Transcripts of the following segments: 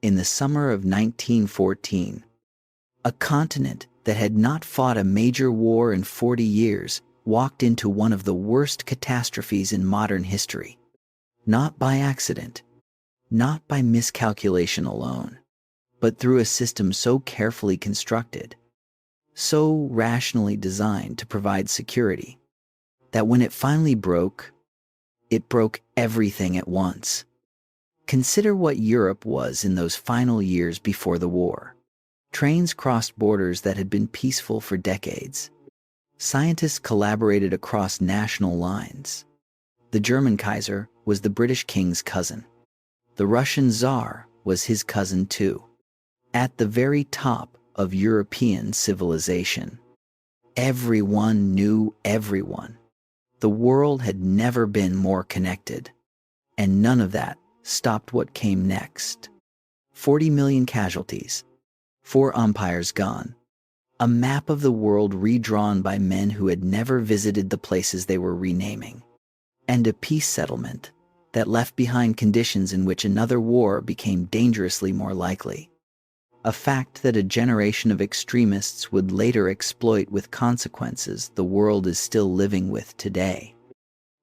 in the summer of 1914, a continent that had not fought a major war in 40 years walked into one of the worst catastrophes in modern history. Not by accident, not by miscalculation alone, but through a system so carefully constructed, so rationally designed to provide security, that when it finally broke, it broke everything at once. Consider what Europe was in those final years before the war. Trains crossed borders that had been peaceful for decades. Scientists collaborated across national lines. The German Kaiser was the British king's cousin. The Russian Tsar was his cousin too. At the very top of European civilization, everyone knew everyone. The world had never been more connected, and none of that stopped what came next. 40 million casualties, 4 empires gone, a map of the world redrawn by men who had never visited the places they were renaming, and a peace settlement that left behind conditions in which another war became dangerously more likely. A fact that a generation of extremists would later exploit with consequences the world is still living with today.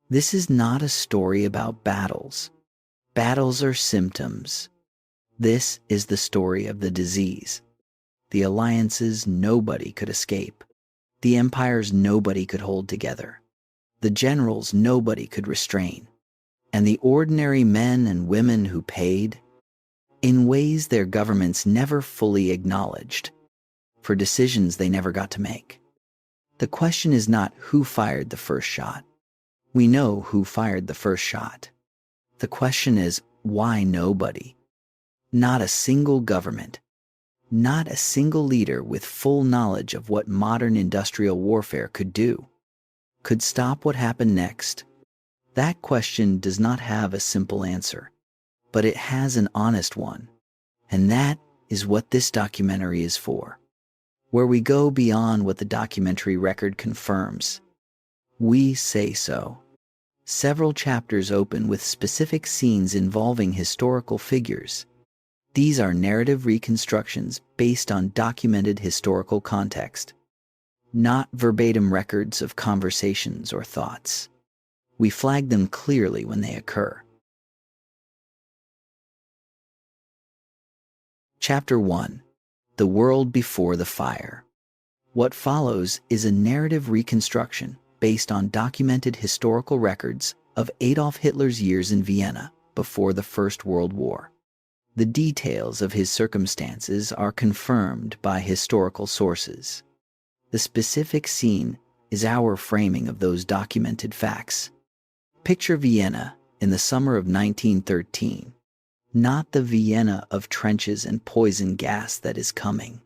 This is not a story about battles. Battles are symptoms. This is the story of the disease. The alliances nobody could escape. The empires nobody could hold together. The generals nobody could restrain. And the ordinary men and women who paid, in ways their governments never fully acknowledged, for decisions they never got to make. The question is not who fired the first shot. We know who fired the first shot. The question is why nobody, not a single government, not a single leader with full knowledge of what modern industrial warfare could do, could stop what happened next. That question does not have a simple answer, but it has an honest one. And that is what this documentary is for, where we go beyond what the documentary record confirms. We say so. Several chapters open with specific scenes involving historical figures. These are narrative reconstructions based on documented historical context, not verbatim records of conversations or thoughts. We flag them clearly when they occur. Chapter 1. The World Before the Fire. What follows is a narrative reconstruction based on documented historical records of Adolf Hitler's years in Vienna before the First World War. The details of his circumstances are confirmed by historical sources. The specific scene is our framing of those documented facts. Picture Vienna in the summer of 1913, not the Vienna of trenches and poison gas that is coming.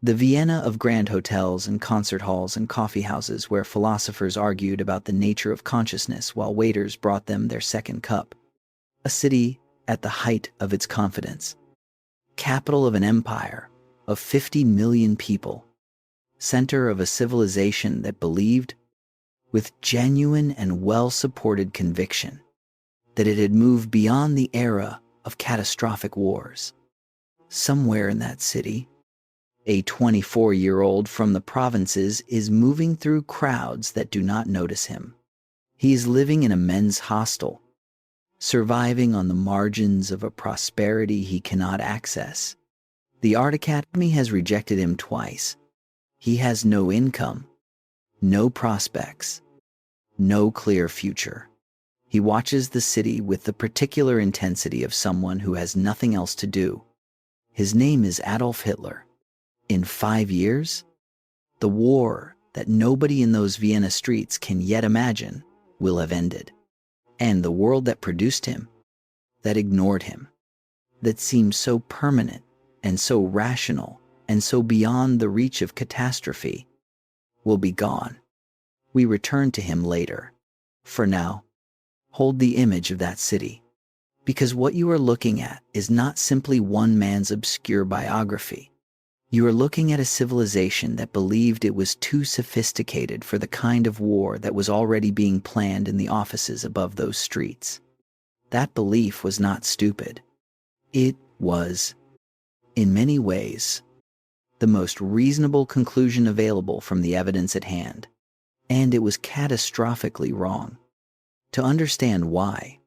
The Vienna of grand hotels and concert halls and coffee houses where philosophers argued about the nature of consciousness while waiters brought them their second cup. A city at the height of its confidence. Capital of an empire of 50 million people. Center of a civilization that believed, with genuine and well-supported conviction, that it had moved beyond the era of catastrophic wars. Somewhere in that city, a 24-year-old from the provinces is moving through crowds that do not notice him. He is living in a men's hostel, surviving on the margins of a prosperity he cannot access. The art academy has rejected him twice. He has no income, no prospects, no clear future. He watches the city with the particular intensity of someone who has nothing else to do. His name is Adolf Hitler. In 5 years, the war that nobody in those Vienna streets can yet imagine will have ended. And the world that produced him, that ignored him, that seemed so permanent and so rational and so beyond the reach of catastrophe, will be gone. We return to him later. For now, hold the image of that city, because what you are looking at is not simply one man's obscure biography. You are looking at a civilization that believed it was too sophisticated for the kind of war that was already being planned in the offices above those streets. That belief was not stupid. It was In many ways, the most reasonable conclusion available from the evidence at hand, and it was catastrophically wrong. To understand why,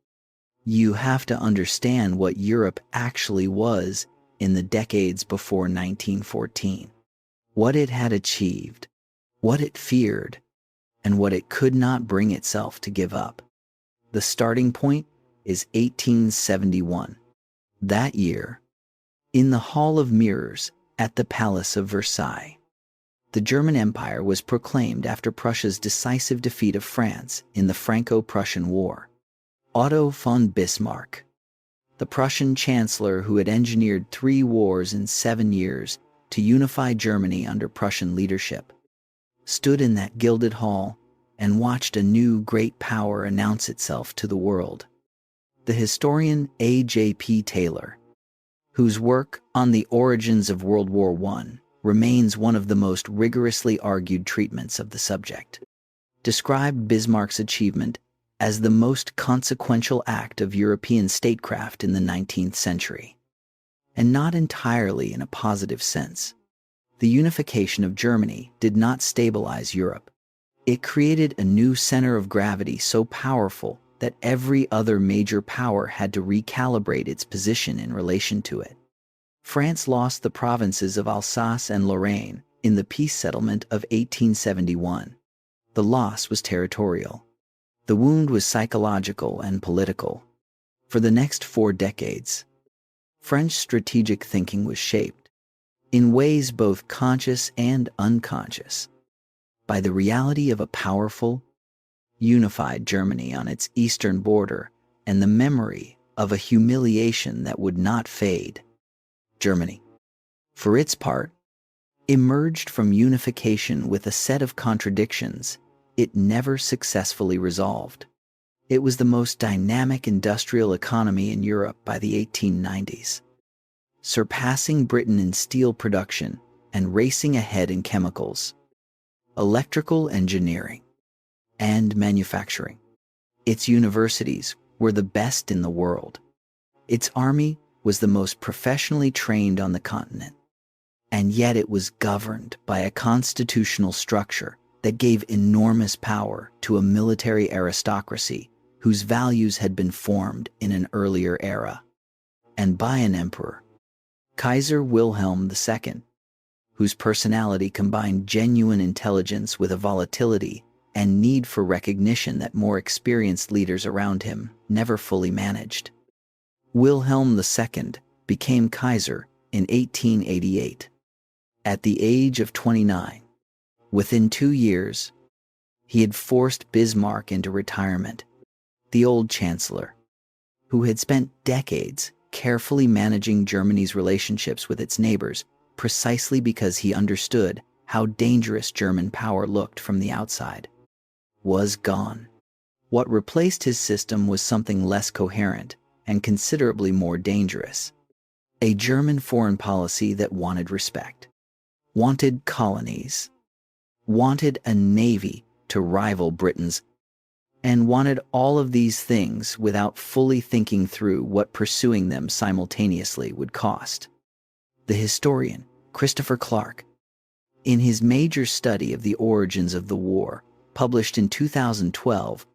you have to understand what Europe actually was in the decades before 1914, what it had achieved, what it feared, and what it could not bring itself to give up. The starting point is 1871. That year, in the Hall of Mirrors at the Palace of Versailles, the German Empire was proclaimed after Prussia's decisive defeat of France in the Franco-Prussian War. Otto von Bismarck, the Prussian chancellor who had engineered 3 wars in 7 years to unify Germany under Prussian leadership, stood in that gilded hall and watched a new great power announce itself to the world. The historian A.J.P. Taylor, whose work on the origins of World War I remains one of the most rigorously argued treatments of the subject, described Bismarck's achievement as the most consequential act of European statecraft in the 19th century. And not entirely in a positive sense. The unification of Germany did not stabilize Europe. It created a new center of gravity so powerful that every other major power had to recalibrate its position in relation to it. France lost the provinces of Alsace and Lorraine in the peace settlement of 1871. The loss was territorial. The wound was psychological and political. For the next 4 decades, French strategic thinking was shaped, in ways both conscious and unconscious, by the reality of a powerful, unified Germany on its eastern border and the memory of a humiliation that would not fade. Germany, for its part, emerged from unification with a set of contradictions it never successfully resolved. It was the most dynamic industrial economy in Europe by the 1890s, surpassing Britain in steel production and racing ahead in chemicals, electrical engineering, and manufacturing. Its universities were the best in the world. Its army was the most professionally trained on the continent, and yet it was governed by a constitutional structure that gave enormous power to a military aristocracy whose values had been formed in an earlier era, and by an emperor, Kaiser Wilhelm II, whose personality combined genuine intelligence with a volatility and need for recognition that more experienced leaders around him never fully managed. Wilhelm II became Kaiser in 1888. At the age of 29, within 2 years, he had forced Bismarck into retirement, the old chancellor, who had spent decades carefully managing Germany's relationships with its neighbors precisely because he understood how dangerous German power looked from the outside, was gone. What replaced his system was something less coherent and considerably more dangerous. A German foreign policy that wanted respect, wanted colonies, wanted a navy to rival Britain's, and wanted all of these things without fully thinking through what pursuing them simultaneously would cost. The historian Christopher Clark, in his major study of the origins of the war, published in 2012,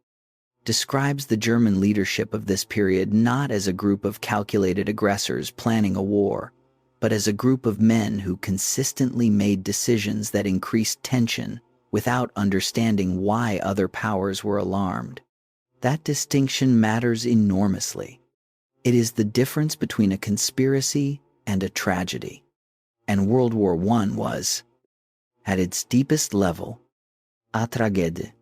describes the German leadership of this period not as a group of calculated aggressors planning a war, but as a group of men who consistently made decisions that increased tension without understanding why other powers were alarmed. That distinction matters enormously. It is the difference between a conspiracy and a tragedy. And World War I was, at its deepest level, a tragédie.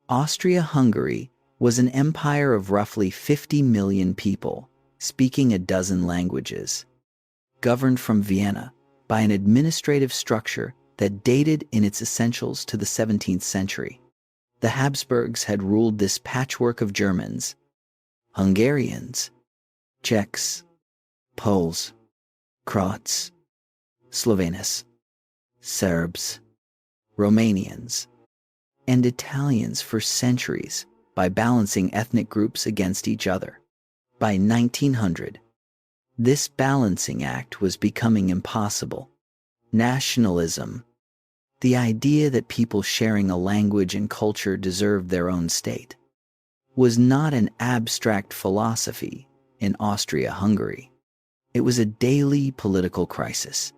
Austria-Hungary was an empire of roughly 50 million people, speaking a dozen languages, governed from Vienna by an administrative structure that dated in its essentials to the 17th century. The Habsburgs had ruled this patchwork of Germans, Hungarians, Czechs, Poles, Croats, Slovenes, Serbs, Romanians, and Italians for centuries by balancing ethnic groups against each other. By 1900, This balancing act was becoming impossible. Nationalism, the idea that people sharing a language and culture deserved their own state, was not an abstract philosophy in Austria-Hungary. It was a daily political crisis.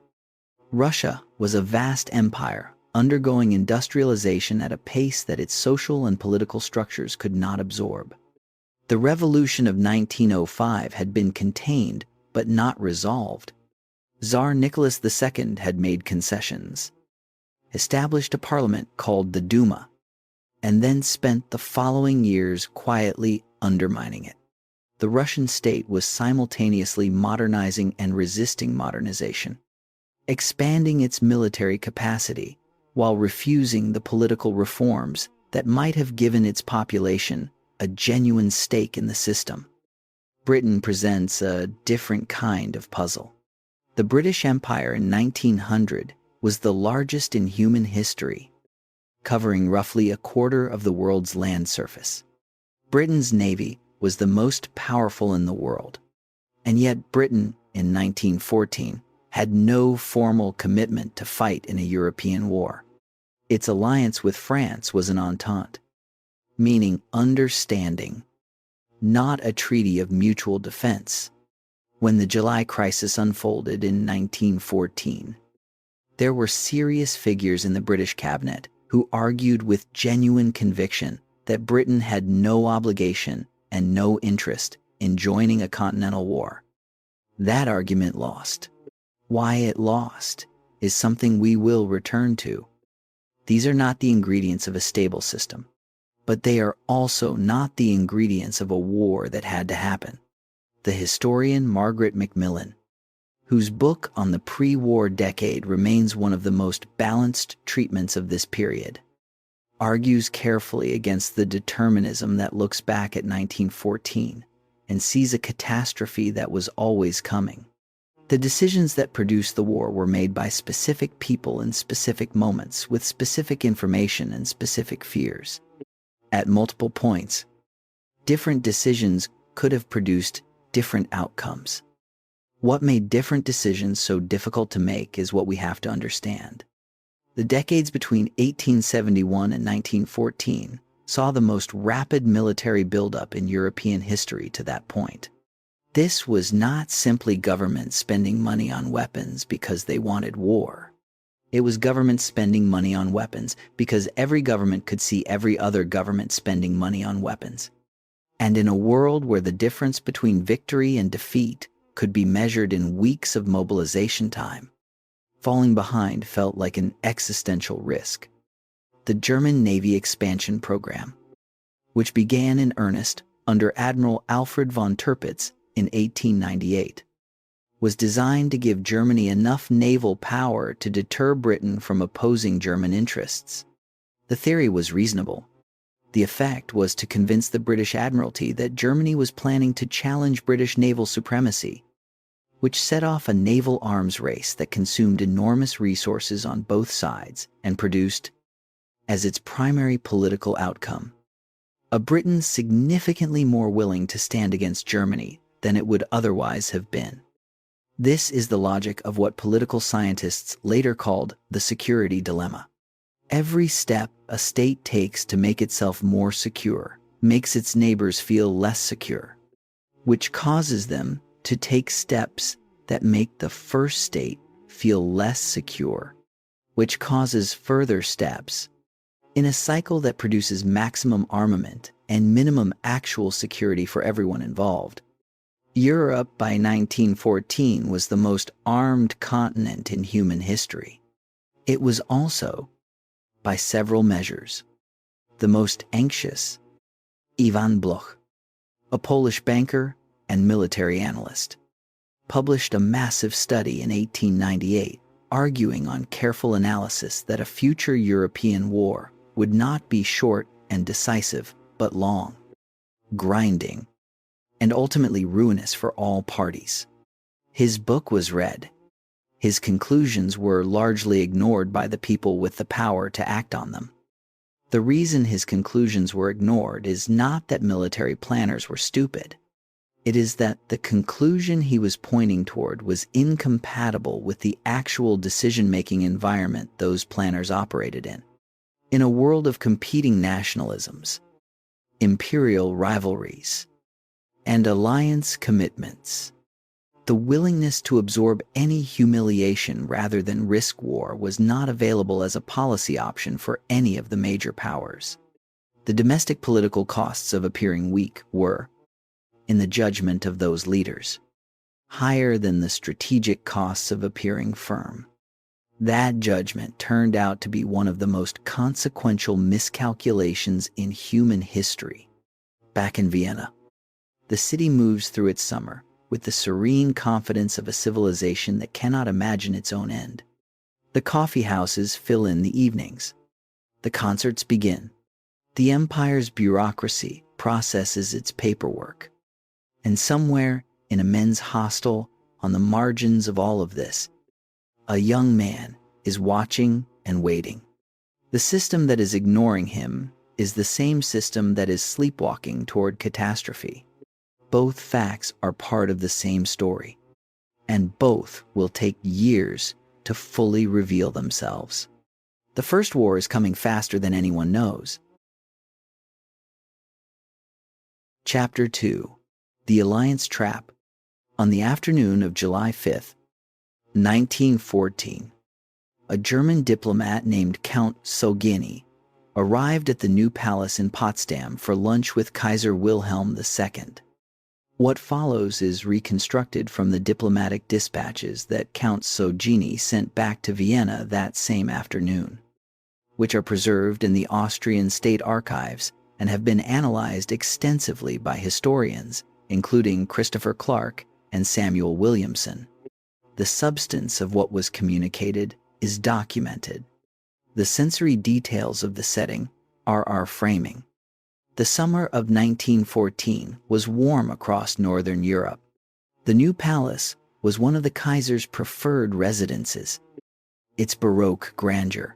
Russia was a vast empire undergoing industrialization at a pace that its social and political structures could not absorb. The revolution of 1905 had been contained but not resolved. Tsar Nicholas II had made concessions, established a parliament called the Duma, and then spent the following years quietly undermining it. The Russian state was simultaneously modernizing and resisting modernization, expanding its military capacity while refusing the political reforms that might have given its population a genuine stake in the system. Britain presents a different kind of puzzle. The British Empire in 1900 was the largest in human history, covering roughly a quarter of the world's land surface. Britain's navy was the most powerful in the world, and yet Britain, in 1914, had no formal commitment to fight in a European war. Its alliance with France was an entente, meaning understanding, not a treaty of mutual defense. When the July crisis unfolded in 1914, there were serious figures in the British cabinet who argued with genuine conviction that Britain had no obligation and no interest in joining a continental war. That argument lost. Why it lost is something we will return to. These are not the ingredients of a stable system, but they are also not the ingredients of a war that had to happen. The historian Margaret Macmillan, whose book on the pre-war decade remains one of the most balanced treatments of this period, argues carefully against the determinism that looks back at 1914 and sees a catastrophe that was always coming. The decisions that produced the war were made by specific people in specific moments with specific information and specific fears. At multiple points, different decisions could have produced different outcomes. What made different decisions so difficult to make is what we have to understand. The decades between 1871 and 1914 saw the most rapid military buildup in European history to that point. This was not simply government spending money on weapons because they wanted war. It was government spending money on weapons because every government could see every other government spending money on weapons. And in a world where the difference between victory and defeat could be measured in weeks of mobilization time, falling behind felt like an existential risk. The German Navy expansion program, which began in earnest under Admiral Alfred von Tirpitz in 1898, was designed to give Germany enough naval power to deter Britain from opposing German interests. The theory was reasonable. The effect was to convince the British Admiralty that Germany was planning to challenge British naval supremacy, which set off a naval arms race that consumed enormous resources on both sides and produced, as its primary political outcome, a Britain significantly more willing to stand against Germany than it would otherwise have been. This is the logic of what political scientists later called the security dilemma. Every step a state takes to make itself more secure makes its neighbors feel less secure, which causes them to take steps that make the first state feel less secure, which causes further steps, in a cycle that produces maximum armament and minimum actual security for everyone involved. Europe by 1914 was the most armed continent in human history. It was also, by several measures, the most anxious. Ivan Bloch, a Polish banker and military analyst, published a massive study in 1898 arguing on careful analysis that a future European war would not be short and decisive, but long, grinding, and ultimately ruinous for all parties. His book was read. His conclusions were largely ignored by the people with the power to act on them. The reason his conclusions were ignored is not that military planners were stupid. It is that the conclusion he was pointing toward was incompatible with the actual decision-making environment those planners operated in. In a world of competing nationalisms, imperial rivalries, and alliance commitments, the willingness to absorb any humiliation rather than risk war was not available as a policy option for any of the major powers. The domestic political costs of appearing weak were, in the judgment of those leaders, higher than the strategic costs of appearing firm. That judgment turned out to be one of the most consequential miscalculations in human history. Back in Vienna, the city moves through its summer with the serene confidence of a civilization that cannot imagine its own end. The coffee houses fill in the evenings. The concerts begin. The empire's bureaucracy processes its paperwork. And somewhere in a men's hostel on the margins of all of this, a young man is watching and waiting. The system that is ignoring him is the same system that is sleepwalking toward catastrophe. Both facts are part of the same story, and both will take years to fully reveal themselves. The First War is coming faster than anyone knows. Chapter 2. The Alliance Trap. On the afternoon of July 5th, 1914, a German diplomat named Count Sogini arrived at the new palace in Potsdam for lunch with Kaiser Wilhelm II. What follows is reconstructed from the diplomatic dispatches that Count Sogini sent back to Vienna that same afternoon, which are preserved in the Austrian state archives and have been analyzed extensively by historians, including Christopher Clark and Samuel Williamson. The substance of what was communicated is documented. The sensory details of the setting are our framing. The summer of 1914 was warm across Northern Europe. The new palace was one of the Kaiser's preferred residences. Its Baroque grandeur,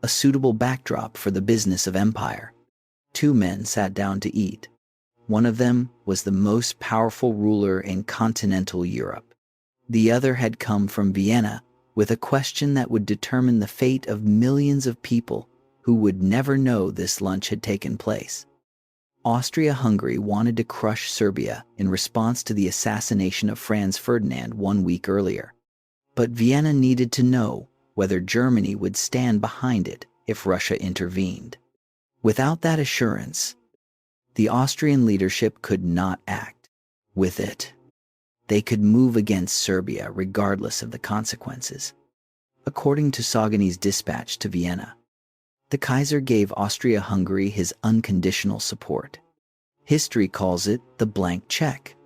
a suitable backdrop for the business of empire. Two men sat down to eat. One of them was the most powerful ruler in continental Europe. The other had come from Vienna with a question that would determine the fate of millions of people who would never know this lunch had taken place. Austria-Hungary wanted to crush Serbia in response to the assassination of Franz Ferdinand 1 week earlier. But Vienna needed to know whether Germany would stand behind it if Russia intervened. Without that assurance, the Austrian leadership could not act. With it, they could move against Serbia regardless of the consequences. According to Sogini's dispatch to Vienna, the Kaiser gave Austria-Hungary his unconditional support. History calls it the blank check.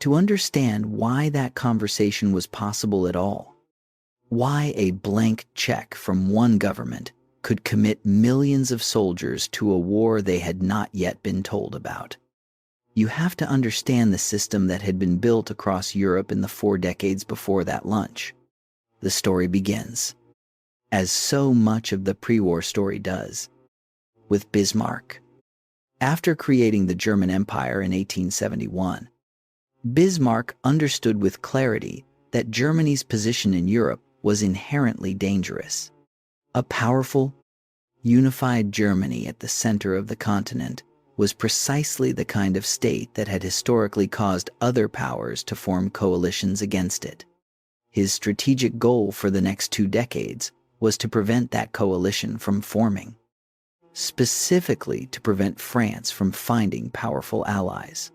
To understand why that conversation was possible at all, why a blank check from one government could commit millions of soldiers to a war they had not yet been told about, you have to understand the system that had been built across Europe in the 4 decades before that lunch. The story begins, as so much of the pre-war story does, with Bismarck. After creating the German Empire in 1871, Bismarck understood with clarity that Germany's position in Europe was inherently dangerous. A powerful, unified Germany at the center of the continent was precisely the kind of state that had historically caused other powers to form coalitions against it. His strategic goal for the next 2 decades was to prevent that coalition from forming, specifically to prevent France from finding powerful allies.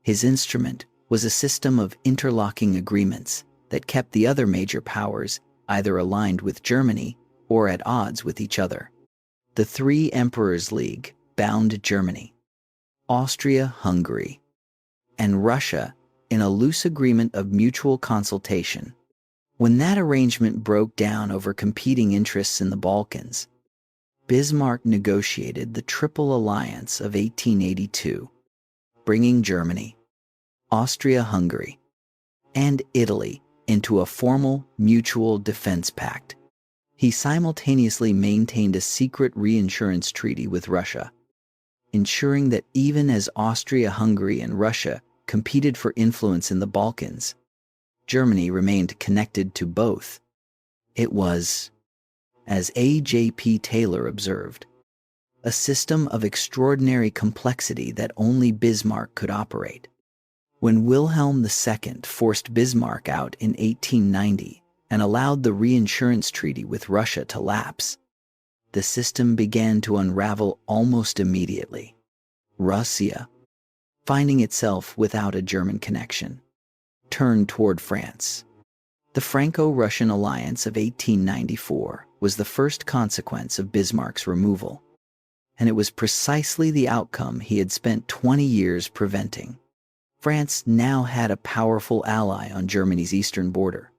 His instrument was a system of interlocking agreements that kept the other major powers either aligned with Germany or at odds with each other. The Three Emperors League bound Germany, Austria-Hungary, and Russia in a loose agreement of mutual consultation. When that arrangement broke down over competing interests in the Balkans, Bismarck negotiated the Triple Alliance of 1882, bringing Germany, Austria-Hungary, and Italy into a formal mutual defense pact. He simultaneously maintained a secret reinsurance treaty with Russia, ensuring that even as Austria-Hungary and Russia competed for influence in the Balkans, Germany remained connected to both. It was, as A.J.P. Taylor observed, a system of extraordinary complexity that only Bismarck could operate. When Wilhelm II forced Bismarck out in 1890 and allowed the reinsurance treaty with Russia to lapse, the system began to unravel almost immediately. Russia, finding itself without a German connection, turned toward France. The Franco-Russian alliance of 1894 was the first consequence of Bismarck's removal, and it was precisely the outcome he had spent 20 years preventing. France now had a powerful ally on Germany's eastern border.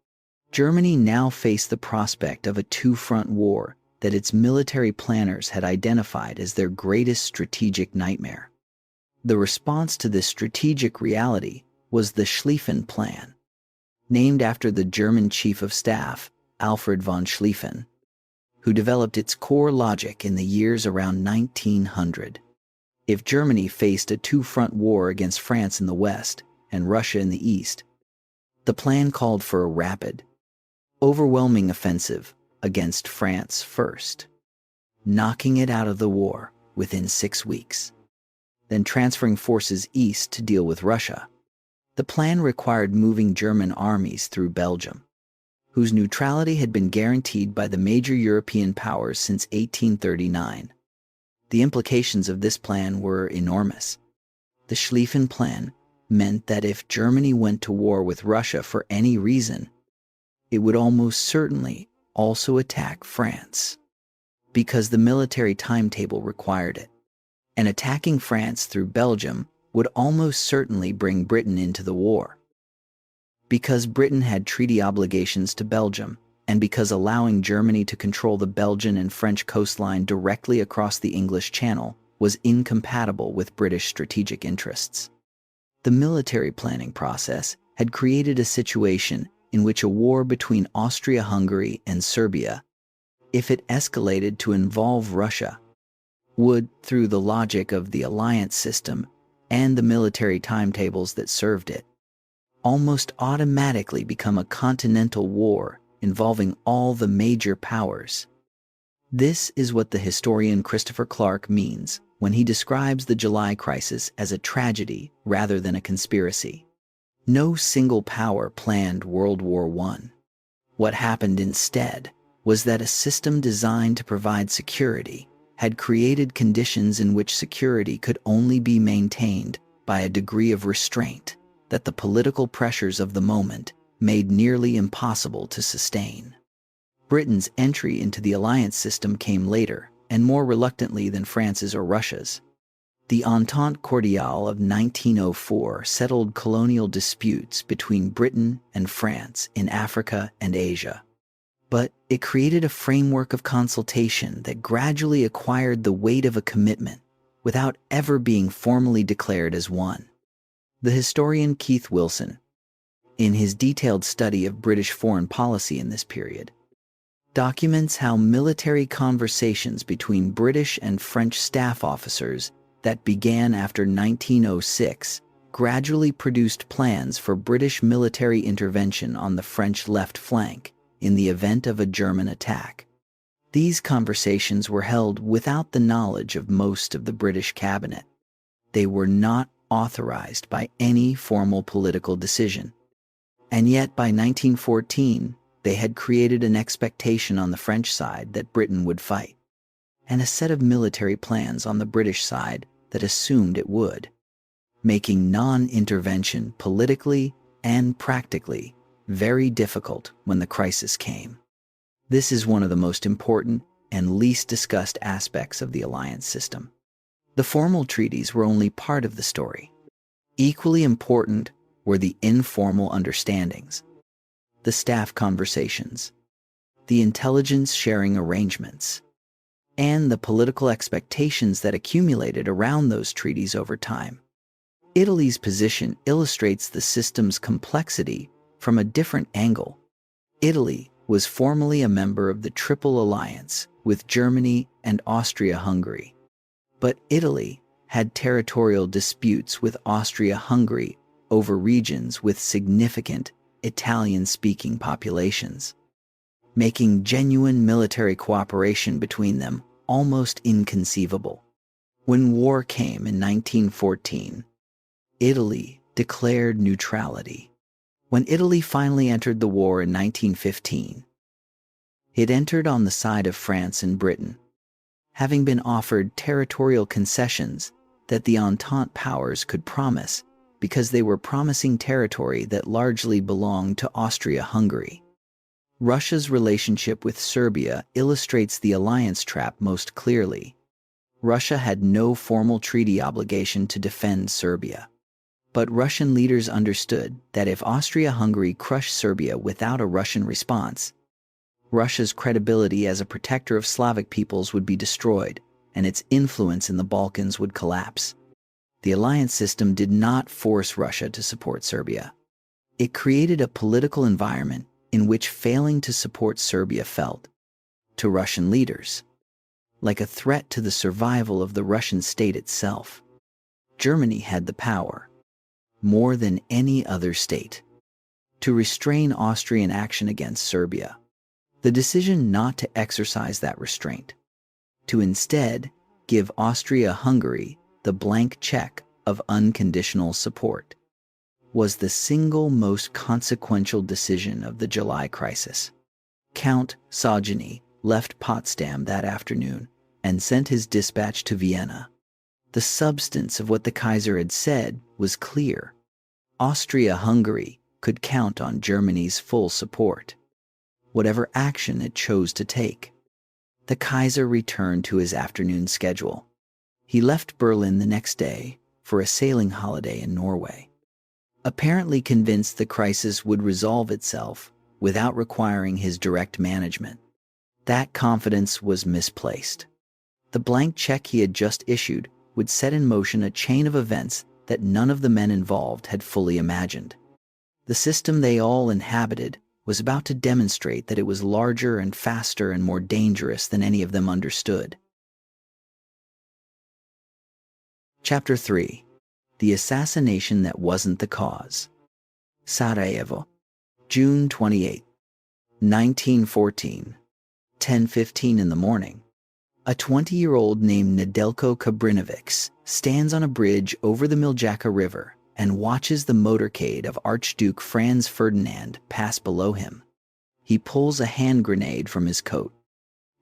Germany now faced the prospect of a two-front war that its military planners had identified as their greatest strategic nightmare. The response to this strategic reality was the Schlieffen Plan, named after the German Chief of Staff, Alfred von Schlieffen, who developed its core logic in the years around 1900. If Germany faced a two-front war against France in the west and Russia in the east, the plan called for a rapid, overwhelming offensive against France first, knocking it out of the war within 6 weeks, then transferring forces east to deal with Russia. The plan required moving German armies through Belgium, whose neutrality had been guaranteed by the major European powers since 1839. The implications of this plan were enormous. The Schlieffen Plan meant that if Germany went to war with Russia for any reason, it would almost certainly also attack France, because the military timetable required it. And attacking France through Belgium would almost certainly bring Britain into the war. Because Britain had treaty obligations to Belgium, and because allowing Germany to control the Belgian and French coastline directly across the English Channel was incompatible with British strategic interests. The military planning process had created a situation in which a war between Austria-Hungary and Serbia, if it escalated to involve Russia, would, through the logic of the alliance system and the military timetables that served it, almost automatically become a continental war involving all the major powers. This is what the historian Christopher Clark means when he describes the July crisis as a tragedy rather than a conspiracy. No single power planned World War I. What happened instead was that a system designed to provide security had created conditions in which security could only be maintained by a degree of restraint that the political pressures of the moment made nearly impossible to sustain. Britain's entry into the alliance system came later, and more reluctantly than France's or Russia's. The Entente Cordiale of 1904 settled colonial disputes between Britain and France in Africa and Asia. But it created a framework of consultation that gradually acquired the weight of a commitment without ever being formally declared as one. The historian Keith Wilson, in his detailed study of British foreign policy in this period, documents how military conversations between British and French staff officers that began after 1906 gradually produced plans for British military intervention on the French left flank in the event of a German attack. These conversations were held without the knowledge of most of the British cabinet. They were not authorized by any formal political decision. And yet by 1914, they had created an expectation on the French side that Britain would fight, and a set of military plans on the British side that assumed it would, making non-intervention politically and practically very difficult when the crisis came. This is one of the most important and least discussed aspects of the alliance system. The formal treaties were only part of the story. Equally important were the informal understandings, the staff conversations, the intelligence sharing arrangements, and the political expectations that accumulated around those treaties over time. Italy's position illustrates the system's complexity from a different angle. Italy was formally a member of the Triple Alliance with Germany and Austria-Hungary, but Italy had territorial disputes with Austria-Hungary over regions with significant Italian-speaking populations, making genuine military cooperation between them almost inconceivable. When war came in 1914, Italy declared neutrality. When Italy finally entered the war in 1915, it entered on the side of France and Britain, having been offered territorial concessions that the Entente powers could promise because they were promising territory that largely belonged to Austria-Hungary. Russia's relationship with Serbia illustrates the alliance trap most clearly. Russia had no formal treaty obligation to defend Serbia. But Russian leaders understood that if Austria-Hungary crushed Serbia without a Russian response, Russia's credibility as a protector of Slavic peoples would be destroyed, and its influence in the Balkans would collapse. The alliance system did not force Russia to support Serbia. It created a political environment in which failing to support Serbia felt, to Russian leaders, like a threat to the survival of the Russian state itself. Germany had the power, more than any other state, to restrain Austrian action against Serbia. The decision not to exercise that restraint, to instead give Austria-Hungary the blank check of unconditional support, was the single most consequential decision of the July crisis. Count Sojourny left Potsdam that afternoon and sent his dispatch to Vienna. The substance of what the Kaiser had said was clear. Austria-Hungary could count on Germany's full support, whatever action it chose to take. The Kaiser returned to his afternoon schedule. He left Berlin the next day for a sailing holiday in Norway, apparently convinced the crisis would resolve itself without requiring his direct management. That confidence was misplaced. The blank check he had just issued would set in motion a chain of events that none of the men involved had fully imagined. The system they all inhabited was about to demonstrate that it was larger and faster and more dangerous than any of them understood. Chapter 3. The Assassination That Wasn't the Cause. Sarajevo, June 28, 1914, 10:15 in the morning. A 20-year-old named Nedeljko Kabrinović stands on a bridge over the Miljacka River and watches the motorcade of Archduke Franz Ferdinand pass below him. He pulls a hand grenade from his coat,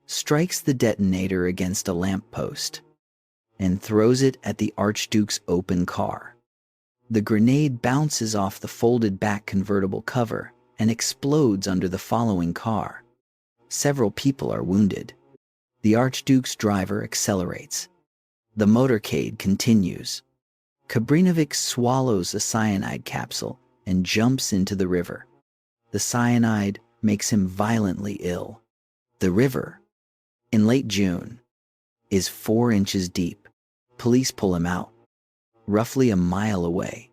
strikes the detonator against a lamppost, and throws it at the Archduke's open car. The grenade bounces off the folded-back convertible cover and explodes under the following car. Several people are wounded. The Archduke's driver accelerates. The motorcade continues. Kabrinović swallows a cyanide capsule and jumps into the river. The cyanide makes him violently ill. The river, in late June, is 4 inches deep. Police pull him out, roughly a mile away.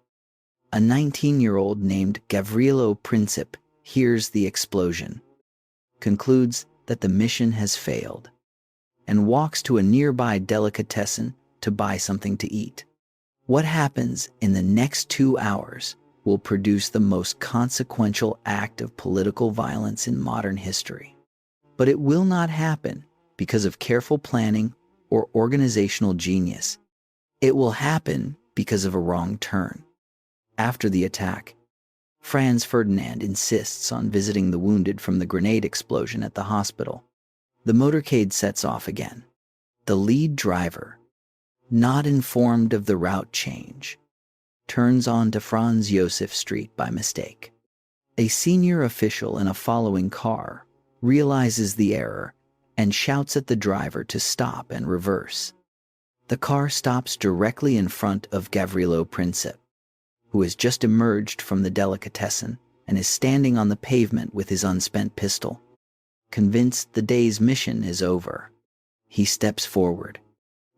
A 19-year-old named Gavrilo Princip hears the explosion, concludes that the mission has failed, and walks to a nearby delicatessen to buy something to eat. What happens in the next 2 hours will produce the most consequential act of political violence in modern history. But it will not happen because of careful planning or organizational genius. It will happen because of a wrong turn. After the attack, Franz Ferdinand insists on visiting the wounded from the grenade explosion at the hospital. The motorcade sets off again. The lead driver, not informed of the route change, turns onto Franz Josef Street by mistake. A senior official in a following car realizes the error and shouts at the driver to stop and reverse. The car stops directly in front of Gavrilo Princip, who has just emerged from the delicatessen and is standing on the pavement with his unspent pistol. Convinced the day's mission is over, he steps forward.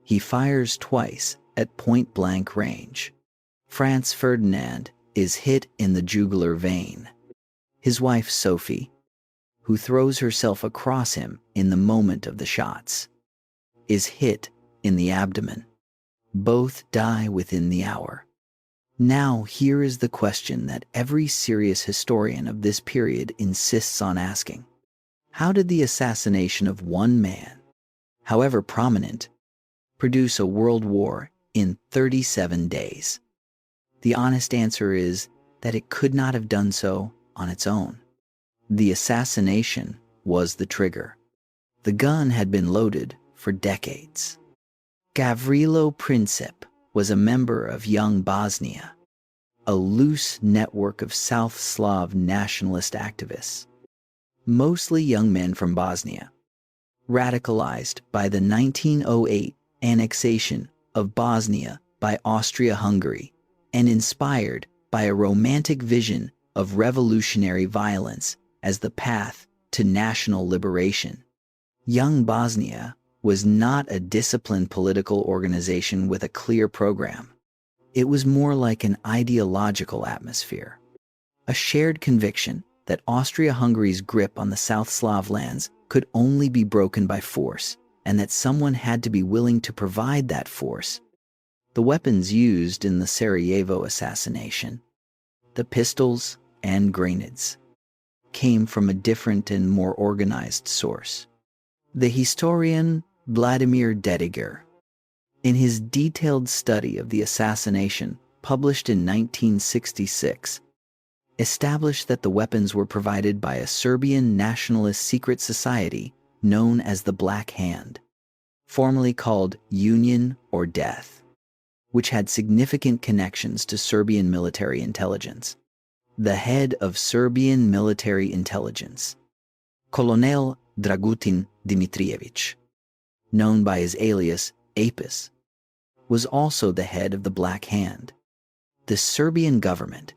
He fires twice at point-blank range. Franz Ferdinand is hit in the jugular vein. His wife Sophie, who throws herself across him in the moment of the shots, is hit in the abdomen. Both die within the hour. Now, here is the question that every serious historian of this period insists on asking. How did the assassination of one man, however prominent, produce a world war in 37 days? The honest answer is that it could not have done so on its own. The assassination was the trigger. The gun had been loaded for decades. Gavrilo Princip was a member of Young Bosnia, a loose network of South Slav nationalist activists, mostly young men from Bosnia, radicalized by the 1908 annexation of Bosnia by Austria-Hungary and inspired by a romantic vision of revolutionary violence as the path to national liberation. Young Bosnia was not a disciplined political organization with a clear program. It was more like an ideological atmosphere, a shared conviction that Austria-Hungary's grip on the South Slav lands could only be broken by force, and that someone had to be willing to provide that force. The weapons used in the Sarajevo assassination, the pistols and grenades, came from a different and more organized source. The historian Vladimir Dediger, in his detailed study of the assassination published in 1966, established that the weapons were provided by a Serbian nationalist secret society known as the Black Hand, formerly called Union or Death, which had significant connections to Serbian military intelligence. The head of Serbian military intelligence, Colonel Dragutin Dimitrijević, known by his alias Apis, was also the head of the Black Hand. The Serbian government,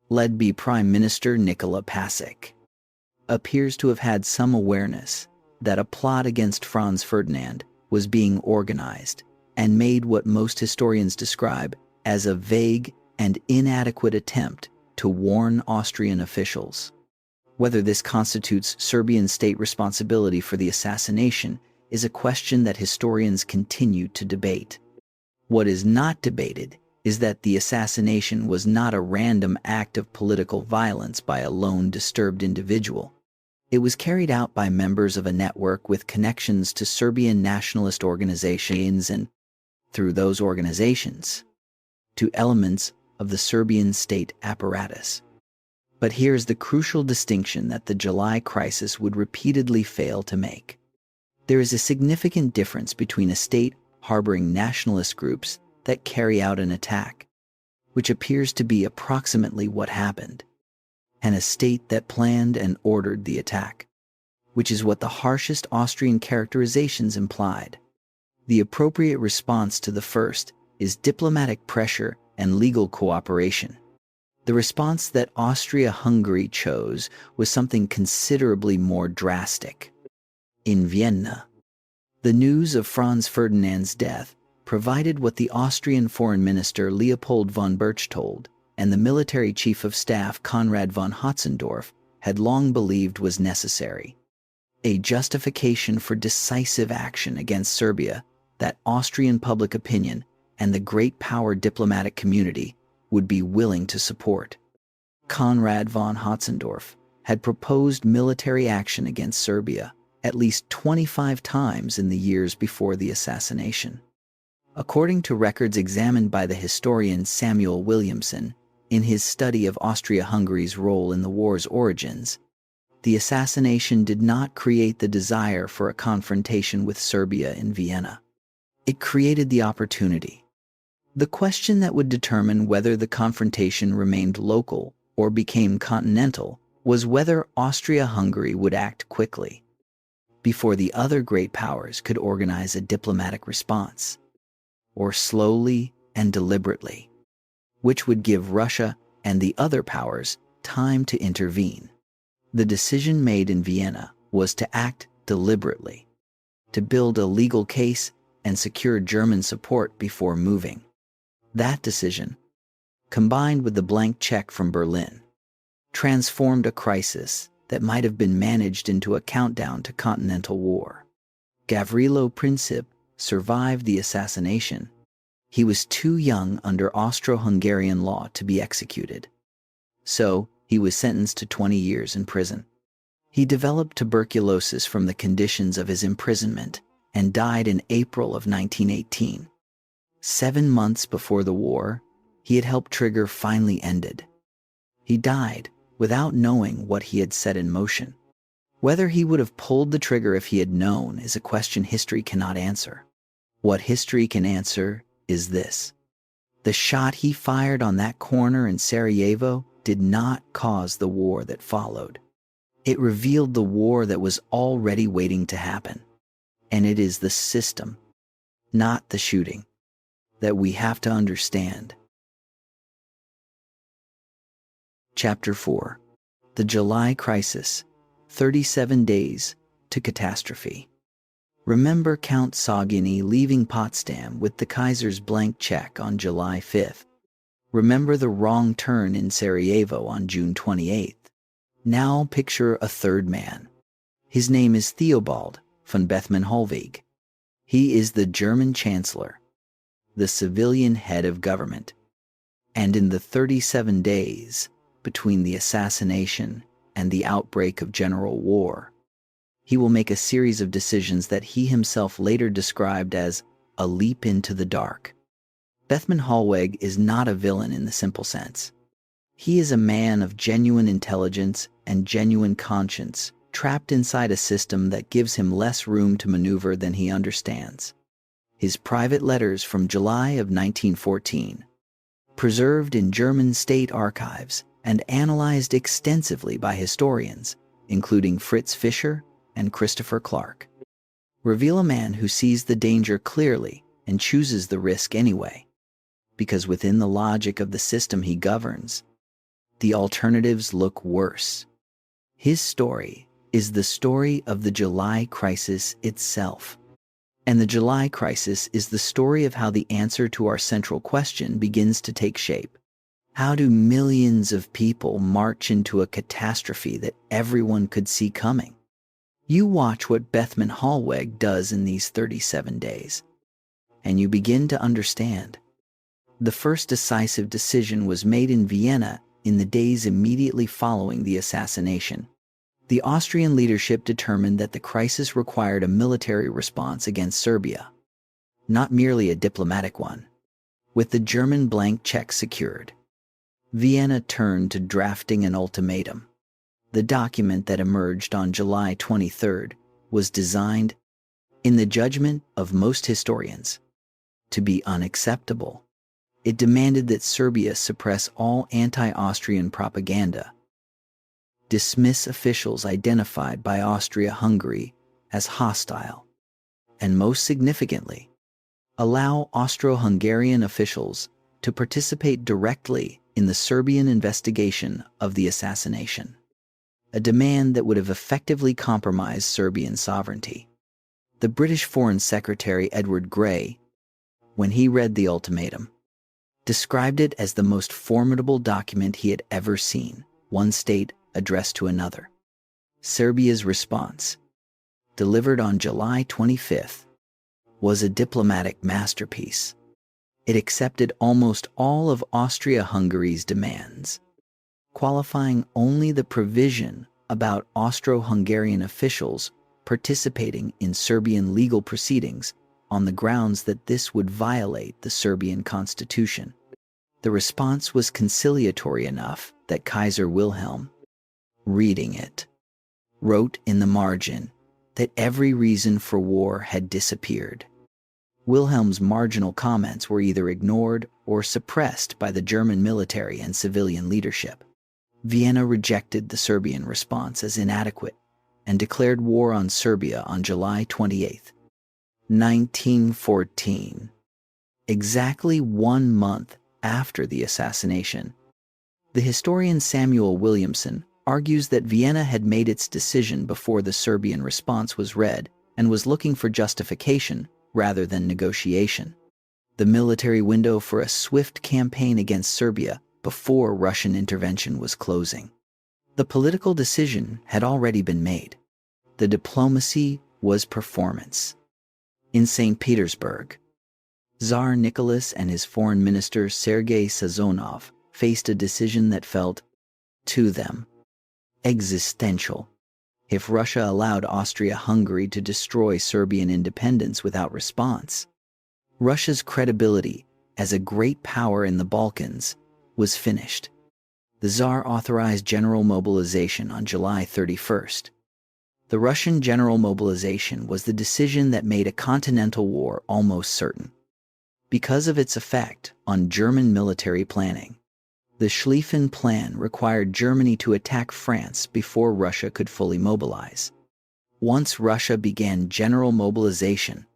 led by Prime Minister Nikola Pasic, appears to have had some awareness that a plot against Franz Ferdinand was being organized and made what most historians describe as a vague and inadequate attempt to warn Austrian officials. Whether this constitutes Serbian state responsibility for the assassination is a question that historians continue to debate. What is not debated is that the assassination was not a random act of political violence by a lone disturbed individual. It was carried out by members of a network with connections to Serbian nationalist organizations and, through those organizations, to elements of the Serbian state apparatus. But here's the crucial distinction that the July crisis would repeatedly fail to make. There is a significant difference between a state harboring nationalist groups that carry out an attack, which appears to be approximately what happened, and a state that planned and ordered the attack, which is what the harshest Austrian characterizations implied. The appropriate response to the first is diplomatic pressure and legal cooperation. The response that Austria-Hungary chose was something considerably more drastic. In Vienna, the news of Franz Ferdinand's death provided what the Austrian Foreign Minister Leopold von Berchtold and the military chief of staff Konrad von Hotzendorf had long believed was necessary: a justification for decisive action against Serbia that Austrian public opinion and the great power diplomatic community would be willing to support. Konrad von Hotzendorf had proposed military action against Serbia at least 25 times in the years before the assassination. According to records examined by the historian Samuel Williamson in his study of Austria-Hungary's role in the war's origins, the assassination did not create the desire for a confrontation with Serbia in Vienna. It created the opportunity. The question that would determine whether the confrontation remained local or became continental was whether Austria-Hungary would act quickly, before the other great powers could organize a diplomatic response, or slowly and deliberately, which would give Russia and the other powers time to intervene. The decision made in Vienna was to act deliberately, to build a legal case and secure German support before moving. That decision, combined with the blank check from Berlin, transformed a crisis that might have been managed into a countdown to continental war. Gavrilo Princip survived the assassination. He was too young under Austro-Hungarian law to be executed. So, he was sentenced to 20 years in prison. He developed tuberculosis from the conditions of his imprisonment and died in April of 1918. 7 months before the war, he had helped trigger finally ended. He died without knowing what he had set in motion. Whether he would have pulled the trigger if he had known is a question history cannot answer. What history can answer is this: the shot he fired on that corner in Sarajevo did not cause the war that followed. It revealed the war that was already waiting to happen. And it is the system, not the shooting, that we have to understand. Chapter 4. The July Crisis, 37 Days to Catastrophe. Remember Count Saugini leaving Potsdam with the Kaiser's blank check on July 5th. Remember the wrong turn in Sarajevo on June 28th. Now picture a third man. His name is Theobald von Bethmann-Hollweg. He is the German Chancellor, the civilian head of government. And in the 37 days between the assassination and the outbreak of general war, he will make a series of decisions that he himself later described as a leap into the dark. Bethmann-Hollweg is not a villain in the simple sense. He is a man of genuine intelligence and genuine conscience, trapped inside a system that gives him less room to maneuver than he understands. His private letters from July of 1914, preserved in German state archives and analyzed extensively by historians, including Fritz Fischer and Christopher Clark, reveal a man who sees the danger clearly and chooses the risk anyway, because within the logic of the system he governs, the alternatives look worse. His story is the story of the July Crisis itself. And the July Crisis is the story of how the answer to our central question begins to take shape. How do millions of people march into a catastrophe that everyone could see coming? You watch what Bethmann-Hollweg does in these 37 days, and you begin to understand. The first decisive decision was made in Vienna in the days immediately following the assassination. The Austrian leadership determined that the crisis required a military response against Serbia, not merely a diplomatic one. With the German blank check secured, Vienna turned to drafting an ultimatum. The document that emerged on July 23rd was designed, in the judgment of most historians, to be unacceptable. It demanded that Serbia suppress all anti-Austrian propaganda, dismiss officials identified by Austria-Hungary as hostile, and most significantly, allow Austro-Hungarian officials to participate directly in the Serbian investigation of the assassination, a demand that would have effectively compromised Serbian sovereignty. The British Foreign Secretary Edward Grey, when he read the ultimatum, described it as the most formidable document he had ever seen, one state addressed to another. Serbia's response, delivered on July 25th, was a diplomatic masterpiece. It accepted almost all of Austria-Hungary's demands, qualifying only the provision about Austro-Hungarian officials participating in Serbian legal proceedings on the grounds that this would violate the Serbian constitution. The response was conciliatory enough that Kaiser Wilhelm, reading it, wrote in the margin that every reason for war had disappeared. Wilhelm's marginal comments were either ignored or suppressed by the German military and civilian leadership. Vienna rejected the Serbian response as inadequate and declared war on Serbia on July 28, 1914, exactly 1 month after the assassination. The historian Samuel Williamson argues that Vienna had made its decision before the Serbian response was read and was looking for justification rather than negotiation. The military window for a swift campaign against Serbia before Russian intervention was closing. The political decision had already been made. The diplomacy was performance. In St. Petersburg, Tsar Nicholas and his foreign minister Sergei Sazonov faced a decision that felt, to them, existential. If Russia allowed Austria-Hungary to destroy Serbian independence without response, Russia's credibility as a great power in the Balkans was finished. The Tsar authorized general mobilization on July 31st. The Russian general mobilization was the decision that made a continental war almost certain. Because of its effect on German military planning, the Schlieffen Plan required Germany to attack France before Russia could fully mobilize. Once Russia began general mobilization,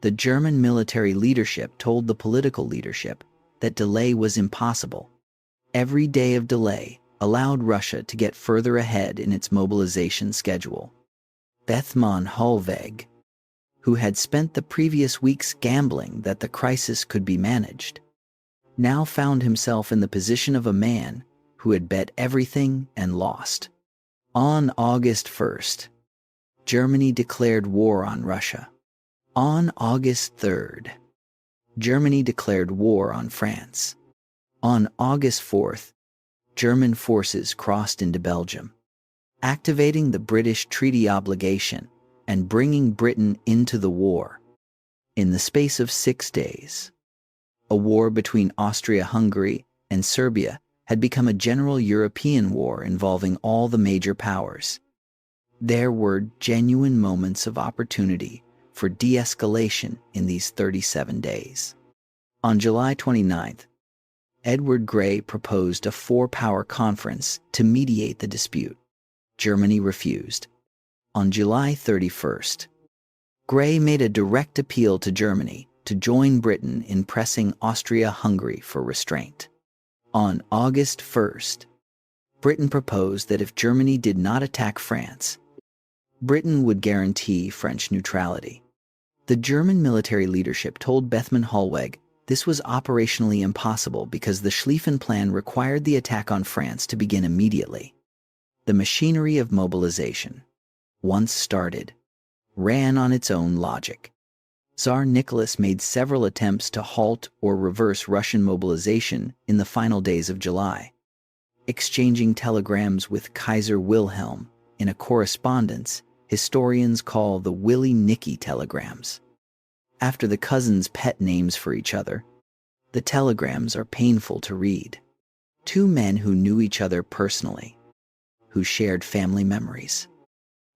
the German military leadership told the political leadership that delay was impossible. Every day of delay allowed Russia to get further ahead in its mobilization schedule. Bethmann Hollweg, who had spent the previous weeks gambling that the crisis could be managed, now found himself in the position of a man who had bet everything and lost. On August 1st, Germany declared war on Russia. On August 3rd, Germany declared war on France. On August 4th, German forces crossed into Belgium, activating the British treaty obligation and bringing Britain into the war. In the space of 6 days, a war between Austria-Hungary and Serbia had become a general European war involving all the major powers. There were genuine moments of opportunity for de-escalation in these 37 days. On July 29th, Edward Grey proposed a four-power conference to mediate the dispute. Germany refused. On July 31st, Grey made a direct appeal to Germany to join Britain in pressing Austria-Hungary for restraint. On August 1st, Britain proposed that if Germany did not attack France, Britain would guarantee French neutrality. The German military leadership told Bethmann Hollweg this was operationally impossible because the Schlieffen Plan required the attack on France to begin immediately. The machinery of mobilization, once started, ran on its own logic. Tsar Nicholas made several attempts to halt or reverse Russian mobilization in the final days of July, exchanging telegrams with Kaiser Wilhelm in a correspondence historians call the Willy-Nicky telegrams. After the cousins' pet names for each other, the telegrams are painful to read. Two men who knew each other personally, who shared family memories,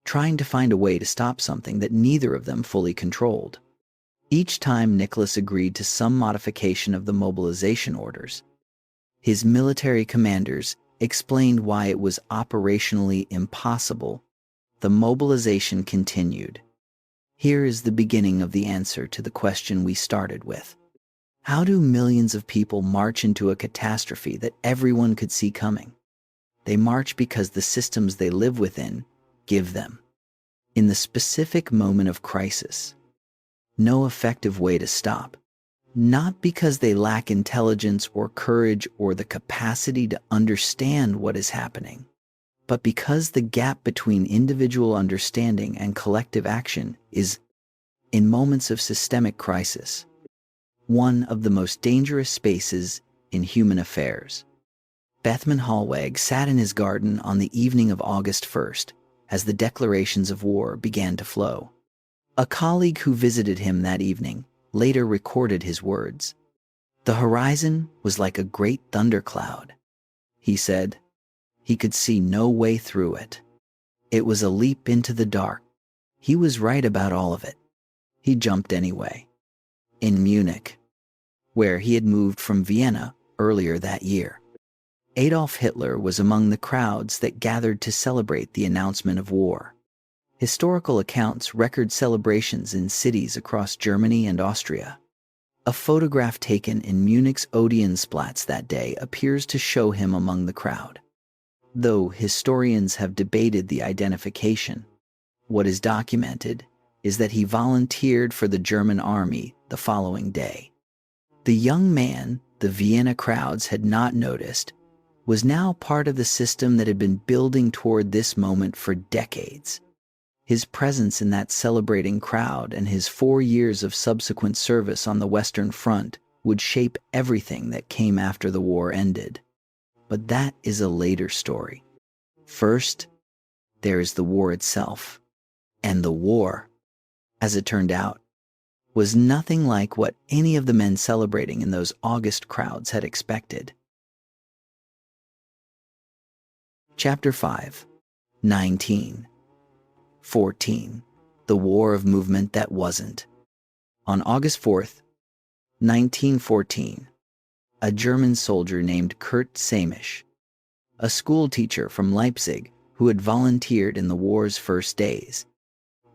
trying to find a way to stop something that neither of them fully controlled. Each time Nicholas agreed to some modification of the mobilization orders, his military commanders explained why it was operationally impossible. The mobilization continued. Here is the beginning of the answer to the question we started with. How do millions of people march into a catastrophe that everyone could see coming? They march because the systems they live within give them, in the specific moment of crisis, no effective way to stop. Not because they lack intelligence or courage or the capacity to understand what is happening, but because the gap between individual understanding and collective action is, in moments of systemic crisis, one of the most dangerous spaces in human affairs. Bethmann Hollweg sat in his garden on the evening of August 1st as the declarations of war began to flow. A colleague who visited him that evening later recorded his words. The horizon was like a great thundercloud, he said. He could see no way through it. It was a leap into the dark. He was right about all of it. He jumped anyway. In Munich, where he had moved from Vienna earlier that year, Adolf Hitler was among the crowds that gathered to celebrate the announcement of war. Historical accounts record celebrations in cities across Germany and Austria. A photograph taken in Munich's Odeonsplatz that day appears to show him among the crowd. Though historians have debated the identification, what is documented is that he volunteered for the German army the following day. The young man the Vienna crowds had not noticed was now part of the system that had been building toward this moment for decades. His presence in that celebrating crowd and his 4 years of subsequent service on the Western Front would shape everything that came after the war ended. But that is a later story. First, there is the war itself. And the war, as it turned out, was nothing like what any of the men celebrating in those August crowds had expected. Chapter 5, 1914, The War of Movement That Wasn't. On August 4th, 1914, a German soldier named Kurt Samisch, a schoolteacher from Leipzig who had volunteered in the war's first days,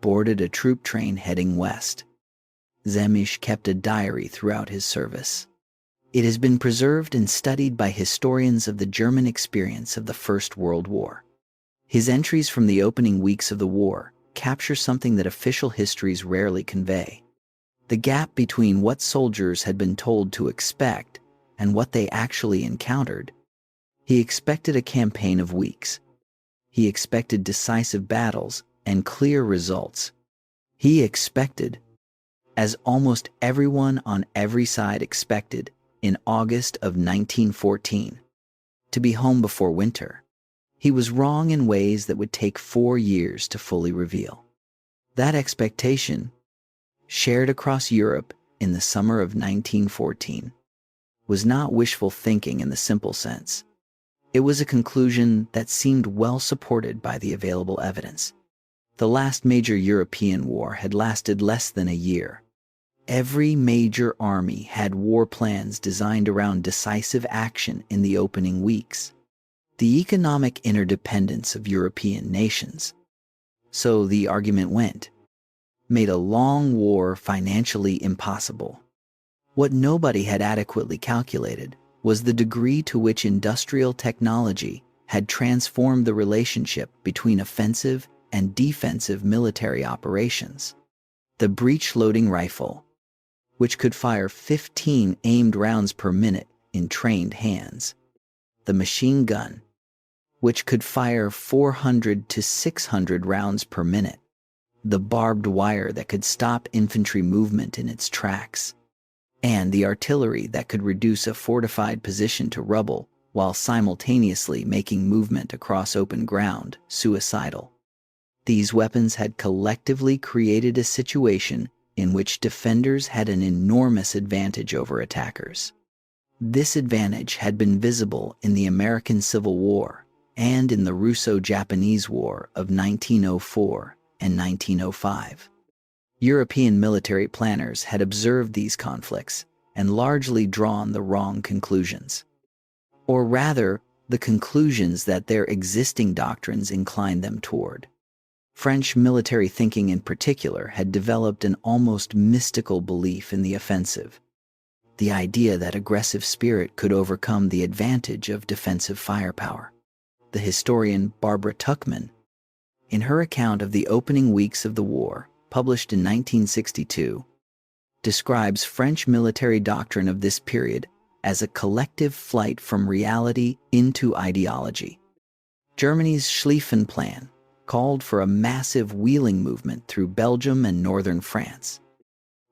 boarded a troop train heading west. Samisch kept a diary throughout his service. It has been preserved and studied by historians of the German experience of the First World War. His entries from the opening weeks of the war capture something that official histories rarely convey: the gap between what soldiers had been told to expect and what they actually encountered. He expected a campaign of weeks. He expected decisive battles and clear results. He expected, as almost everyone on every side expected in August of 1914, to be home before winter. He was wrong in ways that would take 4 years to fully reveal. That expectation, shared across Europe in the summer of 1914, was not wishful thinking in the simple sense. It was a conclusion that seemed well supported by the available evidence. The last major European war had lasted less than a year. Every major army had war plans designed around decisive action in the opening weeks. The economic interdependence of European nations, so the argument went, made a long war financially impossible. What nobody had adequately calculated was the degree to which industrial technology had transformed the relationship between offensive and defensive military operations. The breech-loading rifle, which could fire 15 aimed rounds per minute in trained hands. The machine gun, which could fire 400 to 600 rounds per minute. The barbed wire that could stop infantry movement in its tracks. And the artillery that could reduce a fortified position to rubble while simultaneously making movement across open ground suicidal. These weapons had collectively created a situation in which defenders had an enormous advantage over attackers. This advantage had been visible in the American Civil War and in the Russo-Japanese War of 1904 and 1905. European military planners had observed these conflicts and largely drawn the wrong conclusions. Or rather, the conclusions that their existing doctrines inclined them toward. French military thinking in particular had developed an almost mystical belief in the offensive. The idea that aggressive spirit could overcome the advantage of defensive firepower. The historian Barbara Tuchman, in her account of the opening weeks of the war, published in 1962, describes French military doctrine of this period as a collective flight from reality into ideology. Germany's Schlieffen Plan called for a massive wheeling movement through Belgium and northern France,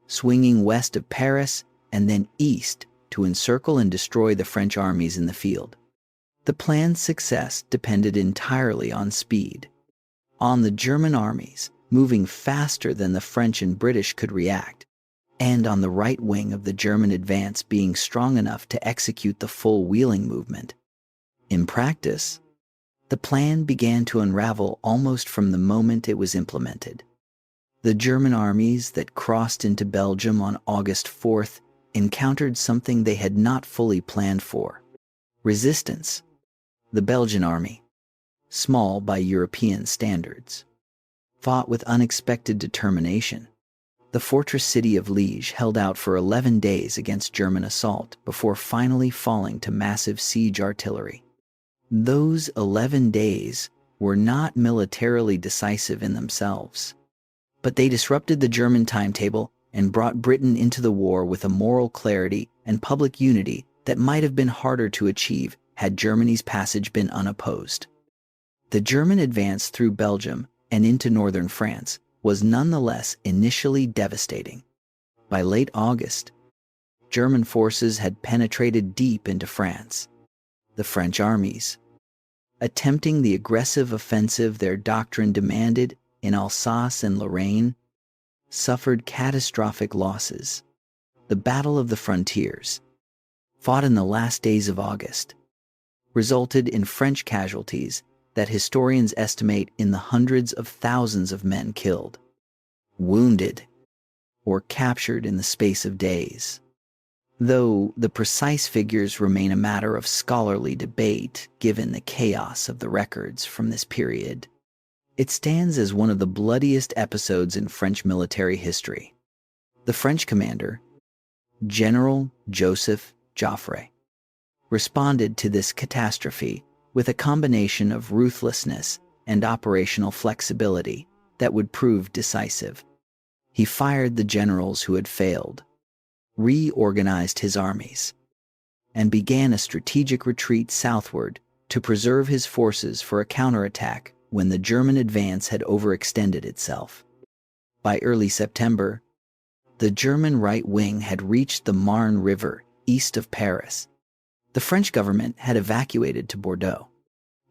swinging west of Paris and then east to encircle and destroy the French armies in the field. The plan's success depended entirely on speed, on the German armies moving faster than the French and British could react, and on the right wing of the German advance being strong enough to execute the full wheeling movement. In practice, the plan began to unravel almost from the moment it was implemented. The German armies that crossed into Belgium on August 4th encountered something they had not fully planned for: resistance. The Belgian army, small by European standards, fought with unexpected determination. The fortress city of Liège held out for 11 days against German assault before finally falling to massive siege artillery. Those 11 days were not militarily decisive in themselves, but they disrupted the German timetable and brought Britain into the war with a moral clarity and public unity that might have been harder to achieve had Germany's passage been unopposed. The German advance through Belgium and into northern France was nonetheless initially devastating. By late August, German forces had penetrated deep into France. The French armies, attempting the aggressive offensive their doctrine demanded in Alsace and Lorraine, suffered catastrophic losses. The Battle of the Frontiers, fought in the last days of August, resulted in French casualties that historians estimate in the hundreds of thousands of men killed, wounded, or captured in the space of days. Though the precise figures remain a matter of scholarly debate given the chaos of the records from this period, it stands as one of the bloodiest episodes in French military history. The French commander, General Joseph Joffre, responded to this catastrophe with a combination of ruthlessness and operational flexibility that would prove decisive. He fired the generals who had failed, reorganized his armies, and began a strategic retreat southward to preserve his forces for a counterattack when the German advance had overextended itself. By early September, the German right wing had reached the Marne River east of Paris. The French government had evacuated to Bordeaux.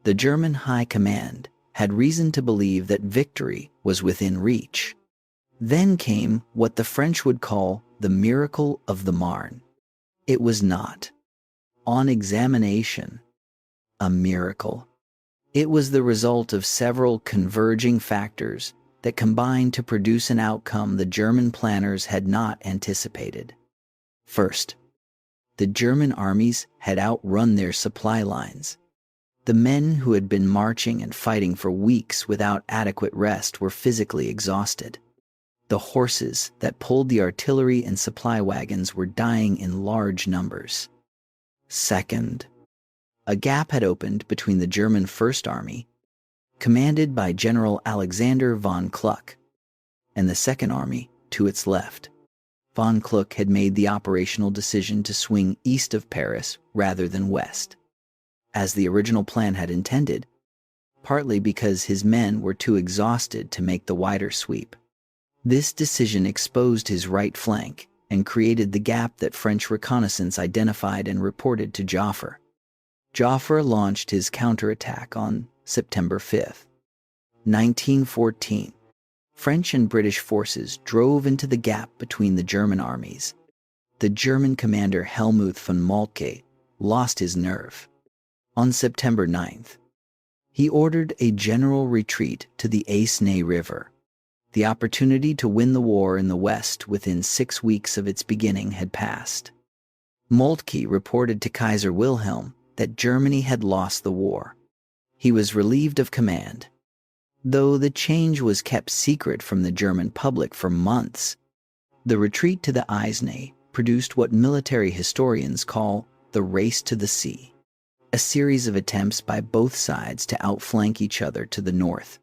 The German High Command had reason to believe that victory was within reach. Then came what the French would call the miracle of the Marne. It was not, on examination, a miracle. It was the result of several converging factors that combined to produce an outcome the German planners had not anticipated. First, the German armies had outrun their supply lines. The men who had been marching and fighting for weeks without adequate rest were physically exhausted. The horses that pulled the artillery and supply wagons were dying in large numbers. Second, a gap had opened between the German First Army, commanded by General Alexander von Kluck, and the Second Army to its left. Von Kluck had made the operational decision to swing east of Paris rather than west, as the original plan had intended, partly because his men were too exhausted to make the wider sweep. This decision exposed his right flank and created the gap that French reconnaissance identified and reported to Joffre. Joffre launched his counterattack on September 5, 1914. French and British forces drove into the gap between the German armies. The German commander Helmuth von Moltke lost his nerve. On September 9th, he ordered a general retreat to the Aisne River. The opportunity to win the war in the West within 6 weeks of its beginning had passed. Moltke reported to Kaiser Wilhelm that Germany had lost the war. He was relieved of command. Though the change was kept secret from the German public for months, the retreat to the Aisne produced what military historians call the race to the sea, a series of attempts by both sides to outflank each other to the north,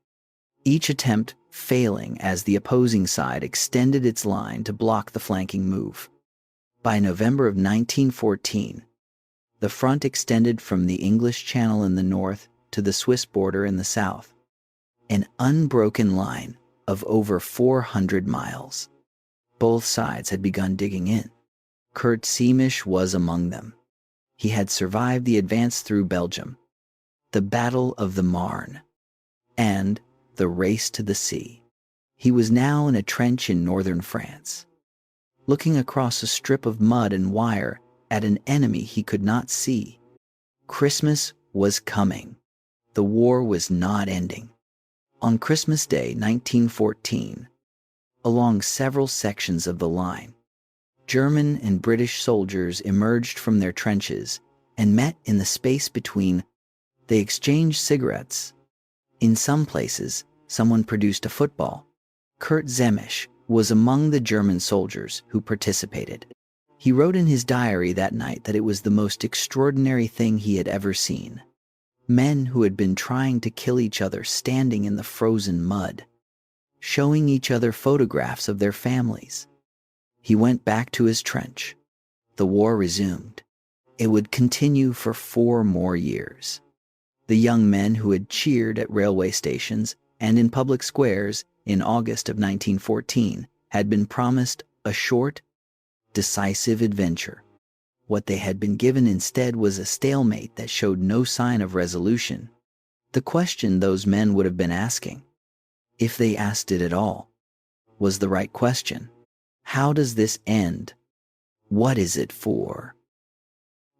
each attempt failing as the opposing side extended its line to block the flanking move. By November of 1914, the front extended from the English Channel in the north to the Swiss border in the south, an unbroken line of over 400 miles. Both sides had begun digging in. Kurt Semisch was among them. He had survived the advance through Belgium, the Battle of the Marne, and the race to the sea. He was now in a trench in northern France, looking across a strip of mud and wire at an enemy he could not see. Christmas was coming. The war was not ending. On Christmas Day, 1914, along several sections of the line, German and British soldiers emerged from their trenches and met in the space between. They exchanged cigarettes. In some places, someone produced a football. Kurt Semisch was among the German soldiers who participated. He wrote in his diary that night that it was the most extraordinary thing he had ever seen. Men who had been trying to kill each other standing in the frozen mud, showing each other photographs of their families. He went back to his trench. The war resumed. It would continue for 4 more years. The young men who had cheered at railway stations and in public squares in August of 1914 had been promised a short, decisive adventure. What they had been given instead was a stalemate that showed no sign of resolution. The question those men would have been asking, if they asked it at all, was the right question. How does this end? What is it for?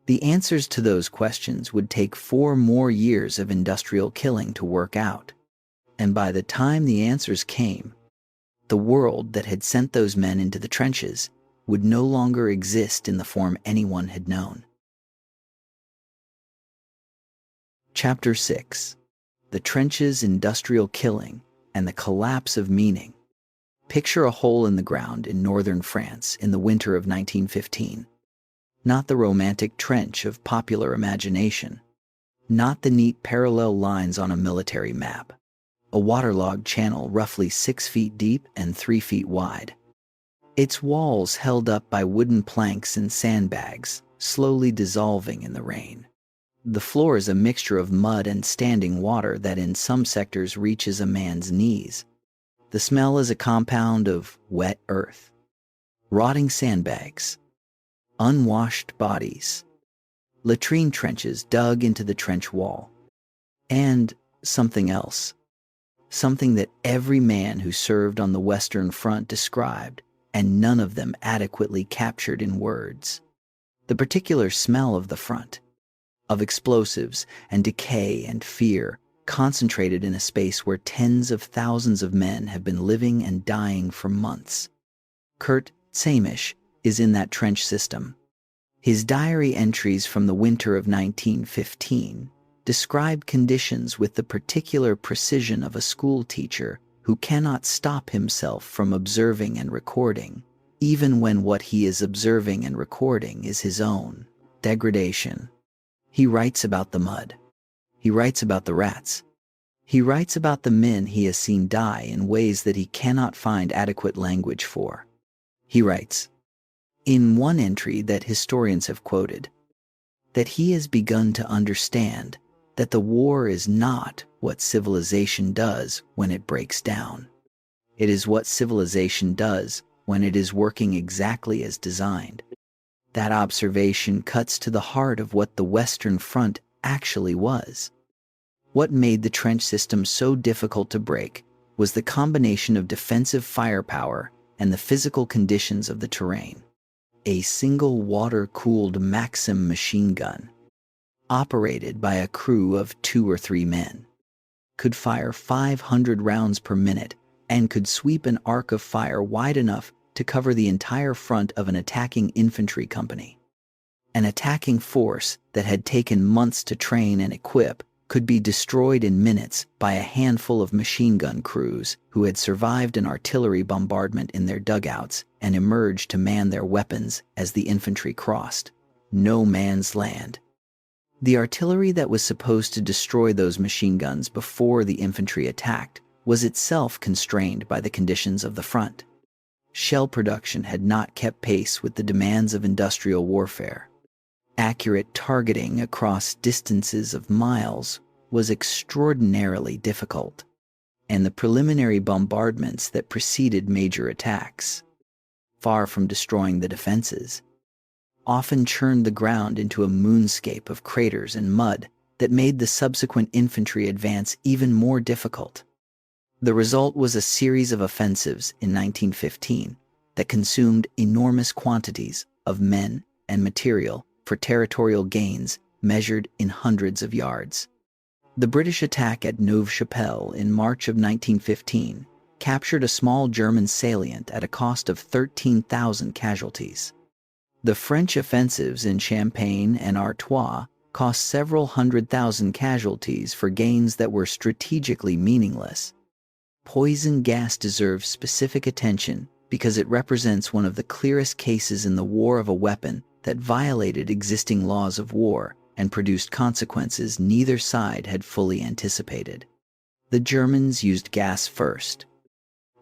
The answers to those questions would take 4 more years of industrial killing to work out. And by the time the answers came, the world that had sent those men into the trenches would no longer exist in the form anyone had known. Chapter 6. The Trenches, Industrial Killing, and the Collapse of Meaning. Picture a hole in the ground in northern France in the winter of 1915. Not the romantic trench of popular imagination. Not the neat parallel lines on a military map. A waterlogged channel roughly 6 feet deep and 3 feet wide. Its walls held up by wooden planks and sandbags, slowly dissolving in the rain. The floor is a mixture of mud and standing water that in some sectors reaches a man's knees. The smell is a compound of wet earth, rotting sandbags, unwashed bodies, latrine trenches dug into the trench wall, and something else. Something that every man who served on the Western Front described, and none of them adequately captured in words. The particular smell of the front, of explosives and decay and fear, concentrated in a space where tens of thousands of men have been living and dying for months. Kurt Samish is in that trench system. His diary entries from the winter of 1915 describe conditions with the particular precision of a school teacher who cannot stop himself from observing and recording, even when what he is observing and recording is his own degradation. He writes about the mud. He writes about the rats. He writes about the men he has seen die in ways that he cannot find adequate language for. He writes, in one entry that historians have quoted, that he has begun to understand that the war is not what civilization does when it breaks down. It is what civilization does when it is working exactly as designed. That observation cuts to the heart of what the Western Front actually was. What made the trench system so difficult to break was the combination of defensive firepower and the physical conditions of the terrain. A single water-cooled Maxim machine gun, operated by a crew of 2 or 3 men, could fire 500 rounds per minute and could sweep an arc of fire wide enough to cover the entire front of an attacking infantry company. An attacking force that had taken months to train and equip could be destroyed in minutes by a handful of machine gun crews who had survived an artillery bombardment in their dugouts and emerged to man their weapons as the infantry crossed no man's land. The artillery that was supposed to destroy those machine guns before the infantry attacked was itself constrained by the conditions of the front. Shell production had not kept pace with the demands of industrial warfare. Accurate targeting across distances of miles was extraordinarily difficult, and the preliminary bombardments that preceded major attacks, far from destroying the defenses, often churned the ground into a moonscape of craters and mud that made the subsequent infantry advance even more difficult. The result was a series of offensives in 1915 that consumed enormous quantities of men and material for territorial gains measured in hundreds of yards. The British attack at Neuve-Chapelle in March of 1915 captured a small German salient at a cost of 13,000 casualties. The French offensives in Champagne and Artois cost several 100,000 casualties for gains that were strategically meaningless. Poison gas deserves specific attention because it represents one of the clearest cases in the war of a weapon that violated existing laws of war and produced consequences neither side had fully anticipated. The Germans used gas first.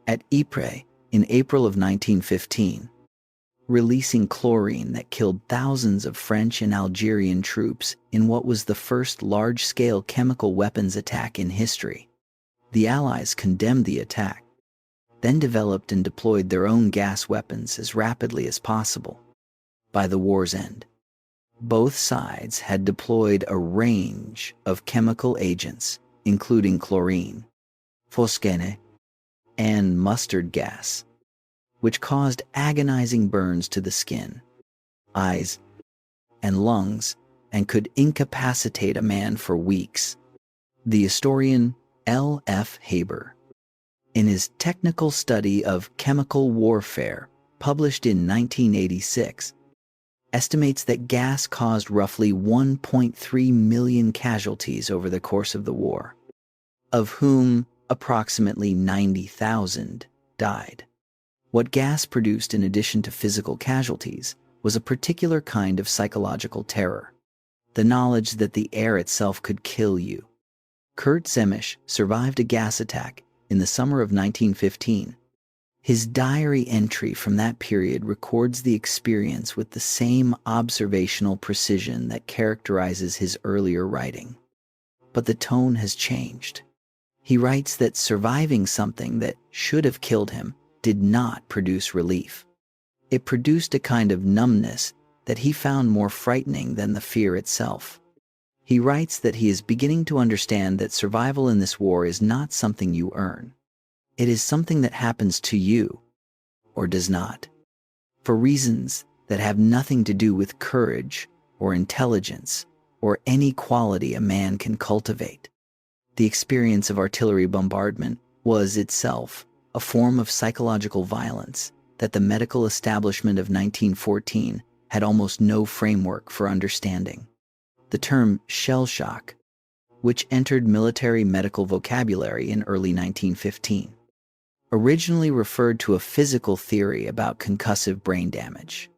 At Ypres, in April of 1915, releasing chlorine that killed thousands of French and Algerian troops in what was the first large-scale chemical weapons attack in history. The Allies condemned the attack, then developed and deployed their own gas weapons as rapidly as possible. By the war's end, both sides had deployed a range of chemical agents, including chlorine, phosgene, and mustard gas, which caused agonizing burns to the skin, eyes, and lungs, and could incapacitate a man for weeks. The historian L. F. Haber, in his technical study of chemical warfare, published in 1986, estimates that gas caused roughly 1.3 million casualties over the course of the war, of whom approximately 90,000 died. What gas produced in addition to physical casualties was a particular kind of psychological terror, the knowledge that the air itself could kill you. Kurt Semisch survived a gas attack in the summer of 1915. His diary entry from that period records the experience with the same observational precision that characterizes his earlier writing. But the tone has changed. He writes that surviving something that should have killed him did not produce relief. It produced a kind of numbness that he found more frightening than the fear itself. He writes that he is beginning to understand that survival in this war is not something you earn. It is something that happens to you, or does not, for reasons that have nothing to do with courage or intelligence or any quality a man can cultivate. The experience of artillery bombardment was itself a form of psychological violence that the medical establishment of 1914 had almost no framework for understanding. The term shell shock, which entered military medical vocabulary in early 1915, originally referred to a physical theory about concussive brain damage.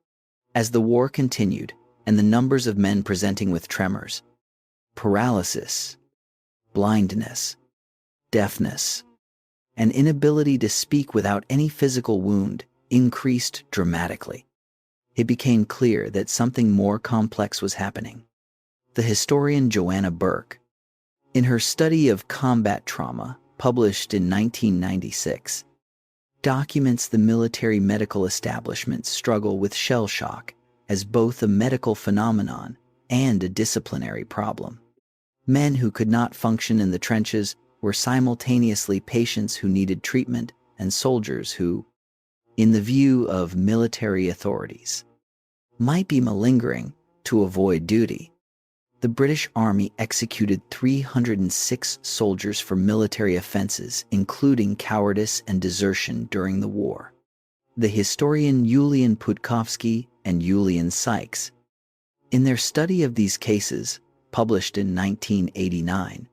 As the war continued and the numbers of men presenting with tremors, paralysis, blindness, deafness, and inability to speak without any physical wound increased dramatically, it became clear that something more complex was happening. The historian Joanna Burke, in her study of combat trauma, published in 1996, documents the military medical establishment's struggle with shell shock as both a medical phenomenon and a disciplinary problem. Men who could not function in the trenches were simultaneously patients who needed treatment and soldiers who, in the view of military authorities, might be malingering to avoid duty. The British Army executed 306 soldiers for military offenses, including cowardice and desertion during the war. The historian Julian Putkovsky and Julian Sykes, in their study of these cases, published in 1989,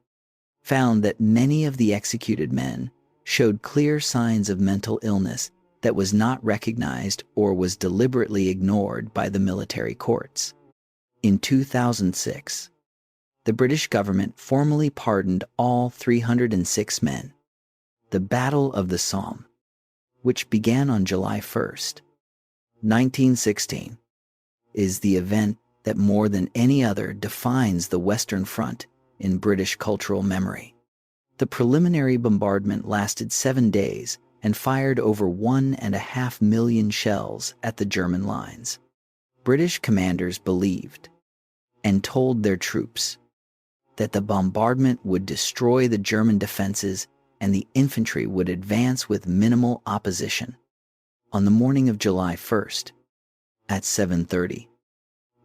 found that many of the executed men showed clear signs of mental illness that was not recognized or was deliberately ignored by the military courts. In 2006, the British government formally pardoned all 306 men. The Battle of the Somme, which began on July 1st, 1916, is the event that more than any other defines the Western Front in British cultural memory. The preliminary bombardment lasted 7 days and fired over 1.5 million shells at the German lines. British commanders believed and told their troops that the bombardment would destroy the German defenses and the infantry would advance with minimal opposition. On the morning of July 1st, at 7:30,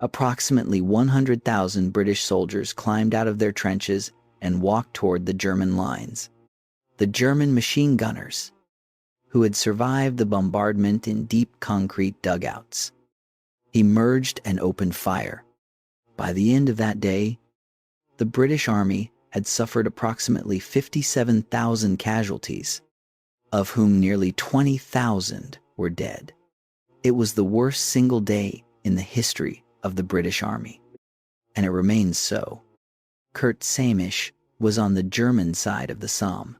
approximately 100,000 British soldiers climbed out of their trenches and walked toward the German lines. The German machine gunners, who had survived the bombardment in deep concrete dugouts, emerged and opened fire. By the end of that day, the British Army had suffered approximately 57,000 casualties, of whom nearly 20,000 were dead. It was the worst single day in the history of the British Army, and it remains so. Kurt Semisch was on the German side of the Somme.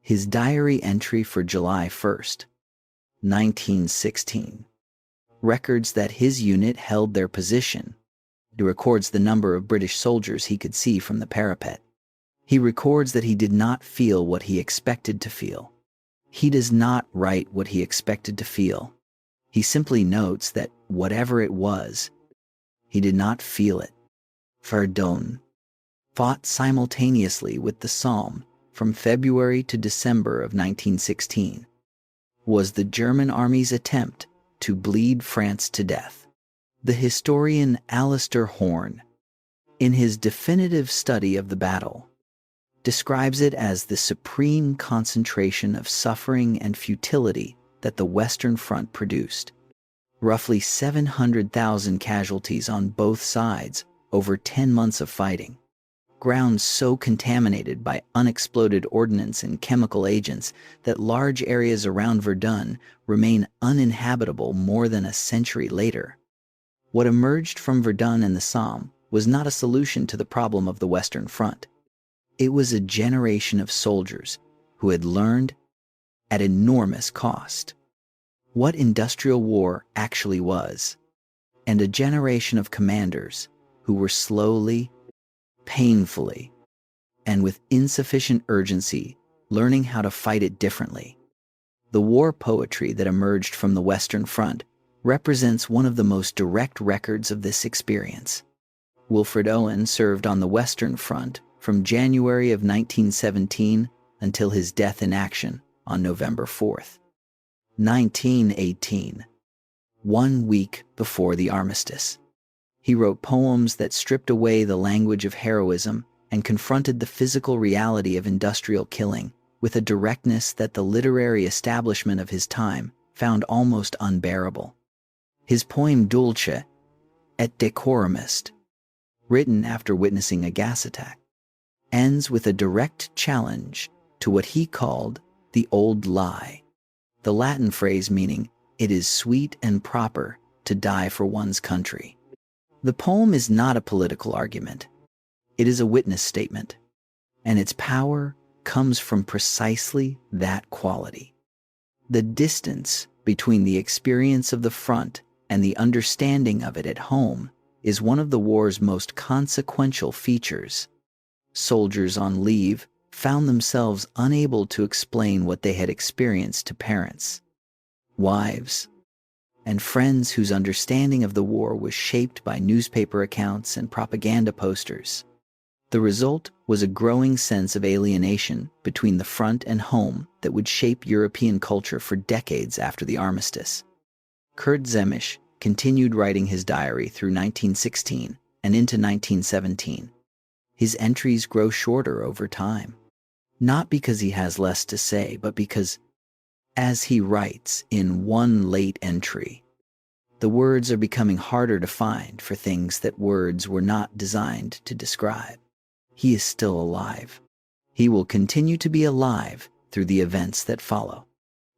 His diary entry for July 1st, 1916, records that his unit held their position. It records the number of British soldiers he could see from the parapet. He records that he did not feel what he expected to feel. He does not write what he expected to feel. He simply notes that whatever it was, he did not feel it. Verdun fought simultaneously with the Somme from February to December of 1916, was the German army's attempt to bleed France to death. The historian Alistair Horn, in his definitive study of the battle, describes it as the supreme concentration of suffering and futility that the Western Front produced. Roughly 700,000 casualties on both sides over 10 months of fighting. Ground so contaminated by unexploded ordnance and chemical agents that large areas around Verdun remain uninhabitable more than a century later. What emerged from Verdun and the Somme was not a solution to the problem of the Western Front. It was a generation of soldiers who had learned, at enormous cost, what industrial war actually was, and a generation of commanders who were slowly, painfully, and with insufficient urgency learning how to fight it differently. The war poetry that emerged from the Western Front represents one of the most direct records of this experience. Wilfred Owen served on the Western Front from January of 1917 until his death in action on November 4th, 1918, 1 week before the armistice. He wrote poems that stripped away the language of heroism and confronted the physical reality of industrial killing with a directness that the literary establishment of his time found almost unbearable. His poem Dulce et Decorum Est, written after witnessing a gas attack, ends with a direct challenge to what he called the old lie, the Latin phrase meaning it is sweet and proper to die for one's country. The poem is not a political argument. It is a witness statement, and its power comes from precisely that quality. The distance between the experience of the front and the understanding of it at home is one of the war's most consequential features. Soldiers on leave found themselves unable to explain what they had experienced to parents, wives, and friends whose understanding of the war was shaped by newspaper accounts and propaganda posters. The result was a growing sense of alienation between the front and home that would shape European culture for decades after the armistice. Kurt Zemmisch continued writing his diary through 1916 and into 1917. His entries grow shorter over time, not because he has less to say, but because, as he writes in one late entry, the words are becoming harder to find for things that words were not designed to describe. He is still alive. He will continue to be alive through the events that follow.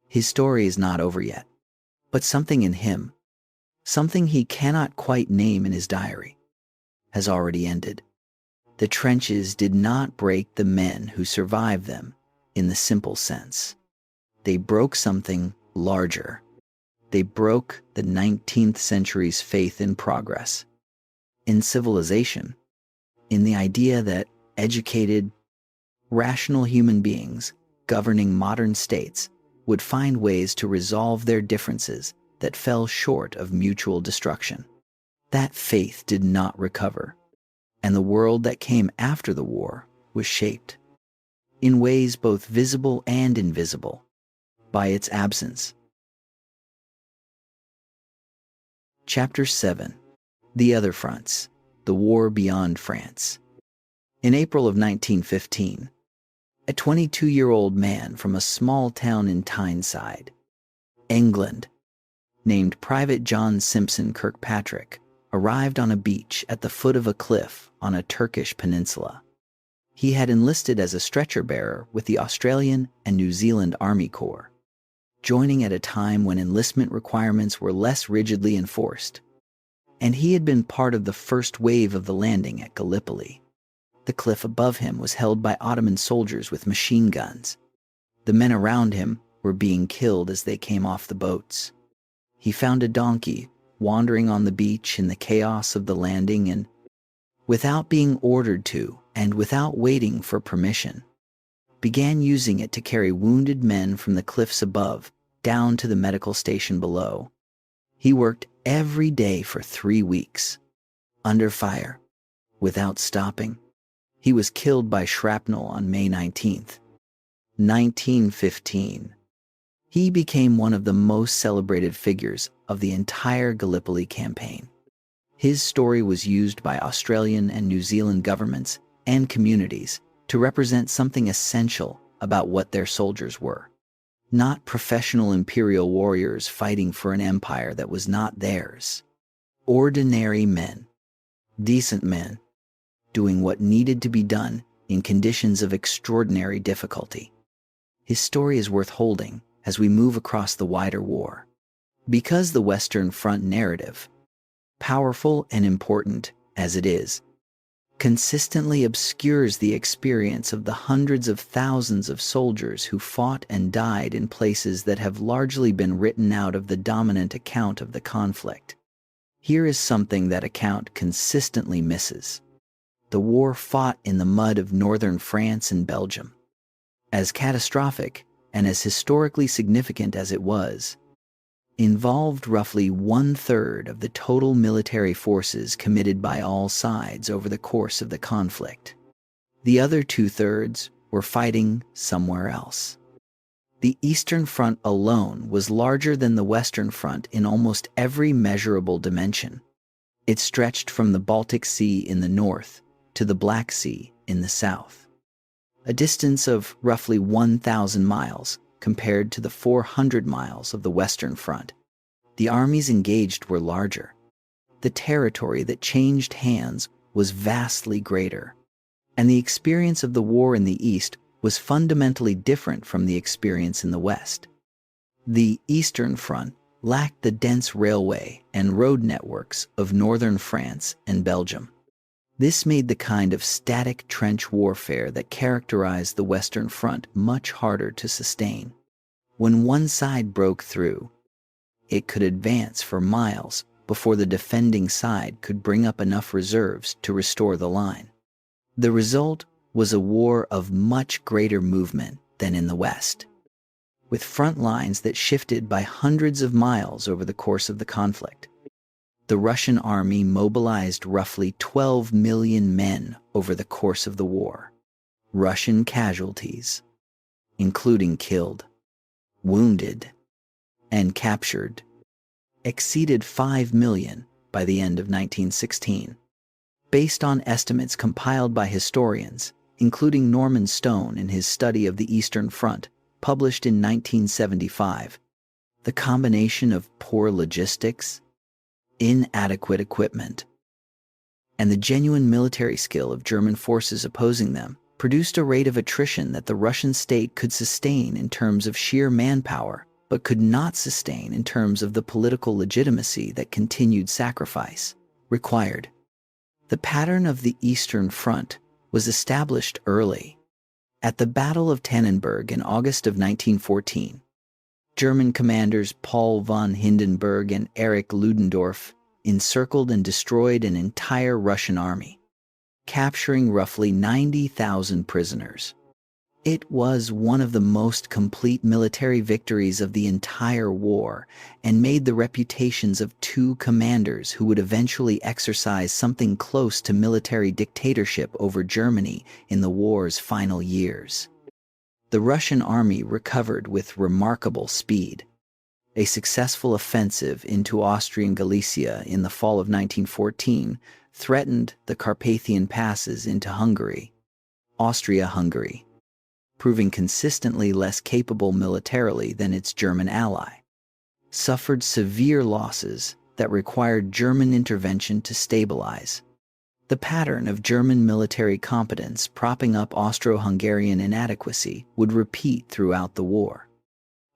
His story is not over yet, but something in him, something he cannot quite name in his diary, has already ended. The trenches did not break the men who survived them in the simple sense. They broke something larger. They broke the 19th century's faith in progress, in civilization, in the idea that educated, rational human beings governing modern states would find ways to resolve their differences that fell short of mutual destruction. That faith did not recover, and the world that came after the war was shaped, in ways both visible and invisible, by its absence. Chapter 7. The Other Fronts. The War Beyond France. In April of 1915, a 22-year-old man from a small town in Tyneside, England, named Private John Simpson Kirkpatrick, arrived on a beach at the foot of a cliff on a Turkish peninsula. He had enlisted as a stretcher bearer with the Australian and New Zealand Army Corps, joining at a time when enlistment requirements were less rigidly enforced, and he had been part of the first wave of the landing at Gallipoli. The cliff above him was held by Ottoman soldiers with machine guns. The men around him were being killed as they came off the boats. He found a donkey wandering on the beach in the chaos of the landing and, without being ordered to, and without waiting for permission, began using it to carry wounded men from the cliffs above down to the medical station below. He worked every day for 3 weeks, under fire, without stopping. He was killed by shrapnel on May 19, 1915. He became one of the most celebrated figures of the entire Gallipoli campaign. His story was used by Australian and New Zealand governments and communities to represent something essential about what their soldiers were. Not professional imperial warriors fighting for an empire that was not theirs. Ordinary men, decent men, doing what needed to be done in conditions of extraordinary difficulty. His story is worth holding as we move across the wider war. Because the Western Front narrative, powerful and important as it is, consistently obscures the experience of the hundreds of thousands of soldiers who fought and died in places that have largely been written out of the dominant account of the conflict. Here is something that account consistently misses. The war fought in the mud of northern France and Belgium. As catastrophic and as historically significant as it was, involved roughly 1/3 of the total military forces committed by all sides over the course of the conflict. The other 2/3 were fighting somewhere else. The Eastern Front alone was larger than the Western Front in almost every measurable dimension. It stretched from the Baltic Sea in the north to the Black Sea in the south, a distance of roughly 1,000 miles compared to the 400 miles of the Western Front. The armies engaged were larger. The territory that changed hands was vastly greater, and the experience of the war in the East was fundamentally different from the experience in the West. The Eastern Front lacked the dense railway and road networks of northern France and Belgium. This made the kind of static trench warfare that characterized the Western Front much harder to sustain. When one side broke through, it could advance for miles before the defending side could bring up enough reserves to restore the line. The result was a war of much greater movement than in the West, with front lines that shifted by hundreds of miles over the course of the conflict. The Russian army mobilized roughly 12 million men over the course of the war. Russian casualties, including killed, wounded, and captured, exceeded 5 million by the end of 1916. Based on estimates compiled by historians, including Norman Stone in his study of the Eastern Front, published in 1975, the combination of poor logistics, inadequate equipment, and the genuine military skill of German forces opposing them produced a rate of attrition that the Russian state could sustain in terms of sheer manpower, but could not sustain in terms of the political legitimacy that continued sacrifice required. The pattern of the Eastern Front was established early. At the Battle of Tannenberg in August of 1914, German commanders Paul von Hindenburg and Erich Ludendorff encircled and destroyed an entire Russian army, capturing roughly 90,000 prisoners. It was one of the most complete military victories of the entire war and made the reputations of two commanders who would eventually exercise something close to military dictatorship over Germany in the war's final years. The Russian army recovered with remarkable speed. A successful offensive into Austrian Galicia in the fall of 1914 threatened the Carpathian passes into Hungary, Austria-Hungary, proving consistently less capable militarily than its German ally, suffered severe losses that required German intervention to stabilize. The pattern of German military competence propping up Austro-Hungarian inadequacy would repeat throughout the war.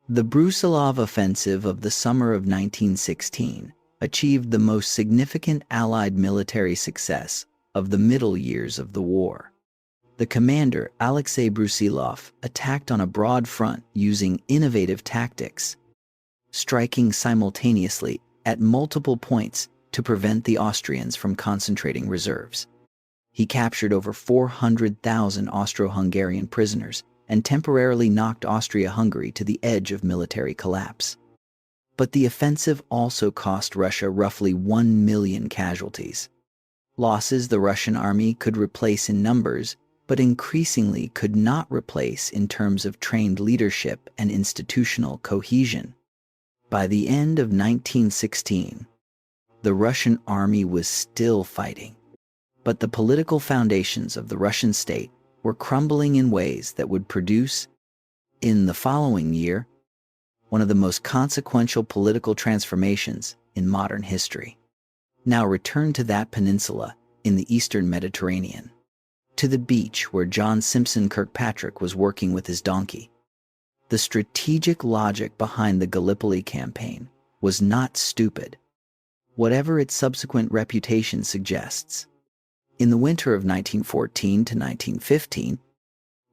The Brusilov offensive of the summer of 1916 achieved the most significant Allied military success of the middle years of the war. The commander, Alexei Brusilov, attacked on a broad front using innovative tactics, striking simultaneously at multiple points to prevent the Austrians from concentrating reserves. He captured over 400,000 Austro-Hungarian prisoners and temporarily knocked Austria-Hungary to the edge of military collapse. But the offensive also cost Russia roughly 1 million casualties. Losses the Russian army could replace in numbers, but increasingly could not replace in terms of trained leadership and institutional cohesion. By the end of 1916, the Russian army was still fighting, but the political foundations of the Russian state were crumbling in ways that would produce, in the following year, one of the most consequential political transformations in modern history. Now return to that peninsula in the eastern Mediterranean, to the beach where John Simpson Kirkpatrick was working with his donkey. The strategic logic behind the Gallipoli campaign was not stupid, whatever its subsequent reputation suggests. In the winter of 1914 to 1915,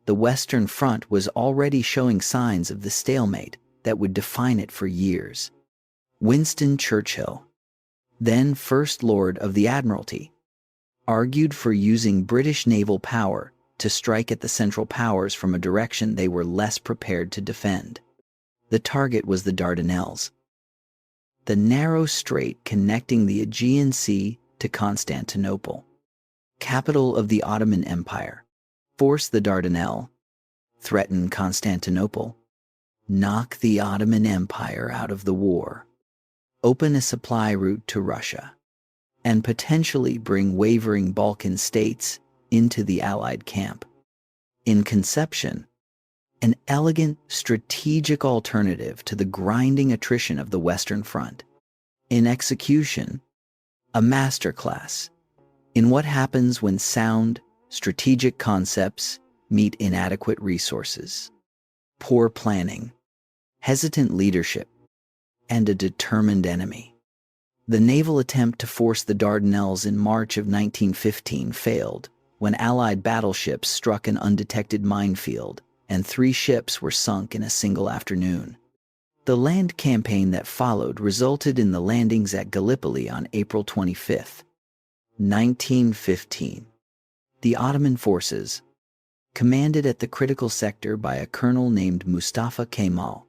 the Western Front was already showing signs of the stalemate that would define it for years. Winston Churchill, then First Lord of the Admiralty, argued for using British naval power to strike at the Central Powers from a direction they were less prepared to defend. The target was the Dardanelles, the narrow strait connecting the Aegean Sea to Constantinople, capital of the Ottoman Empire. Force the Dardanelles, threaten Constantinople, knock the Ottoman Empire out of the war, open a supply route to Russia, and potentially bring wavering Balkan states into the Allied camp. In conception, an elegant, strategic alternative to the grinding attrition of the Western Front. In execution, a masterclass in what happens when sound, strategic concepts meet inadequate resources, poor planning, hesitant leadership, and a determined enemy. The naval attempt to force the Dardanelles in March of 1915 failed when Allied battleships struck an undetected minefield and 3 ships were sunk in a single afternoon. The land campaign that followed resulted in the landings at Gallipoli on April 25, 1915. The Ottoman forces, commanded at the critical sector by a colonel named Mustafa Kemal,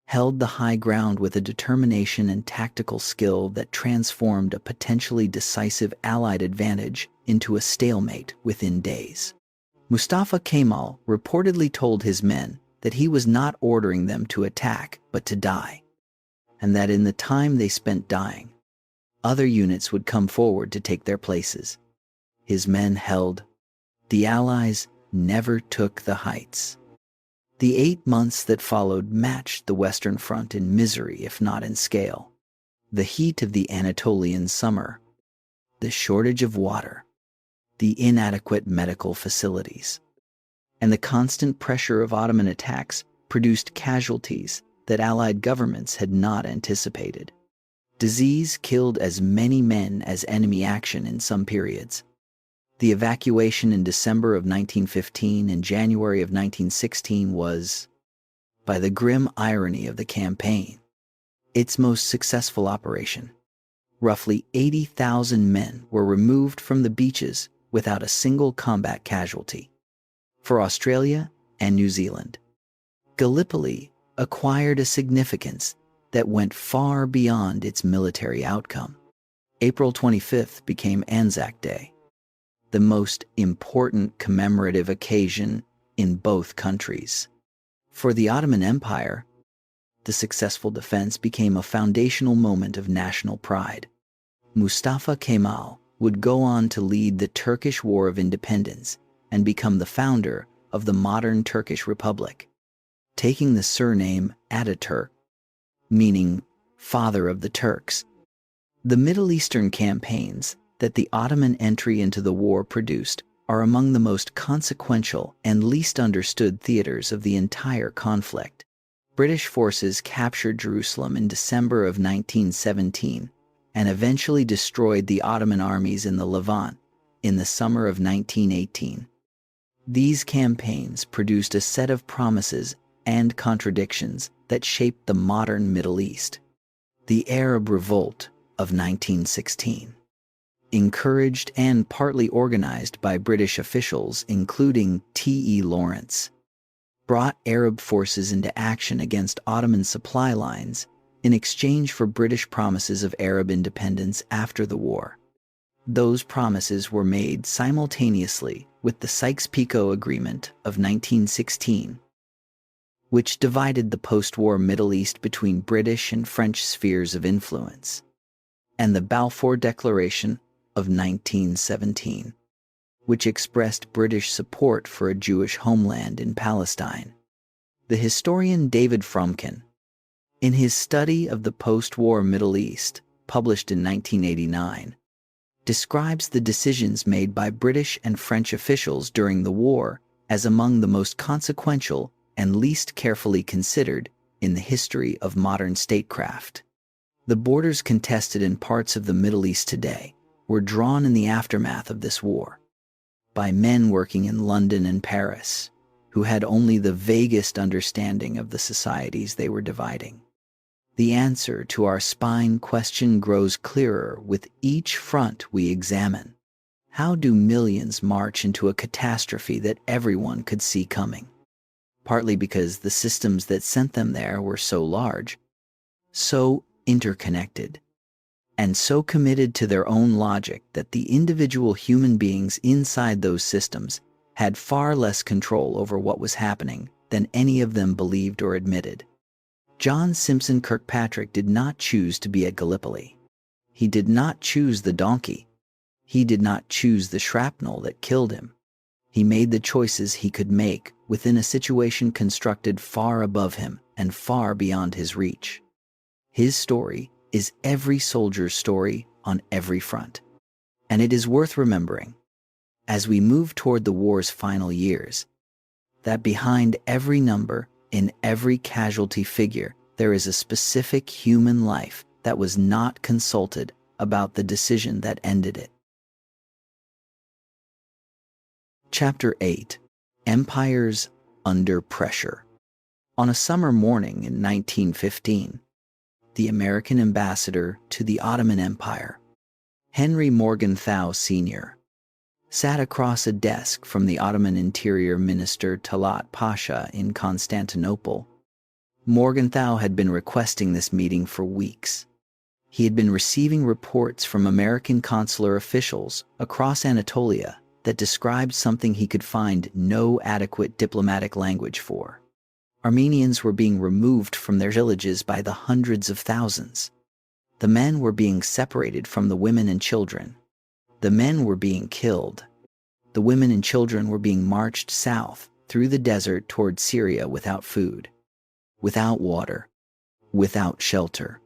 held the high ground with a determination and tactical skill that transformed a potentially decisive Allied advantage into a stalemate within days. Mustafa Kemal reportedly told his men that he was not ordering them to attack but to die, and that in the time they spent dying, other units would come forward to take their places. His men held. The Allies never took the heights. The 8 months that followed matched the Western Front in misery, if not in scale. The heat of the Anatolian summer, the shortage of water, the inadequate medical facilities, and the constant pressure of Ottoman attacks produced casualties that Allied governments had not anticipated. Disease killed as many men as enemy action in some periods. The evacuation in December of 1915 and January of 1916 was, by the grim irony of the campaign, its most successful operation. Roughly 80,000 men were removed from the beaches without a single combat casualty. For Australia and New Zealand, Gallipoli acquired a significance that went far beyond its military outcome. April 25th became Anzac Day, the most important commemorative occasion in both countries. For the Ottoman Empire, the successful defense became a foundational moment of national pride. Mustafa Kemal would go on to lead the Turkish War of Independence and become the founder of the modern Turkish Republic, taking the surname Ataturk, meaning father of the Turks. The Middle Eastern campaigns that the Ottoman entry into the war produced are among the most consequential and least understood theaters of the entire conflict. British forces captured Jerusalem in December of 1917 and eventually destroyed the Ottoman armies in the Levant in the summer of 1918. These campaigns produced a set of promises and contradictions that shaped the modern Middle East. The Arab Revolt of 1916. encouraged and partly organized by British officials, including T.E. Lawrence, brought Arab forces into action against Ottoman supply lines in exchange for British promises of Arab independence after the war. Those promises were made simultaneously with the Sykes-Picot Agreement of 1916, which divided the post-war Middle East between British and French spheres of influence, and the Balfour Declaration of 1917, which expressed British support for a Jewish homeland in Palestine. The historian David Fromkin, in his study of the post-war Middle East, published in 1989, describes the decisions made by British and French officials during the war as among the most consequential and least carefully considered in the history of modern statecraft. The borders contested in parts of the Middle East today were drawn in the aftermath of this war by men working in London and Paris, who had only the vaguest understanding of the societies they were dividing. The answer to our spine question grows clearer with each front we examine. How do millions march into a catastrophe that everyone could see coming? Partly because the systems that sent them there were so large, so interconnected, and so committed to their own logic that the individual human beings inside those systems had far less control over what was happening than any of them believed or admitted. John Simpson Kirkpatrick did not choose to be at Gallipoli. He did not choose the donkey. He did not choose the shrapnel that killed him. He made the choices he could make within a situation constructed far above him and far beyond his reach. His story is every soldier's story on every front. And it is worth remembering, as we move toward the war's final years, that behind every number, in every casualty figure, there is a specific human life that was not consulted about the decision that ended it. Chapter 8. Empires Under Pressure. On a summer morning in 1915, the American ambassador to the Ottoman Empire, Henry Morgenthau Sr., sat across a desk from the Ottoman Interior Minister Talat Pasha in Constantinople. Morgenthau had been requesting this meeting for weeks. He had been receiving reports from American consular officials across Anatolia that described something he could find no adequate diplomatic language for. Armenians were being removed from their villages by the hundreds of thousands. The men were being separated from the women and children. The men were being killed. The women and children were being marched south through the desert toward Syria without food, without water, without shelter,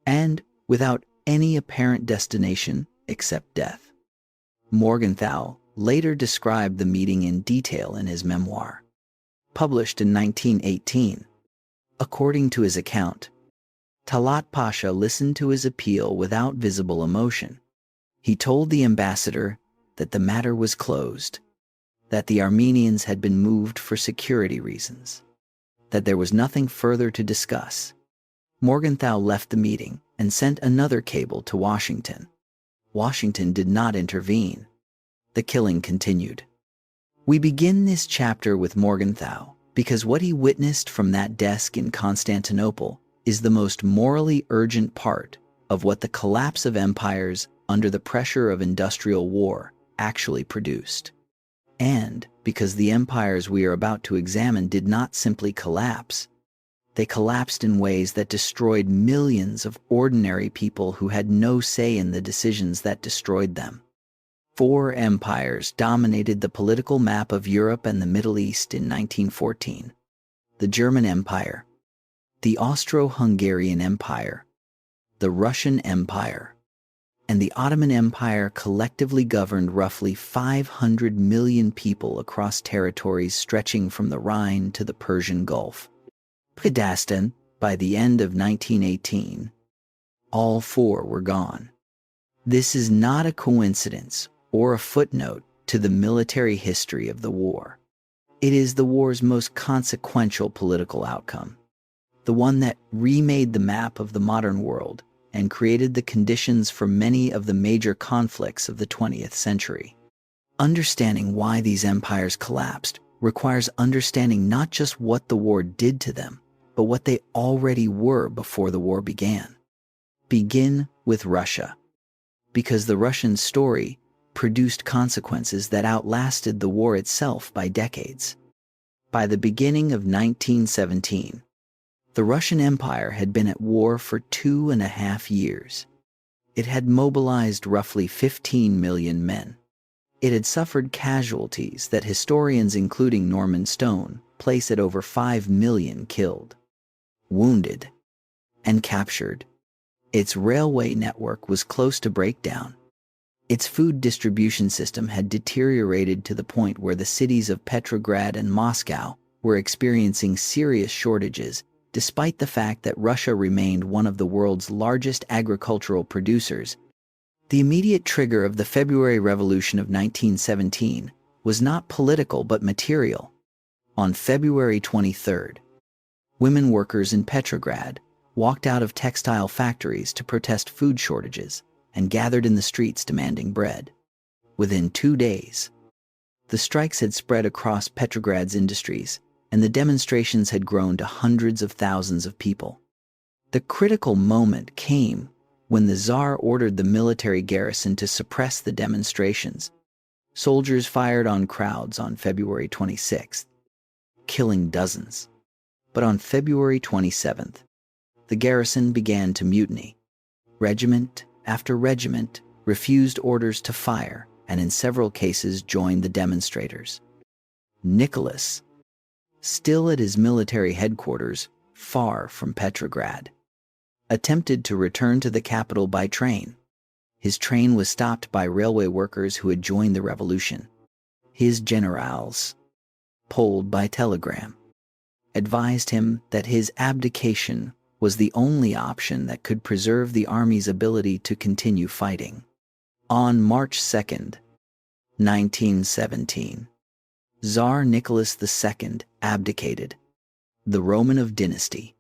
and without any apparent destination except death. Morgenthau later described the meeting in detail in his memoir, published in 1918. According to his account, Talat Pasha listened to his appeal without visible emotion. He told the ambassador that the matter was closed, that the Armenians had been moved for security reasons, that there was nothing further to discuss. Morgenthau left the meeting and sent another cable to Washington. Washington did not intervene. The killing continued. We begin this chapter with Morgenthau because what he witnessed from that desk in Constantinople is the most morally urgent part of what the collapse of empires under the pressure of industrial war actually produced. And because the empires we are about to examine did not simply collapse, they collapsed in ways that destroyed millions of ordinary people who had no say in the decisions that destroyed them. 4 empires dominated the political map of Europe and the Middle East in 1914. The German Empire, the Austro-Hungarian Empire, the Russian Empire, and the Ottoman Empire collectively governed roughly 500 million people across territories stretching from the Rhine to the Persian Gulf. By the end of 1918, all 4 were gone. This is not a coincidence or a footnote to the military history of the war. It is the war's most consequential political outcome, the one that remade the map of the modern world and created the conditions for many of the major conflicts of the 20th century. Understanding why these empires collapsed requires understanding not just what the war did to them, but what they already were before the war began. Begin with Russia, because the Russian story produced consequences that outlasted the war itself by decades. By the beginning of 1917, the Russian Empire had been at war for 2.5 years. It had mobilized roughly 15 million men. It had suffered casualties that historians, including Norman Stone, place at over 5 million killed, wounded, and captured. Its railway network was close to breakdown. Its food distribution system had deteriorated to the point where the cities of Petrograd and Moscow were experiencing serious shortages, despite the fact that Russia remained one of the world's largest agricultural producers. The immediate trigger of the February Revolution of 1917 was not political but material. On February 23rd, women workers in Petrograd walked out of textile factories to protest food shortages and gathered in the streets demanding bread. Within 2 days, the strikes had spread across Petrograd's industries, and the demonstrations had grown to hundreds of thousands of people. The critical moment came when the Tsar ordered the military garrison to suppress the demonstrations. Soldiers fired on crowds on February 26th, killing dozens. But on February 27th, the garrison began to mutiny. Regiment after regiment refused orders to fire and in several cases joined the demonstrators. Nicholas, still at his military headquarters far from Petrograd, attempted to return to the capital by train. His train was stopped by railway workers who had joined the revolution. His generals, polled by telegram, advised him that his abdication was the only option that could preserve the army's ability to continue fighting. On March 2nd, 1917, Tsar Nicholas II abdicated. The Romanov dynasty,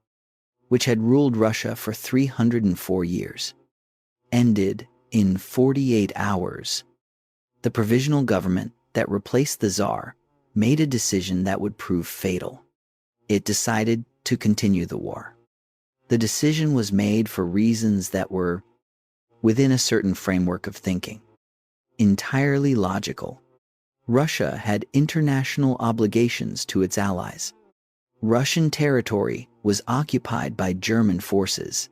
which had ruled Russia for 304 years, ended in 48 hours. The provisional government that replaced the Tsar made a decision that would prove fatal. It decided to continue the war. The decision was made for reasons that were within a certain framework of thinking, entirely logical. Russia had international obligations to its allies. Russian territory was occupied by German forces,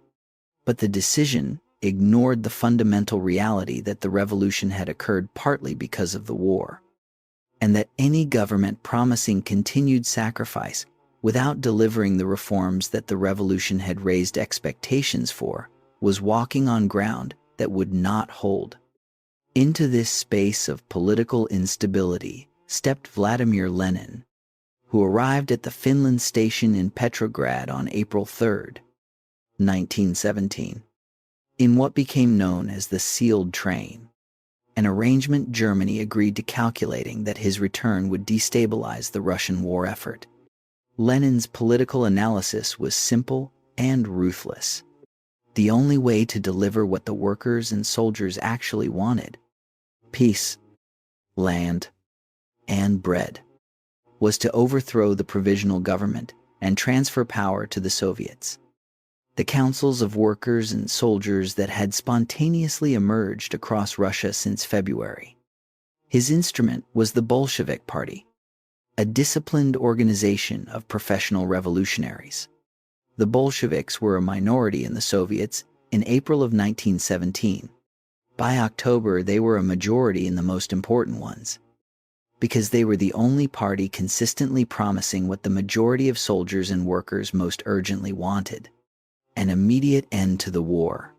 but the decision ignored the fundamental reality that the revolution had occurred partly because of the war, and that any government promising continued sacrifice without delivering the reforms that the revolution had raised expectations for was walking on ground that would not hold. Into this space of political instability stepped Vladimir Lenin, who arrived at the Finland station in Petrograd on April 3rd, 1917, in what became known as the sealed train, an arrangement Germany agreed to, calculating that his return would destabilize the Russian war effort. Lenin's political analysis was simple and ruthless. The only way to deliver what the workers and soldiers actually wanted, peace, land, and bread, was to overthrow the provisional government and transfer power to the Soviets. The councils of workers and soldiers that had spontaneously emerged across Russia since February. His instrument was the Bolshevik Party, a disciplined organization of professional revolutionaries. The Bolsheviks were a minority in the Soviets in April of 1917. By October, they were a majority in the most important ones, because they were the only party consistently promising what the majority of soldiers and workers most urgently wanted: an immediate end to the war.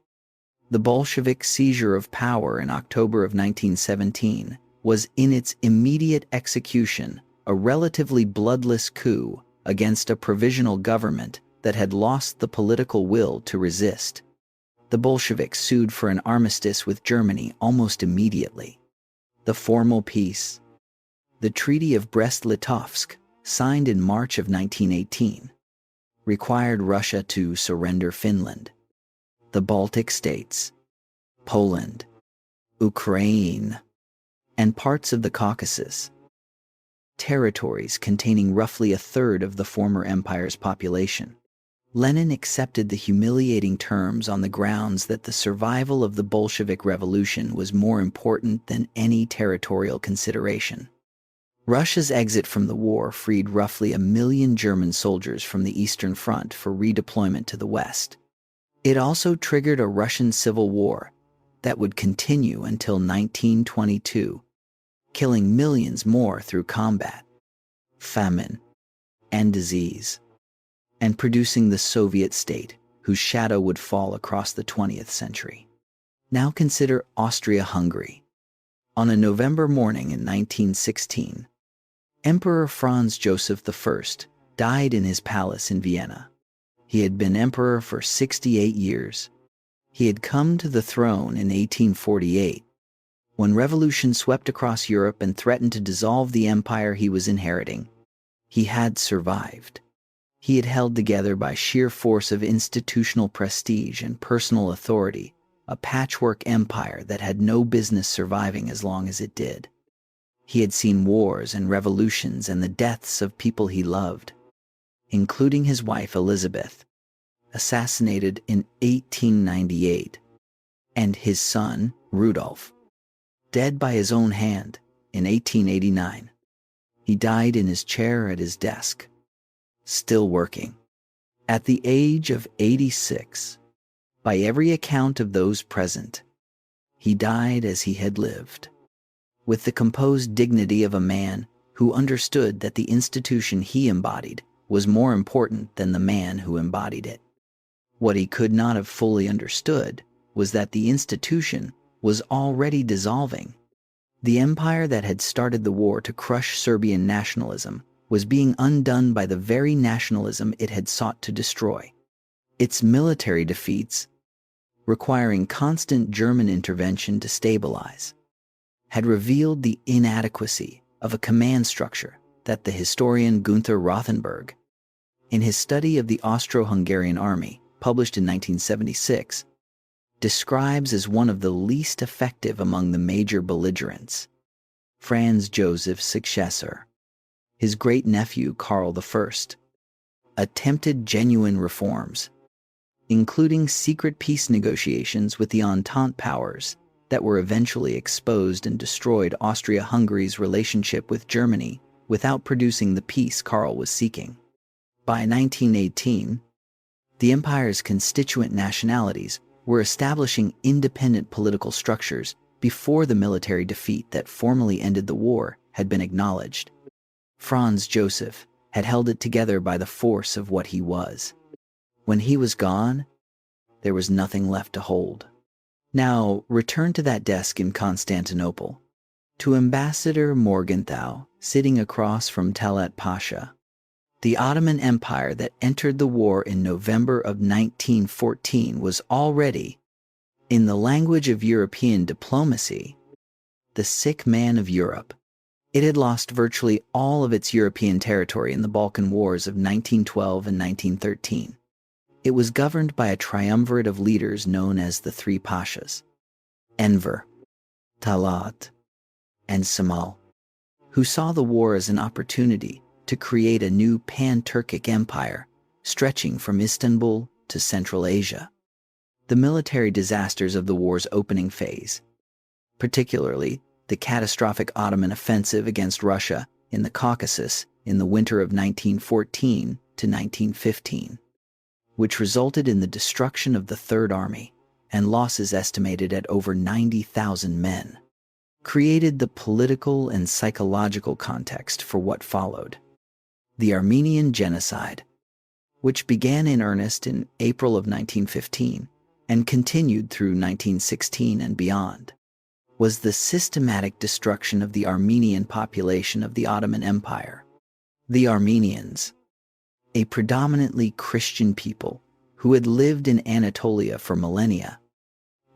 The Bolshevik seizure of power in October of 1917 was in its immediate execution a relatively bloodless coup against a provisional government that had lost the political will to resist. The Bolsheviks sued for an armistice with Germany almost immediately. The formal peace, the Treaty of Brest-Litovsk, signed in March of 1918, required Russia to surrender Finland. the Baltic states, Poland, Ukraine, and parts of the Caucasus, territories containing roughly a third of the former empire's population. Lenin accepted the humiliating terms on the grounds that the survival of the Bolshevik Revolution was more important than any territorial consideration. Russia's exit from the war freed roughly 1 million German soldiers from the Eastern Front for redeployment to the West. It also triggered a Russian civil war that would continue until 1922, killing millions more through combat, famine, and disease, and producing the Soviet state, whose shadow would fall across the 20th century. Now consider Austria-Hungary. On a November morning in 1916, Emperor Franz Joseph I died in his palace in Vienna. He had been emperor for 68 years. He had come to the throne in 1848, when revolution swept across Europe and threatened to dissolve the empire he was inheriting. He had survived. He had held together by sheer force of institutional prestige and personal authority a patchwork empire that had no business surviving as long as it did. He had seen wars and revolutions and the deaths of people he loved, including his wife Elizabeth, assassinated in 1898, and his son, Rudolf, dead by his own hand in 1889. He died in his chair at his desk, still working. At the age of 86, by every account of those present, he died as he had lived, with the composed dignity of a man who understood that the institution he embodied was more important than the man who embodied it. What he could not have fully understood was that the institution was already dissolving. The empire that had started the war to crush Serbian nationalism was being undone by the very nationalism it had sought to destroy. Its military defeats, requiring constant German intervention to stabilize, had revealed the inadequacy of a command structure that the historian Gunther Rothenberg, in his study of the Austro-Hungarian army, published in 1976, describes as one of the least effective among the major belligerents. Franz Joseph's successor, his great-nephew Karl I, attempted genuine reforms, including secret peace negotiations with the Entente powers that were eventually exposed and destroyed Austria-Hungary's relationship with Germany without producing the peace Karl was seeking. By 1918, the empire's constituent nationalities were establishing independent political structures before the military defeat that formally ended the war had been acknowledged. Franz Joseph had held it together by the force of what he was. When he was gone, there was nothing left to hold. Now, return to that desk in Constantinople, to Ambassador Morgenthau sitting across from Talat Pasha. The Ottoman Empire that entered the war in November of 1914 was already, in the language of European diplomacy, the sick man of Europe. It had lost virtually all of its European territory in the Balkan Wars of 1912 and 1913. It was governed by a triumvirate of leaders known as the Three Pashas, Enver, Talat, and Cemal, who saw the war as an opportunity to create a new pan-Turkic empire stretching from Istanbul to Central Asia. The military disasters of the war's opening phase, particularly the catastrophic Ottoman offensive against Russia in the Caucasus in the winter of 1914 to 1915, which resulted in the destruction of the Third Army and losses estimated at over 90,000 men, created the political and psychological context for what followed. The Armenian Genocide, which began in earnest in April of 1915 and continued through 1916 and beyond, was the systematic destruction of the Armenian population of the Ottoman Empire. The Armenians, a predominantly Christian people who had lived in Anatolia for millennia,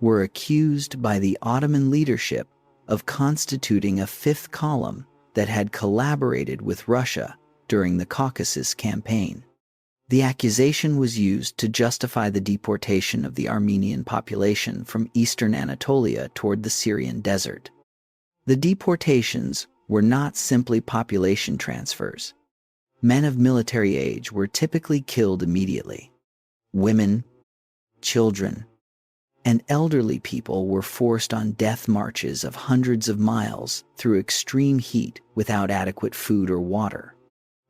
were accused by the Ottoman leadership of constituting a fifth column that had collaborated with Russia during the Caucasus campaign. The accusation was used to justify the deportation of the Armenian population from eastern Anatolia toward the Syrian desert. The deportations were not simply population transfers. Men of military age were typically killed immediately. Women, children, and elderly people were forced on death marches of hundreds of miles through extreme heat without adequate food or water.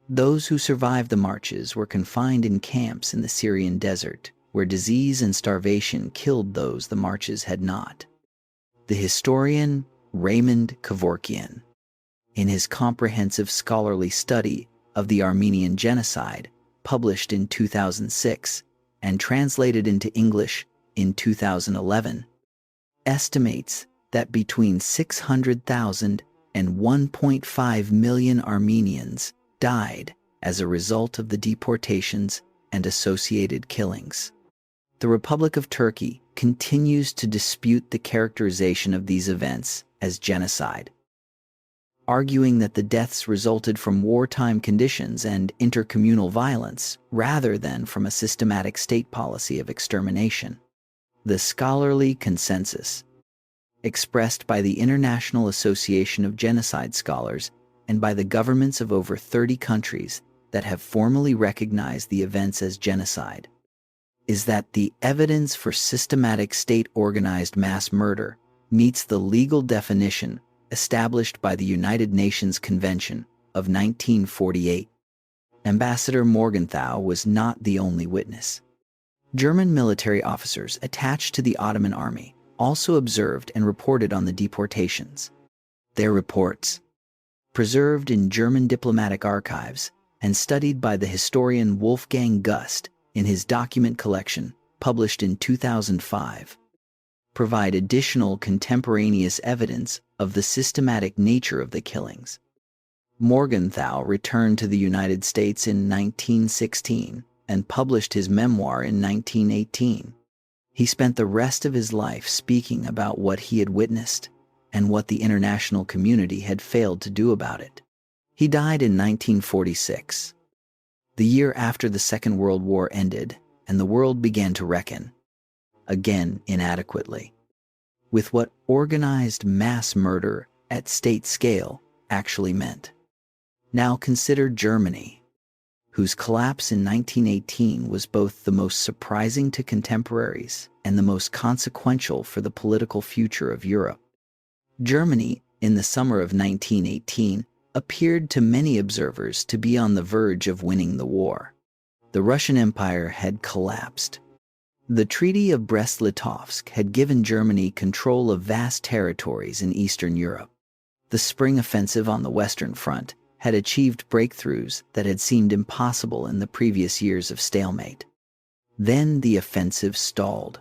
Those who survived the marches were confined in camps in the Syrian desert, where disease and starvation killed those the marches had not. The historian Raymond Kevorkian, in his comprehensive scholarly study of the Armenian genocide, published in 2006 and translated into English in 2011, estimates that between 600,000 and 1.5 million Armenians died as a result of the deportations and associated killings. The Republic of Turkey continues to dispute the characterization of these events as genocide, arguing that the deaths resulted from wartime conditions and intercommunal violence rather than from a systematic state policy of extermination. The scholarly consensus, expressed by the International Association of Genocide Scholars and by the governments of over 30 countries that have formally recognized the events as genocide, is that the evidence for systematic state-organized mass murder meets the legal definition established by the United Nations Convention of 1948. Ambassador Morgenthau was not the only witness. German military officers attached to the Ottoman army also observed and reported on the deportations. Their reports, preserved in German diplomatic archives and studied by the historian Wolfgang Gust in his document collection published in 2005, provide additional contemporaneous evidence of the systematic nature of the killings. Morgenthau returned to the United States in 1916 and published his memoir in 1918. He spent the rest of his life speaking about what he had witnessed and what the international community had failed to do about it. He died in 1946, the year after the Second World War ended and the world began to reckon, again inadequately, with what organized mass murder at state scale actually meant. Now consider Germany, whose collapse in 1918 was both the most surprising to contemporaries and the most consequential for the political future of Europe. Germany, in the summer of 1918, appeared to many observers to be on the verge of winning the war. The Russian Empire had collapsed. The Treaty of Brest-Litovsk had given Germany control of vast territories in Eastern Europe. The spring offensive on the Western Front had achieved breakthroughs that had seemed impossible in the previous years of stalemate. Then the offensive stalled.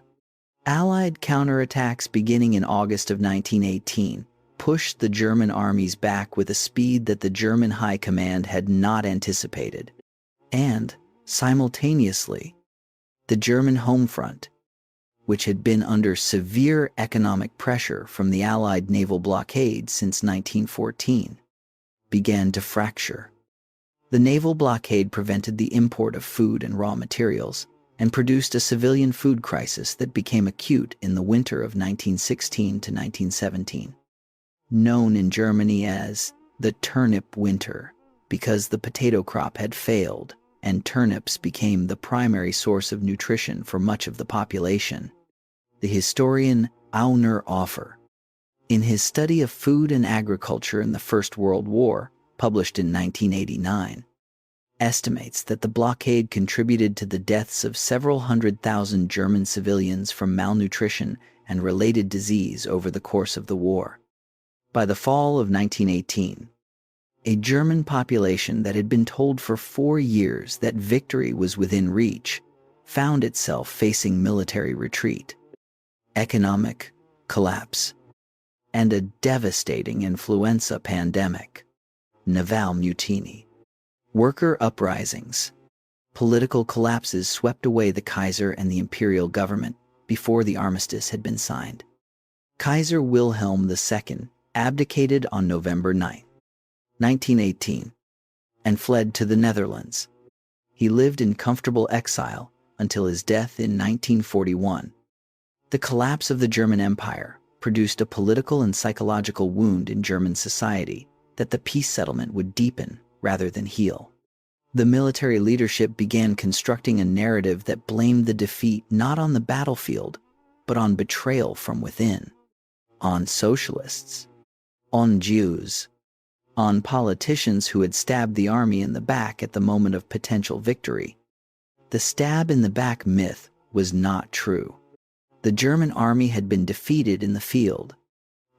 Allied counterattacks beginning in August of 1918 pushed the German armies back with a speed that the German High Command had not anticipated. And, simultaneously, the German home front, which had been under severe economic pressure from the Allied naval blockade since 1914, began to fracture. The naval blockade prevented the import of food and raw materials and produced a civilian food crisis that became acute in the winter of 1916 to 1917, known in Germany as the turnip winter, because the potato crop had failed and turnips became the primary source of nutrition for much of the population. The historian Auner Offer, in his study of food and agriculture in the First World War, published in 1989, estimates that the blockade contributed to the deaths of several 100,000 German civilians from malnutrition and related disease over the course of the war. By the fall of 1918, a German population that had been told for 4 years that victory was within reach found itself facing military retreat, economic collapse, and a devastating influenza pandemic, naval mutiny, worker uprisings, political collapses swept away the Kaiser and the imperial government before the armistice had been signed. Kaiser Wilhelm II abdicated on November 9, 1918, and fled to the Netherlands. He lived in comfortable exile until his death in 1941. The collapse of the German Empire produced a political and psychological wound in German society that the peace settlement would deepen rather than heal. The military leadership began constructing a narrative that blamed the defeat not on the battlefield, but on betrayal from within, on socialists, on Jews, on politicians who had stabbed the army in the back at the moment of potential victory. The stab in the back myth was not true. The German army had been defeated in the field,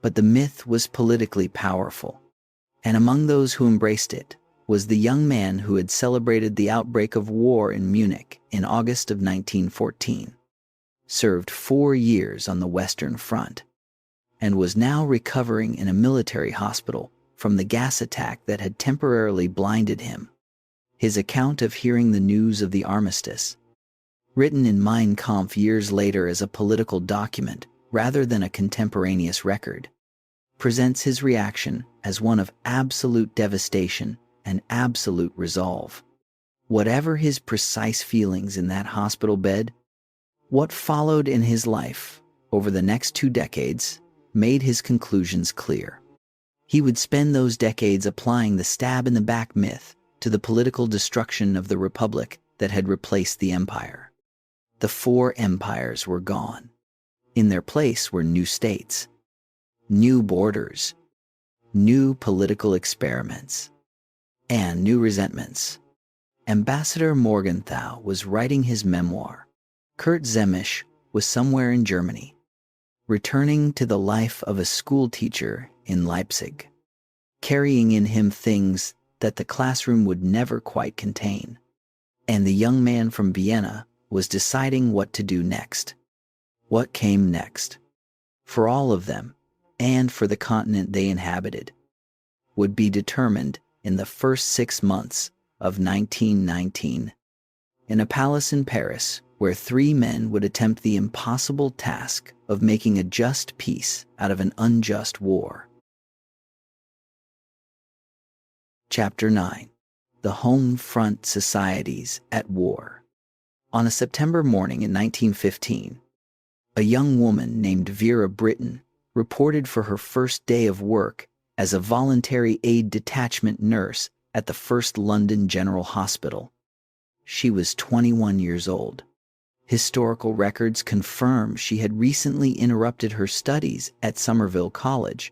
but the myth was politically powerful. And among those who embraced it was the young man who had celebrated the outbreak of war in Munich in August of 1914, served 4 years on the Western Front, and was now recovering in a military hospital from the gas attack that had temporarily blinded him. His account of hearing the news of the armistice, written in Mein Kampf years later as a political document rather than a contemporaneous record, presents his reaction as one of absolute devastation and absolute resolve. Whatever his precise feelings in that hospital bed, what followed in his life over the next 2 decades made his conclusions clear. He would spend those decades applying the stab in the back myth to the political destruction of the republic that had replaced the empire. The 4 empires were gone. In their place were new states, new borders, new political experiments, and new resentments. Ambassador Morgenthau was writing his memoir. Kurt Zemmisch was somewhere in Germany, returning to the life of a schoolteacher in Leipzig, carrying in him things that the classroom would never quite contain. And the young man from Vienna was deciding what to do next. What came next, for all of them, and for the continent they inhabited, would be determined in the first 6 months of 1919, in a palace in Paris where 3 men would attempt the impossible task of making a just peace out of an unjust war. Chapter 9. The Home Front Societies at War. On a September morning in 1915, a young woman named Vera Britton reported for her first day of work as a voluntary aid detachment nurse at the First London General Hospital. She was 21 years old. Historical records confirm she had recently interrupted her studies at Somerville College,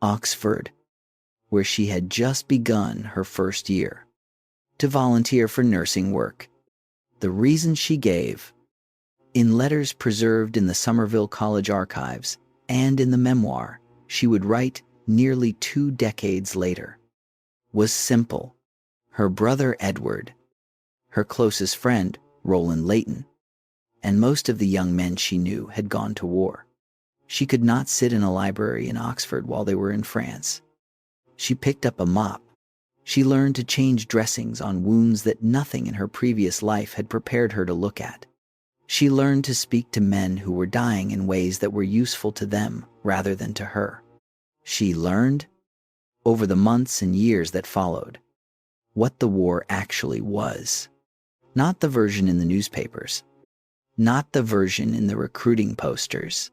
Oxford, where she had just begun her first year, to volunteer for nursing work. The reason she gave, in letters preserved in the Somerville College archives and in the memoir she would write nearly 2 decades later, was simple. Her brother Edward, her closest friend Roland Leighton, and most of the young men she knew had gone to war. She could not sit in a library in Oxford while they were in France. She picked up a mop. She learned to change dressings on wounds that nothing in her previous life had prepared her to look at. She learned to speak to men who were dying in ways that were useful to them rather than to her. She learned, over the months and years that followed, what the war actually was. Not the version in the newspapers, not the version in the recruiting posters,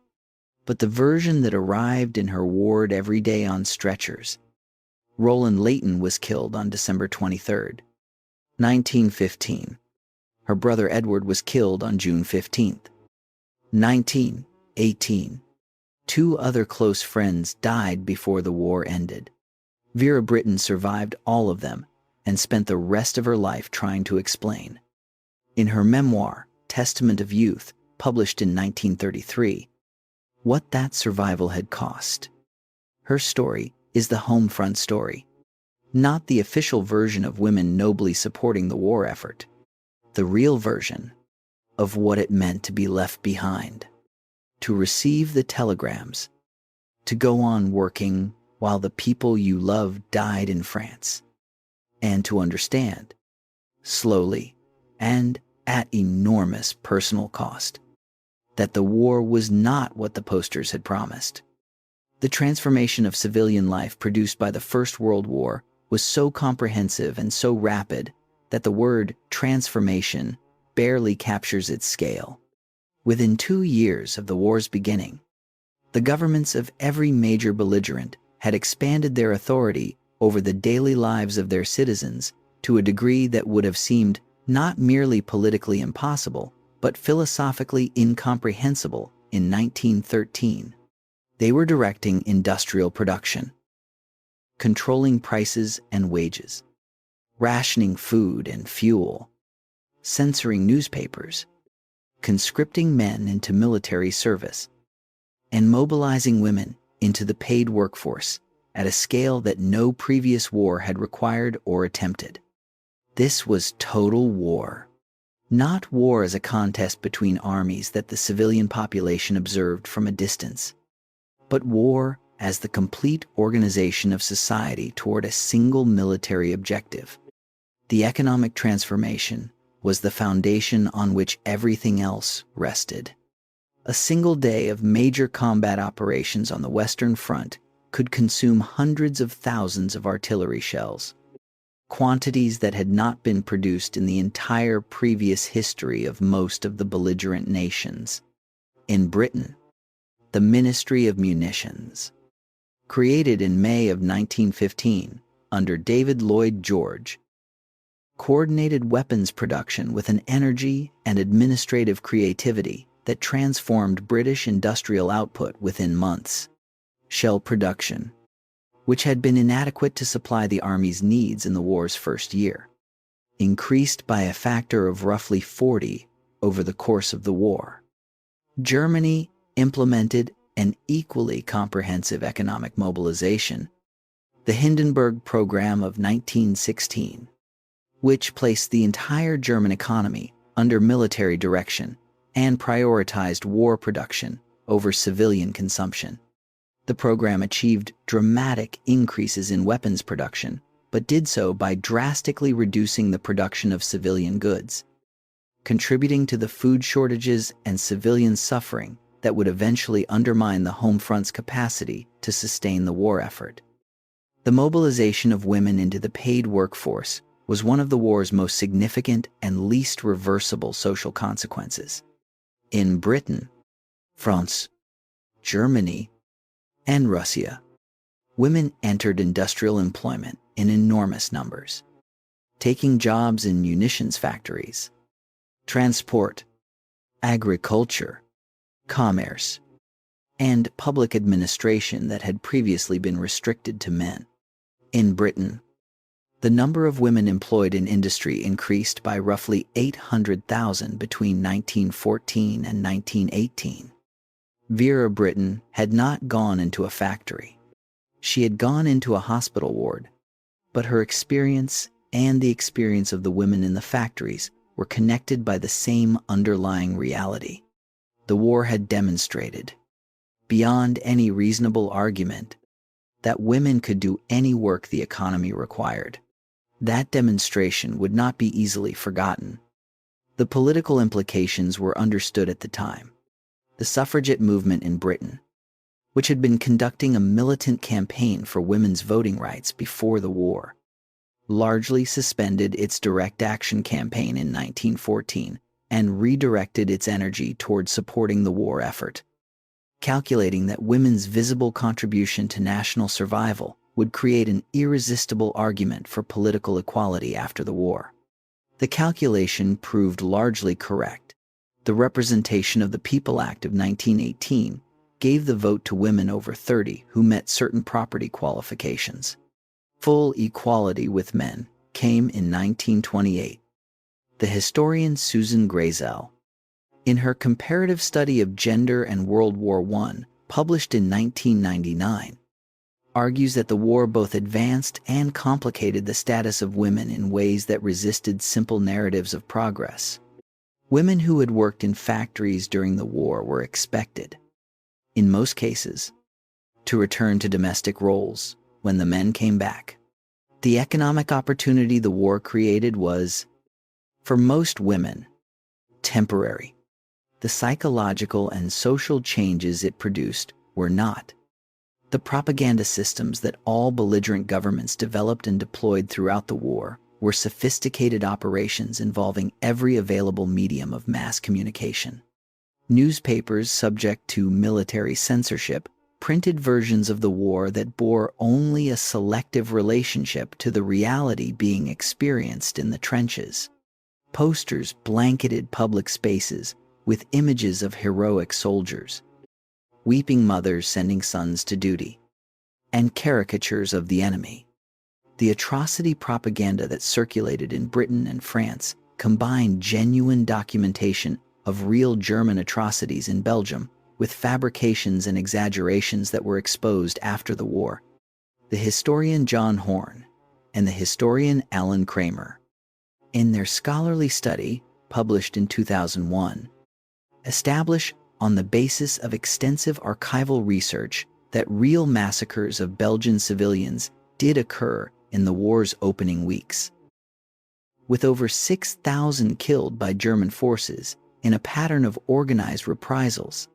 but the version that arrived in her ward every day on stretchers. Roland Leighton was killed on December 23, 1915. Her brother Edward was killed on June 15, 1918. 2 other close friends died before the war ended. Vera Britton survived all of them and spent the rest of her life trying to explain. In her memoir, Testament of Youth, published in 1933, what that survival had cost. Her story is the home front story, not the official version of women nobly supporting the war effort, the real version of what it meant to be left behind, to receive the telegrams, to go on working while the people you loved died in France, and to understand, slowly and at enormous personal cost, that the war was not what the posters had promised. The transformation of civilian life produced by the First World War was so comprehensive and so rapid that the word transformation barely captures its scale. Within 2 years of the war's beginning, the governments of every major belligerent had expanded their authority over the daily lives of their citizens to a degree that would have seemed not merely politically impossible, but philosophically incomprehensible in 1913. They were directing industrial production, controlling prices and wages, rationing food and fuel, censoring newspapers, conscripting men into military service, and mobilizing women into the paid workforce at a scale that no previous war had required or attempted. This was total war. Not war as a contest between armies that the civilian population observed from a distance, but war as the complete organization of society toward a single military objective. The economic transformation was the foundation on which everything else rested. A single day of major combat operations on the Western Front could consume hundreds of thousands of artillery shells, quantities that had not been produced in the entire previous history of most of the belligerent nations. In Britain, the Ministry of Munitions, created in May of 1915 under David Lloyd George, coordinated weapons production with an energy and administrative creativity that transformed British industrial output within months. Shell production, which had been inadequate to supply the Army's needs in the war's first year, increased by a factor of roughly 40 over the course of the war. Germany implemented an equally comprehensive economic mobilization, the Hindenburg Program of 1916, which placed the entire German economy under military direction and prioritized war production over civilian consumption. The program achieved dramatic increases in weapons production, but did so by drastically reducing the production of civilian goods, contributing to the food shortages and civilian suffering that would eventually undermine the home front's capacity to sustain the war effort. The mobilization of women into the paid workforce was one of the war's most significant and least reversible social consequences. In Britain, France, Germany, and Russia, women entered industrial employment in enormous numbers, taking jobs in munitions factories, transport, agriculture, commerce, and public administration that had previously been restricted to men. In Britain, the number of women employed in industry increased by roughly 800,000 between 1914 and 1918. Vera Brittain had not gone into a factory. She had gone into a hospital ward, but her experience and the experience of the women in the factories were connected by the same underlying reality. The war had demonstrated, beyond any reasonable argument, that women could do any work the economy required. That demonstration would not be easily forgotten. The political implications were understood at the time. The suffragette movement in Britain, which had been conducting a militant campaign for women's voting rights before the war, largely suspended its direct action campaign in 1914 and redirected its energy toward supporting the war effort, calculating that women's visible contribution to national survival would create an irresistible argument for political equality after the war. The calculation proved largely correct. The Representation of the People Act of 1918 gave the vote to women over 30 who met certain property qualifications. Full equality with men came in 1928. The historian Susan Grayzell, in her comparative study of gender and World War I, published in 1999, argues that the war both advanced and complicated the status of women in ways that resisted simple narratives of progress. Women who had worked in factories during the war were expected, in most cases, to return to domestic roles when the men came back. The economic opportunity the war created was, for most women, temporary. The psychological and social changes it produced were not. The propaganda systems that all belligerent governments developed and deployed throughout the war were sophisticated operations involving every available medium of mass communication. Newspapers subject to military censorship printed versions of the war that bore only a selective relationship to the reality being experienced in the trenches. Posters blanketed public spaces with images of heroic soldiers, weeping mothers sending sons to duty, and caricatures of the enemy. The atrocity propaganda that circulated in Britain and France combined genuine documentation of real German atrocities in Belgium with fabrications and exaggerations that were exposed after the war. The historian John Horn and the historian Alan Kramer, in their scholarly study, published in 2001, establish on the basis of extensive archival research that real massacres of Belgian civilians did occur in the war's opening weeks, with over 6,000 killed by German forces in a pattern of organized reprisals.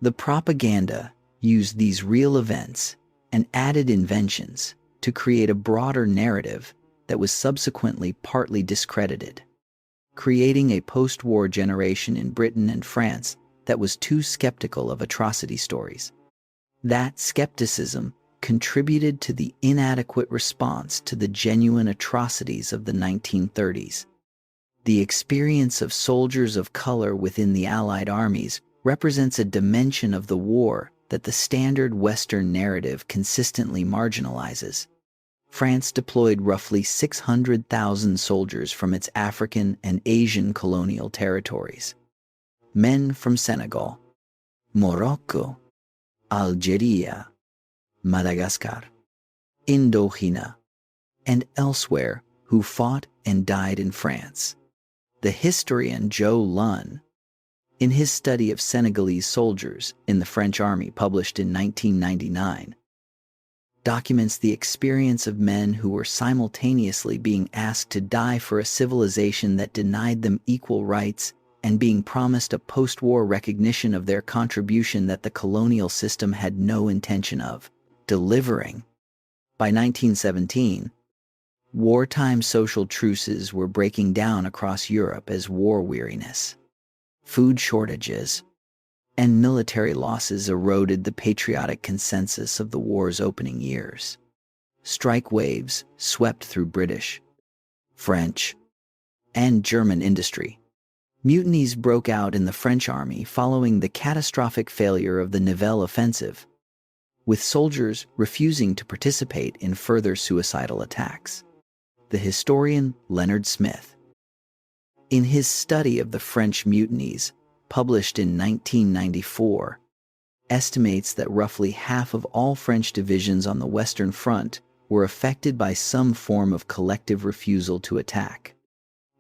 The propaganda used these real events and added inventions to create a broader narrative that was subsequently partly discredited, creating a post-war generation in Britain and France that was too skeptical of atrocity stories. That skepticism contributed to the inadequate response to the genuine atrocities of the 1930s. The experience of soldiers of color within the Allied armies represents a dimension of the war that the standard Western narrative consistently marginalizes. France deployed roughly 600,000 soldiers from its African and Asian colonial territories. Men from Senegal, Morocco, Algeria, Madagascar, Indochina, and elsewhere who fought and died in France. The historian Joe Lunn, in his study of Senegalese soldiers in the French army published in 1999, documents the experience of men who were simultaneously being asked to die for a civilization that denied them equal rights and being promised a post-war recognition of their contribution that the colonial system had no intention of delivering. By 1917, wartime social truces were breaking down across Europe as war weariness, food shortages, and military losses eroded the patriotic consensus of the war's opening years. Strike waves swept through British, French, and German industry. Mutinies broke out in the French army following the catastrophic failure of the Nivelle offensive, with soldiers refusing to participate in further suicidal attacks. The historian Leonard Smith, in his study of the French mutinies, published in 1994, estimates that roughly half of all French divisions on the Western Front were affected by some form of collective refusal to attack.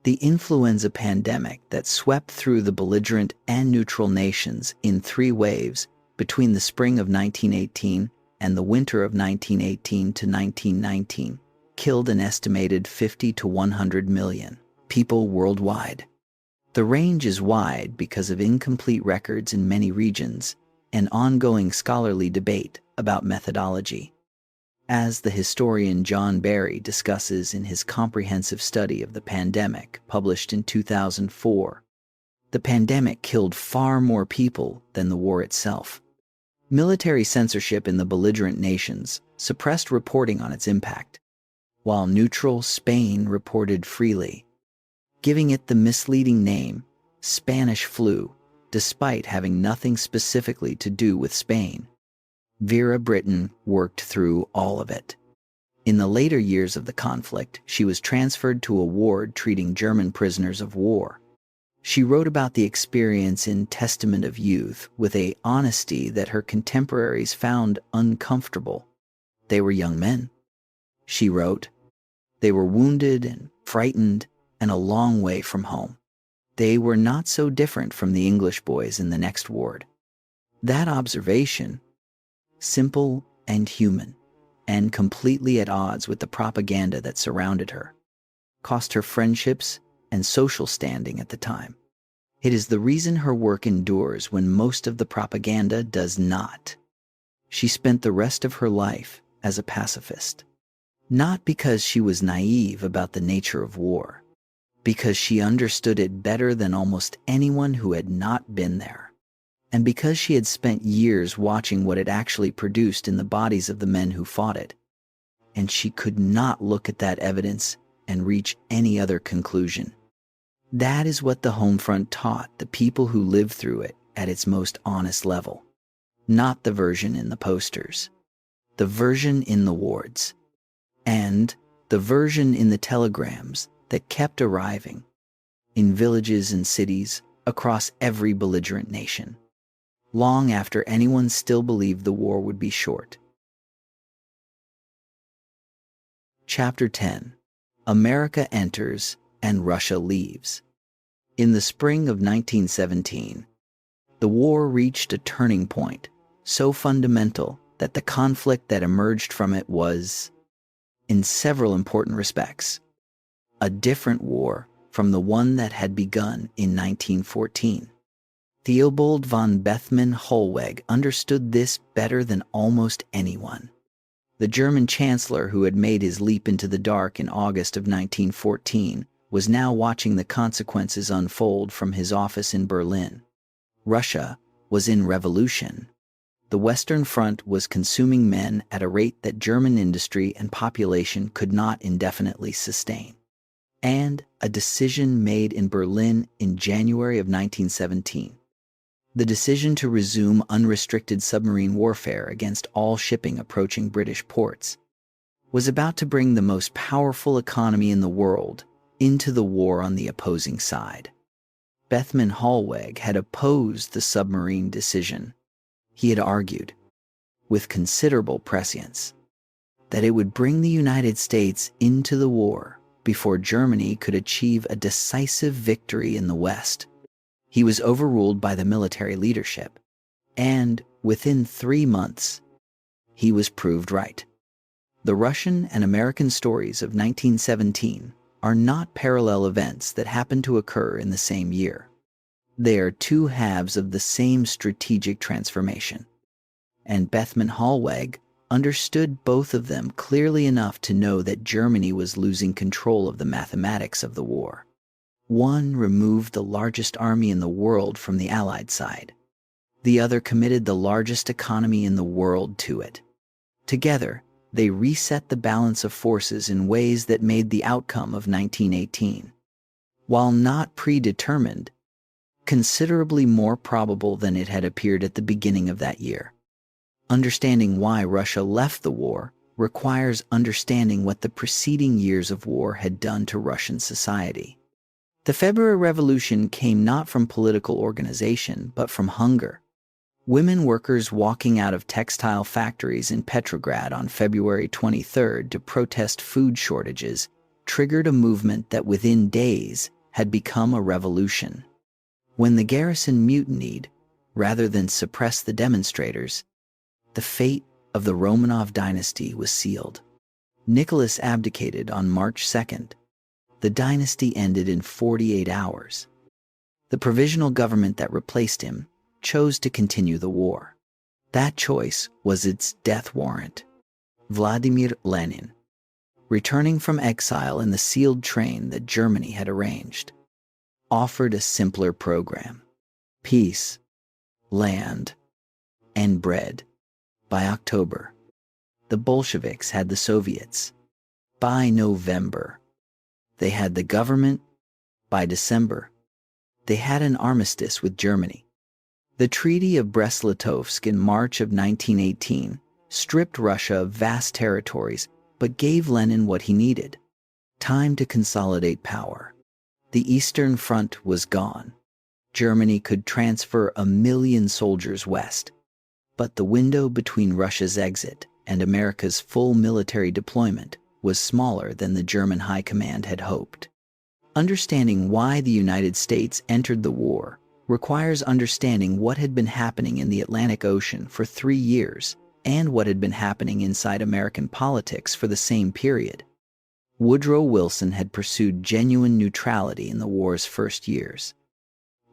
The influenza pandemic that swept through the belligerent and neutral nations in 3 waves between the spring of 1918 and the winter of 1918 to 1919 killed an estimated 50 to 100 million people worldwide. The range is wide because of incomplete records in many regions and ongoing scholarly debate about methodology. As the historian John Barry discusses in his comprehensive study of the pandemic published in 2004, the pandemic killed far more people than the war itself. Military censorship in the belligerent nations suppressed reporting on its impact, while neutral Spain reported freely, giving it the misleading name Spanish flu, despite having nothing specifically to do with Spain. Vera Brittain worked through all of it. In the later years of the conflict, she was transferred to a ward treating German prisoners of war. She wrote about the experience in Testament of Youth with an honesty that her contemporaries found uncomfortable. They were young men. She wrote, they were wounded and frightened and a long way from home. They were not so different from the English boys in the next ward. That observation, simple and human, and completely at odds with the propaganda that surrounded her, cost her friendships and social standing at the time. It is the reason her work endures when most of the propaganda does not. She spent the rest of her life as a pacifist. Not because she was naive about the nature of war, because she understood it better than almost anyone who had not been there, and because she had spent years watching what it actually produced in the bodies of the men who fought it. And she could not look at that evidence and reach any other conclusion. That is what the home front taught the people who lived through it at its most honest level. Not the version in the posters, the version in the wards, and the version in the telegrams that kept arriving in villages and cities across every belligerent nation, long after anyone still believed the war would be short. Chapter 10. America Enters and Russia Leaves. In the spring of 1917, the war reached a turning point so fundamental that the conflict that emerged from it was, in several important respects, a different war from the one that had begun in 1914. Theobald von Bethmann-Hollweg understood this better than almost anyone. The German chancellor who had made his leap into the dark in August of 1914 was now watching the consequences unfold from his office in Berlin. Russia was in revolution. The Western Front was consuming men at a rate that German industry and population could not indefinitely sustain. And a decision made in Berlin in January of 1917. The decision to resume unrestricted submarine warfare against all shipping approaching British ports was about to bring the most powerful economy in the world into the war on the opposing side. Bethmann-Hollweg had opposed the submarine decision. He had argued, with considerable prescience, that it would bring the United States into the war before Germany could achieve a decisive victory in the West. He was overruled by the military leadership, and within 3 months, he was proved right. The Russian and American stories of 1917 are not parallel events that happen to occur in the same year. They are two halves of the same strategic transformation, and Bethmann-Hollweg understood both of them clearly enough to know that Germany was losing control of the mathematics of the war. One removed the largest army in the world from the Allied side. The other committed the largest economy in the world to it. Together, they reset the balance of forces in ways that made the outcome of 1918, while not predetermined, considerably more probable than it had appeared at the beginning of that year. Understanding why Russia left the war requires understanding what the preceding years of war had done to Russian society. The February Revolution came not from political organization, but from hunger. Women workers walking out of textile factories in Petrograd on February 23rd to protest food shortages triggered a movement that within days had become a revolution. When the garrison mutinied, rather than suppress the demonstrators, the fate of the Romanov dynasty was sealed. Nicholas abdicated on March 2nd. The dynasty ended in 48 hours. The provisional government that replaced him chose to continue the war. That choice was its death warrant. Vladimir Lenin, returning from exile in the sealed train that Germany had arranged, offered a simpler program: peace, land, and bread. By October, the Bolsheviks had the Soviets. By November, they had the government. By December, they had an armistice with Germany. The Treaty of Brest-Litovsk in March of 1918 stripped Russia of vast territories but gave Lenin what he needed: time to consolidate power. The Eastern Front was gone. Germany could transfer 1 million soldiers west. But the window between Russia's exit and America's full military deployment was smaller than the German High Command had hoped. Understanding why the United States entered the war requires understanding what had been happening in the Atlantic Ocean for 3 years and what had been happening inside American politics for the same period. Woodrow Wilson had pursued genuine neutrality in the war's first years,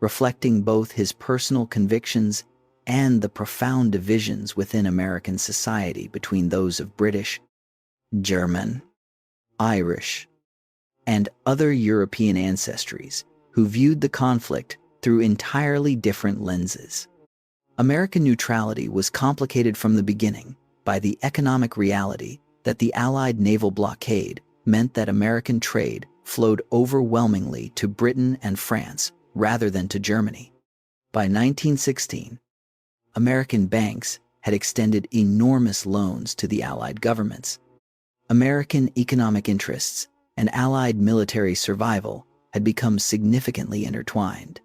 reflecting both his personal convictions and the profound divisions within American society between those of British German, Irish, and other European ancestries who viewed the conflict through entirely different lenses. American neutrality was complicated from the beginning by the economic reality that the Allied naval blockade meant that American trade flowed overwhelmingly to Britain and France rather than to Germany. By 1916, American banks had extended enormous loans to the Allied governments. American economic interests and Allied military survival had become significantly intertwined.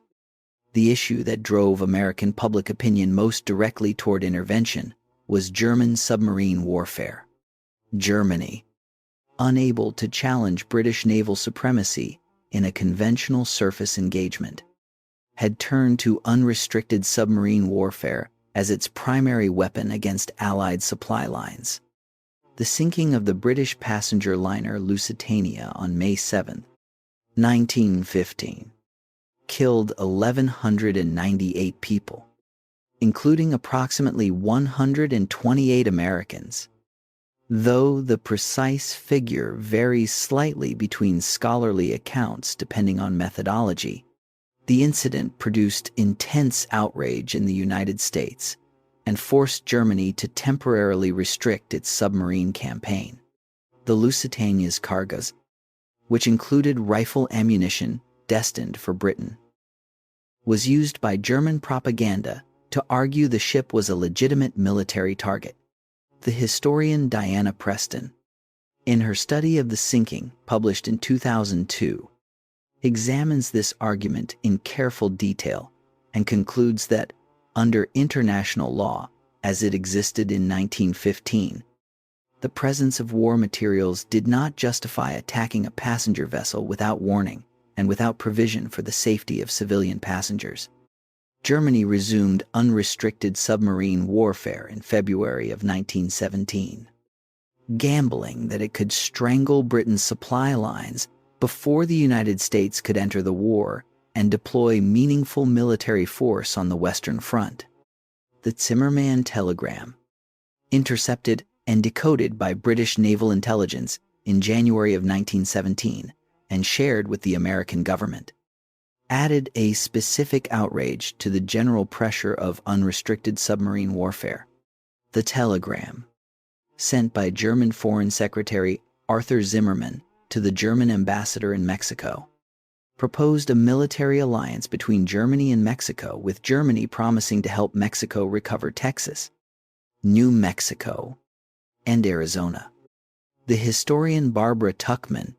The issue that drove American public opinion most directly toward intervention was German submarine warfare. Germany, unable to challenge British naval supremacy in a conventional surface engagement, had turned to unrestricted submarine warfare as its primary weapon against Allied supply lines. The sinking of the British passenger liner Lusitania on May 7, 1915, killed 1,198 people, including approximately 128 Americans. Though the precise figure varies slightly between scholarly accounts depending on methodology, the incident produced intense outrage in the United States and forced Germany to temporarily restrict its submarine campaign. The Lusitania's cargoes, which included rifle ammunition destined for Britain, was used by German propaganda to argue the ship was a legitimate military target. The historian Diana Preston, in her study of the sinking published in 2002, examines this argument in careful detail and concludes that, under international law, as it existed in 1915, the presence of war materials did not justify attacking a passenger vessel without warning and without provision for the safety of civilian passengers. Germany resumed unrestricted submarine warfare in February of 1917, gambling that it could strangle Britain's supply lines before the United States could enter the war and deploy meaningful military force on the Western Front. The Zimmermann telegram, intercepted and decoded by British naval intelligence in January of 1917 and shared with the American government, added a specific outrage to the general pressure of unrestricted submarine warfare. The telegram, sent by German Foreign Secretary Arthur Zimmermann to the German ambassador in Mexico, proposed a military alliance between Germany and Mexico, with Germany promising to help Mexico recover Texas, New Mexico, and Arizona. The historian Barbara Tuchman,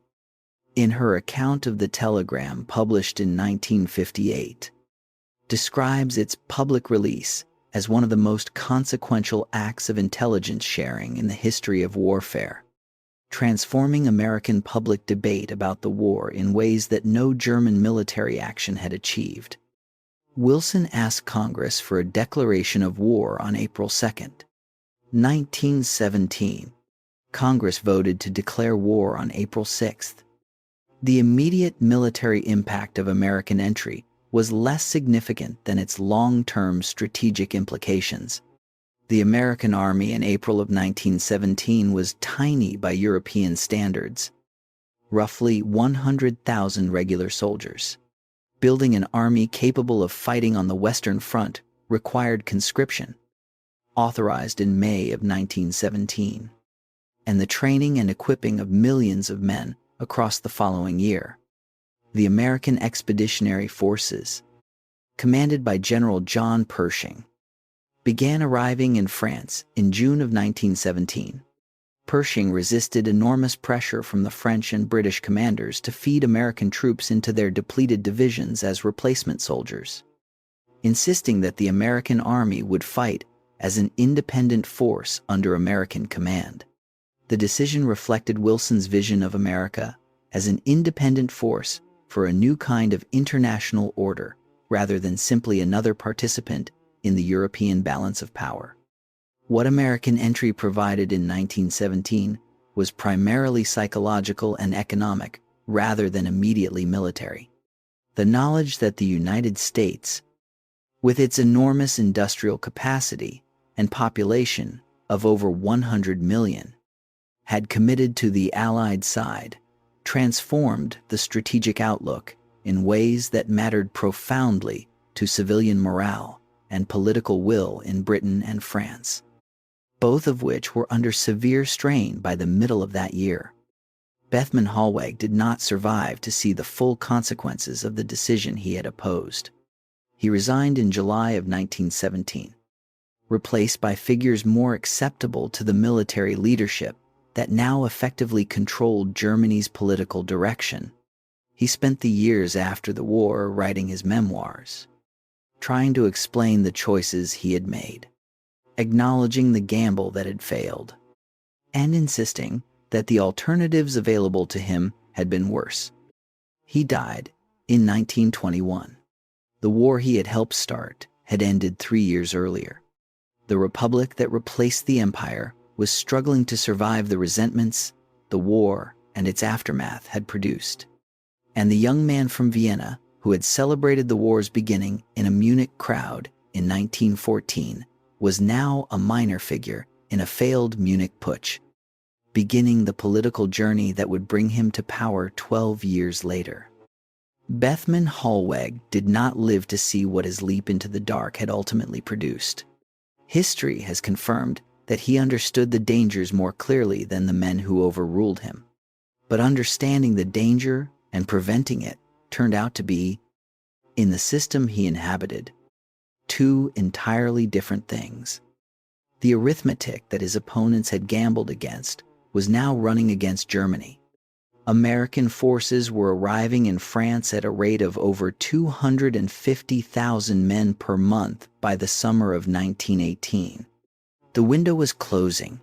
in her account of the telegram published in 1958, describes its public release as one of the most consequential acts of intelligence sharing in the history of warfare, transforming American public debate about the war in ways that no German military action had achieved. Wilson asked Congress for a declaration of war on April 2, 1917. Congress voted to declare war on April 6. The immediate military impact of American entry was less significant than its long-term strategic implications. The American Army in April of 1917 was tiny by European standards, roughly 100,000 regular soldiers. Building an army capable of fighting on the Western Front required conscription, authorized in May of 1917, and the training and equipping of millions of men across the following year. The American Expeditionary Forces, commanded by General John Pershing, began arriving in France in June of 1917. Pershing resisted enormous pressure from the French and British commanders to feed American troops into their depleted divisions as replacement soldiers, insisting that the American army would fight as an independent force under American command. The decision reflected Wilson's vision of America as an independent force for a new kind of international order, rather than simply another participant in the European balance of power. What American entry provided in 1917 was primarily psychological and economic, rather than immediately military. The knowledge that the United States, with its enormous industrial capacity and population of over 100 million, had committed to the Allied side, transformed the strategic outlook in ways that mattered profoundly to civilian morale and political will in Britain and France, both of which were under severe strain by the middle of that year. Bethmann Hollweg did not survive to see the full consequences of the decision he had opposed. He resigned in July of 1917, replaced by figures more acceptable to the military leadership that now effectively controlled Germany's political direction. He spent the years after the war writing his memoirs, trying to explain the choices he had made, acknowledging the gamble that had failed, and insisting that the alternatives available to him had been worse. He died in 1921. The war he had helped start had ended 3 years earlier. The republic that replaced the empire was struggling to survive the resentments the war and its aftermath had produced. And the young man from Vienna, who had celebrated the war's beginning in a Munich crowd in 1914, was now a minor figure in a failed Munich putsch, beginning the political journey that would bring him to power 12 years later. Bethmann Hollweg did not live to see what his leap into the dark had ultimately produced. History has confirmed that he understood the dangers more clearly than the men who overruled him. But understanding the danger and preventing it turned out to be, in the system he inhabited, two entirely different things. The arithmetic that his opponents had gambled against was now running against Germany. American forces were arriving in France at a rate of over 250,000 men per month by the summer of 1918. The window was closing,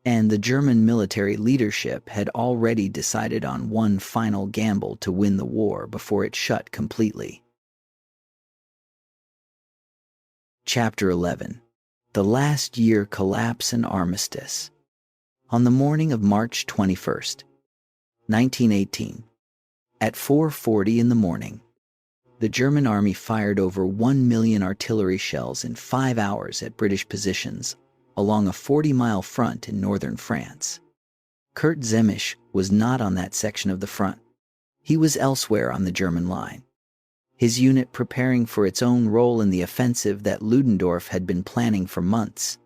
and the German military leadership had already decided on one final gamble to win the war before it shut completely. Chapter 11. The Last Year Collapse and Armistice. On the morning of March 21st, 1918, at 4:40 in the morning, the German army fired over 1 million artillery shells in 5 hours at British positions along a 40-mile front in northern France. Kurt Zemmisch was not on that section of the front. He was elsewhere on the German line, his unit preparing for its own role in the offensive that Ludendorff had been planning for months.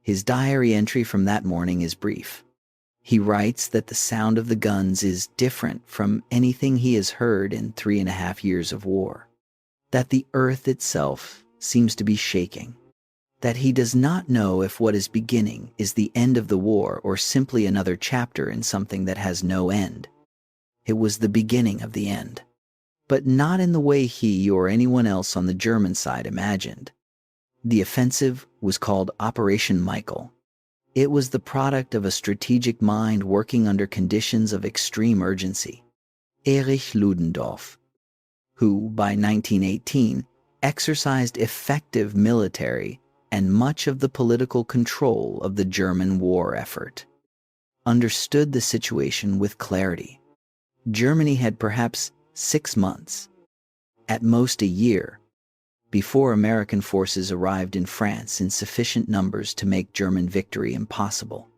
His diary entry from that morning is brief. He writes that the sound of the guns is different from anything he has heard in 3.5 years of war, that the earth itself seems to be shaking, that he does not know if what is beginning is the end of the war or simply another chapter in something that has no end. It was the beginning of the end, but not in the way he or anyone else on the German side imagined. The offensive was called Operation Michael. It was the product of a strategic mind working under conditions of extreme urgency. Erich Ludendorff, who by 1918 exercised effective military and much of the political control of the German war effort, understood the situation with clarity. Germany had perhaps 6 months, at most a year, before American forces arrived in France in sufficient numbers to make German victory impossible.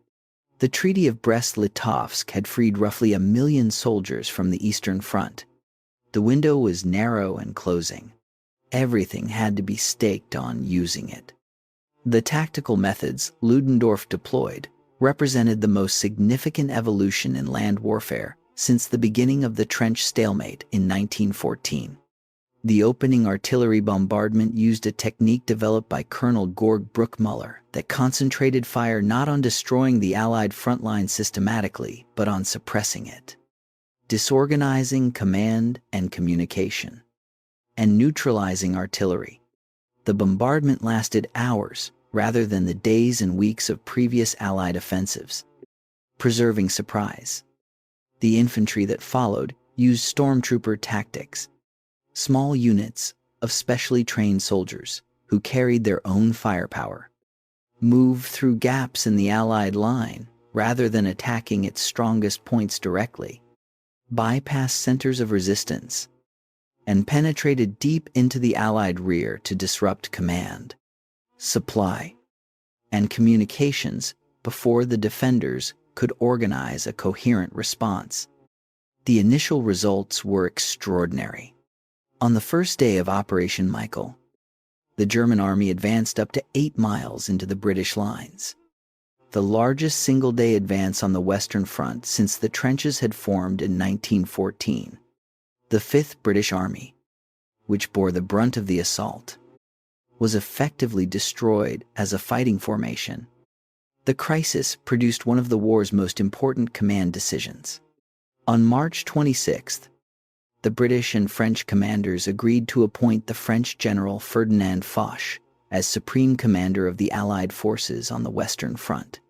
The Treaty of Brest-Litovsk had freed roughly 1 million soldiers from the Eastern Front. The window was narrow and closing. Everything had to be staked on using it. The tactical methods Ludendorff deployed represented the most significant evolution in land warfare since the beginning of the trench stalemate in 1914. The opening artillery bombardment used a technique developed by Colonel Georg Bruckmüller that concentrated fire not on destroying the Allied front line systematically, but on suppressing it, disorganizing command and communication, and neutralizing artillery. The bombardment lasted hours rather than the days and weeks of previous Allied offensives, preserving surprise. The infantry that followed used stormtrooper tactics, small units of specially trained soldiers who carried their own firepower, moved through gaps in the Allied line rather than attacking its strongest points directly, bypassed centers of resistance, and penetrated deep into the Allied rear to disrupt command, supply, and communications before the defenders could organize a coherent response. The initial results were extraordinary. On the first day of Operation Michael, the German army advanced up to 8 miles into the British lines, the largest single-day advance on the Western Front since the trenches had formed in 1914. The 5th British Army, which bore the brunt of the assault, was effectively destroyed as a fighting formation. The crisis produced one of the war's most important command decisions. On March 26th, the British and French commanders agreed to appoint the French general Ferdinand Foch as supreme commander of the Allied forces on the Western Front.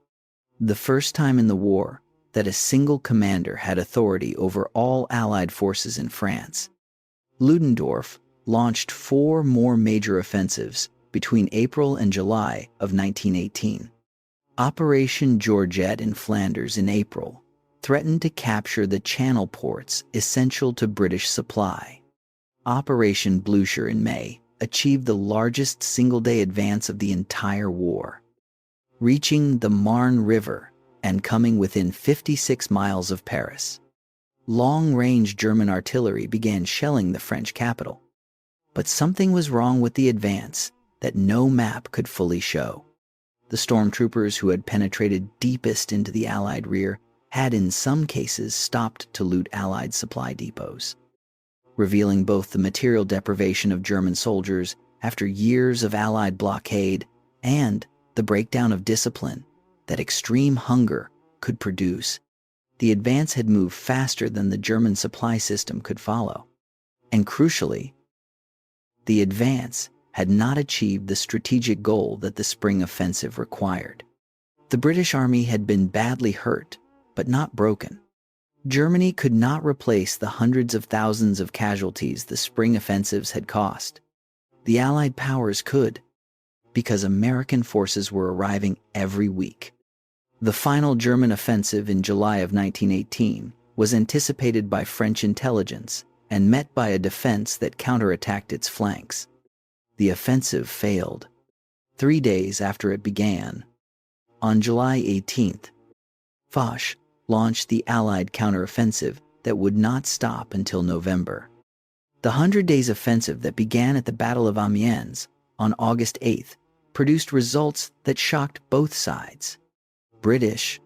The first time in the war that a single commander had authority over all Allied forces in France. Ludendorff launched 4 more major offensives between April and July of 1918. Operation Georgette in Flanders in April threatened to capture the Channel ports essential to British supply. Operation Blücher in May achieved the largest single-day advance of the entire war, reaching the Marne River and coming within 56 miles of Paris. Long-range German artillery began shelling the French capital. But something was wrong with the advance that no map could fully show. The stormtroopers who had penetrated deepest into the Allied rear had in some cases stopped to loot Allied supply depots, revealing both the material deprivation of German soldiers after years of Allied blockade and the breakdown of discipline that extreme hunger could produce. The advance had moved faster than the German supply system could follow. And crucially, the advance had not achieved the strategic goal that the spring offensive required. The British Army had been badly hurt, but not broken. Germany could not replace the hundreds of thousands of casualties the spring offensives had cost. The Allied powers could, because American forces were arriving every week. The final German offensive in July of 1918 was anticipated by French intelligence and met by a defense that counterattacked its flanks. The offensive failed. 3 days after it began, on July 18th, Foch launched the Allied counteroffensive that would not stop until November. The 100 Days offensive that began at the Battle of Amiens on August 8th produced results that shocked both sides. British,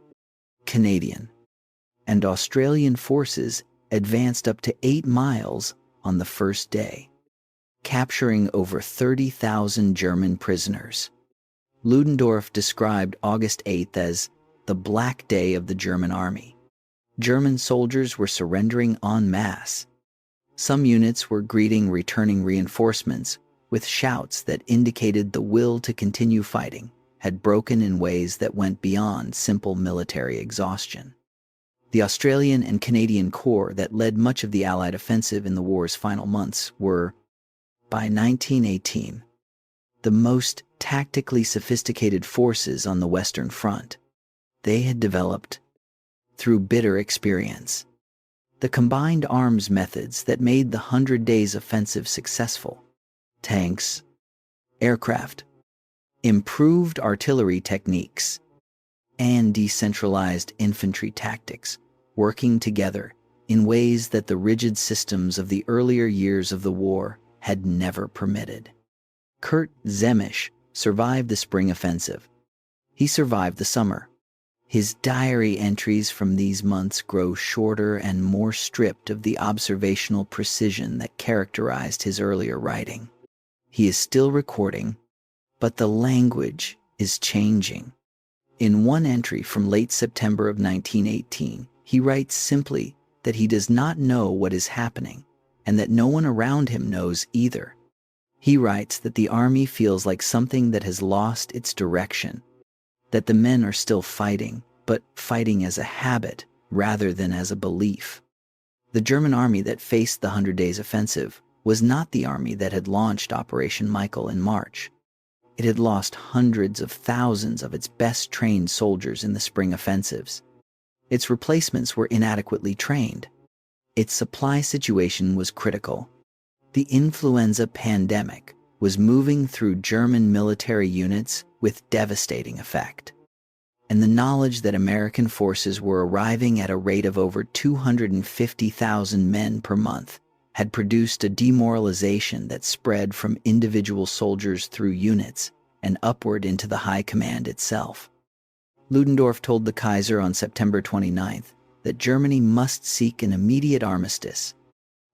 Canadian, and Australian forces advanced up to 8 miles on the first day, capturing over 30,000 German prisoners. Ludendorff described August 8th as the Black Day of the German army. German soldiers were surrendering en masse. Some units were greeting returning reinforcements with shouts that indicated the will to continue fighting had broken in ways that went beyond simple military exhaustion. The Australian and Canadian Corps that led much of the Allied offensive in the war's final months were, by 1918, the most tactically sophisticated forces on the Western Front. They had developed, through bitter experience, the combined arms methods that made the 100 Days offensive successful: tanks, aircraft, improved artillery techniques, and decentralized infantry tactics, working together in ways that the rigid systems of the earlier years of the war had never permitted. Kurt Zemmisch survived the spring offensive. He survived the summer. His diary entries from these months grow shorter and more stripped of the observational precision that characterized his earlier writing. He is still recording, but the language is changing. In one entry from late September of 1918, he writes simply that he does not know what is happening and that no one around him knows either. He writes that the army feels like something that has lost its direction, that the men are still fighting, but fighting as a habit rather than as a belief. The German army that faced the 100 Days offensive was not the army that had launched Operation Michael in March. It had lost hundreds of thousands of its best trained soldiers in the spring offensives. Its replacements were inadequately trained. Its supply situation was critical. The influenza pandemic was moving through German military units with devastating effect. and the knowledge that American forces were arriving at a rate of over 250,000 men per month had produced a demoralization that spread from individual soldiers through units and upward into the high command itself. Ludendorff told the Kaiser on September 29th that Germany must seek an immediate armistice.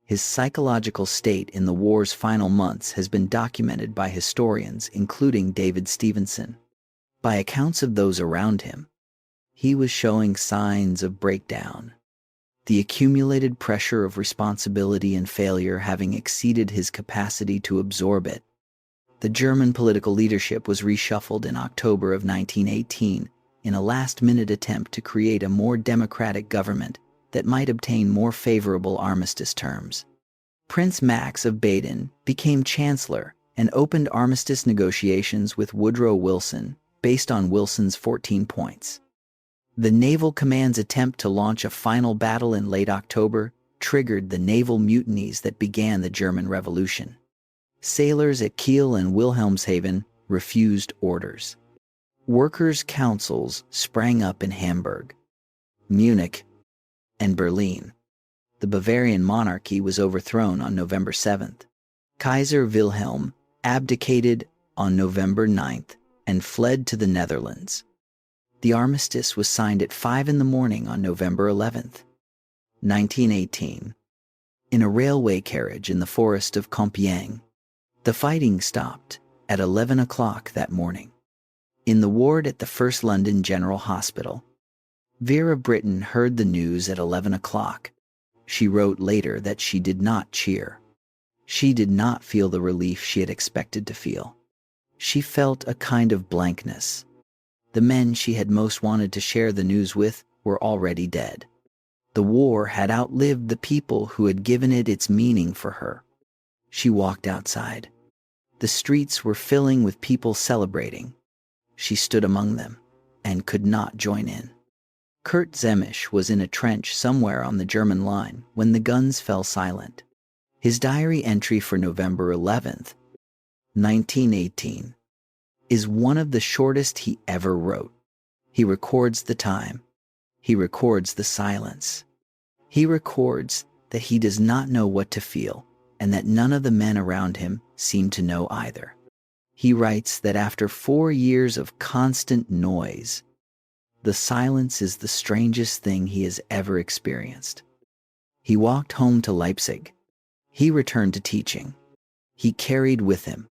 His psychological state in the war's final months has been documented by historians, including David Stevenson. By accounts of those around him, he was showing signs of breakdown, the accumulated pressure of responsibility and failure having exceeded his capacity to absorb it. The German political leadership was reshuffled in October of 1918 in a last-minute attempt to create a more democratic government that might obtain more favorable armistice terms. Prince Max of Baden became chancellor and opened armistice negotiations with Woodrow Wilson based on Wilson's 14 points. The Naval Command's attempt to launch a final battle in late October triggered the naval mutinies that began the German Revolution. Sailors at Kiel and Wilhelmshaven refused orders. Workers' councils sprang up in Hamburg, Munich, and Berlin. The Bavarian monarchy was overthrown on November 7th. Kaiser Wilhelm abdicated on November 9th and fled to the Netherlands. The armistice was signed at 5 a.m. on November 11th, 1918. In a railway carriage in the forest of Compiègne, the fighting stopped at 11 o'clock that morning. In the ward at the First London General Hospital, Vera Brittain heard the news at 11 o'clock. She wrote later that she did not cheer. She did not feel the relief she had expected to feel. She felt a kind of blankness. The men she had most wanted to share the news with were already dead. The war had outlived the people who had given it its meaning for her. She walked outside. The streets were filling with people celebrating. She stood among them and could not join in. Kurt Zemmisch was in a trench somewhere on the German line when the guns fell silent. His diary entry for November 11th, 1918, is one of the shortest he ever wrote. He records the time. He records the silence. He records that he does not know what to feel and that none of the men around him seem to know either. He writes that after 4 years of constant noise, the silence is the strangest thing he has ever experienced. He walked home to Leipzig. He returned to teaching. He carried with him,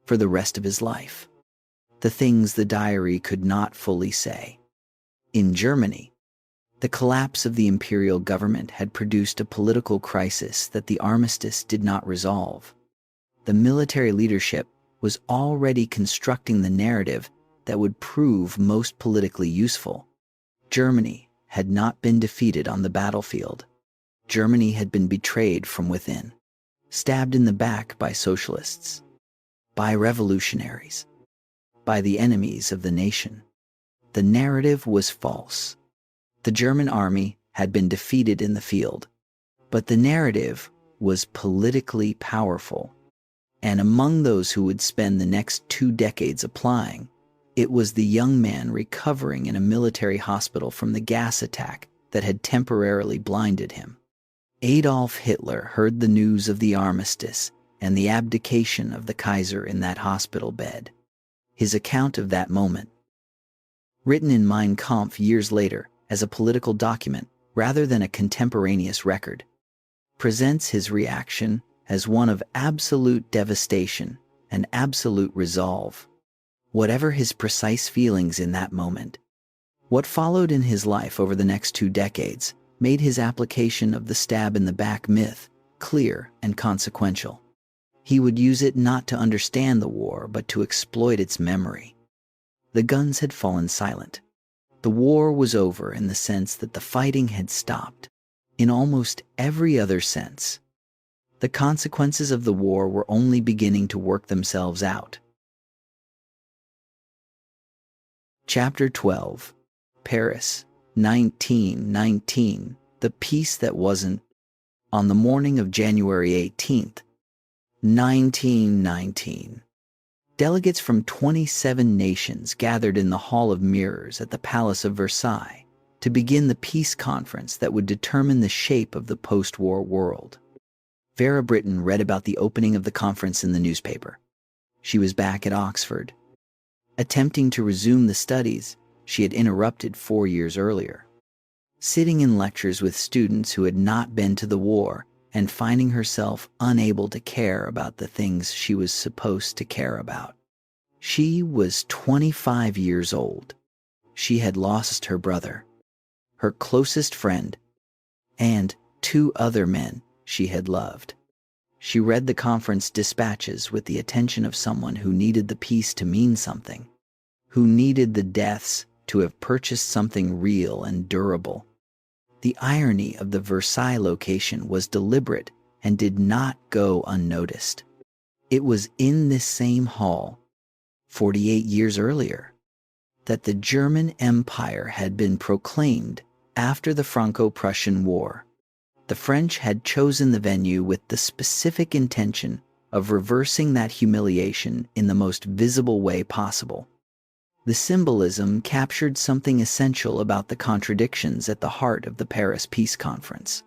for the rest of his life, the things the diary could not fully say. In Germany, the collapse of the imperial government had produced a political crisis that the armistice did not resolve. The military leadership was already constructing the narrative that would prove most politically useful. Germany had not been defeated on the battlefield. Germany had been betrayed from within, stabbed in the back by socialists, by revolutionaries, by the enemies of the nation. The narrative was false. The German army had been defeated in the field, but the narrative was politically powerful. And among those who would spend the next 2 decades applying, it was the young man recovering in a military hospital from the gas attack that had temporarily blinded him. Adolf Hitler heard the news of the armistice and the abdication of the Kaiser in that hospital bed. His account of that moment, written in Mein Kampf years later as a political document rather than a contemporaneous record, presents his reaction as one of absolute devastation and absolute resolve. Whatever his precise feelings in that moment, what followed in his life over the next 2 decades made his application of the stab in the back myth clear and consequential. He would use it not to understand the war, but to exploit its memory. The guns had fallen silent. The war was over in the sense that the fighting had stopped. In almost every other sense, the consequences of the war were only beginning to work themselves out. Chapter 12. Paris, 1919. The Peace That Wasn't. On the morning of January 18th, 1919, Delegates from 27 nations gathered in the Hall of Mirrors at the Palace of Versailles to begin the peace conference that would determine the shape of the post-war world. Vera Brittain read about the opening of the conference in the newspaper. She was back at Oxford, attempting to resume the studies she had interrupted 4 years earlier. Sitting in lectures with students who had not been to the war and finding herself unable to care about the things she was supposed to care about. She was 25 years old. She had lost her brother, her closest friend, and 2 other men she had loved. She read the conference dispatches with the attention of someone who needed the peace to mean something, who needed the deaths to have purchased something real and durable. The irony of the Versailles location was deliberate and did not go unnoticed. It was in this same hall, 48 years earlier, that the German Empire had been proclaimed after the Franco-Prussian War. The French had chosen the venue with the specific intention of reversing that humiliation in the most visible way possible. The symbolism captured something essential about the contradictions at the heart of the Paris Peace Conference.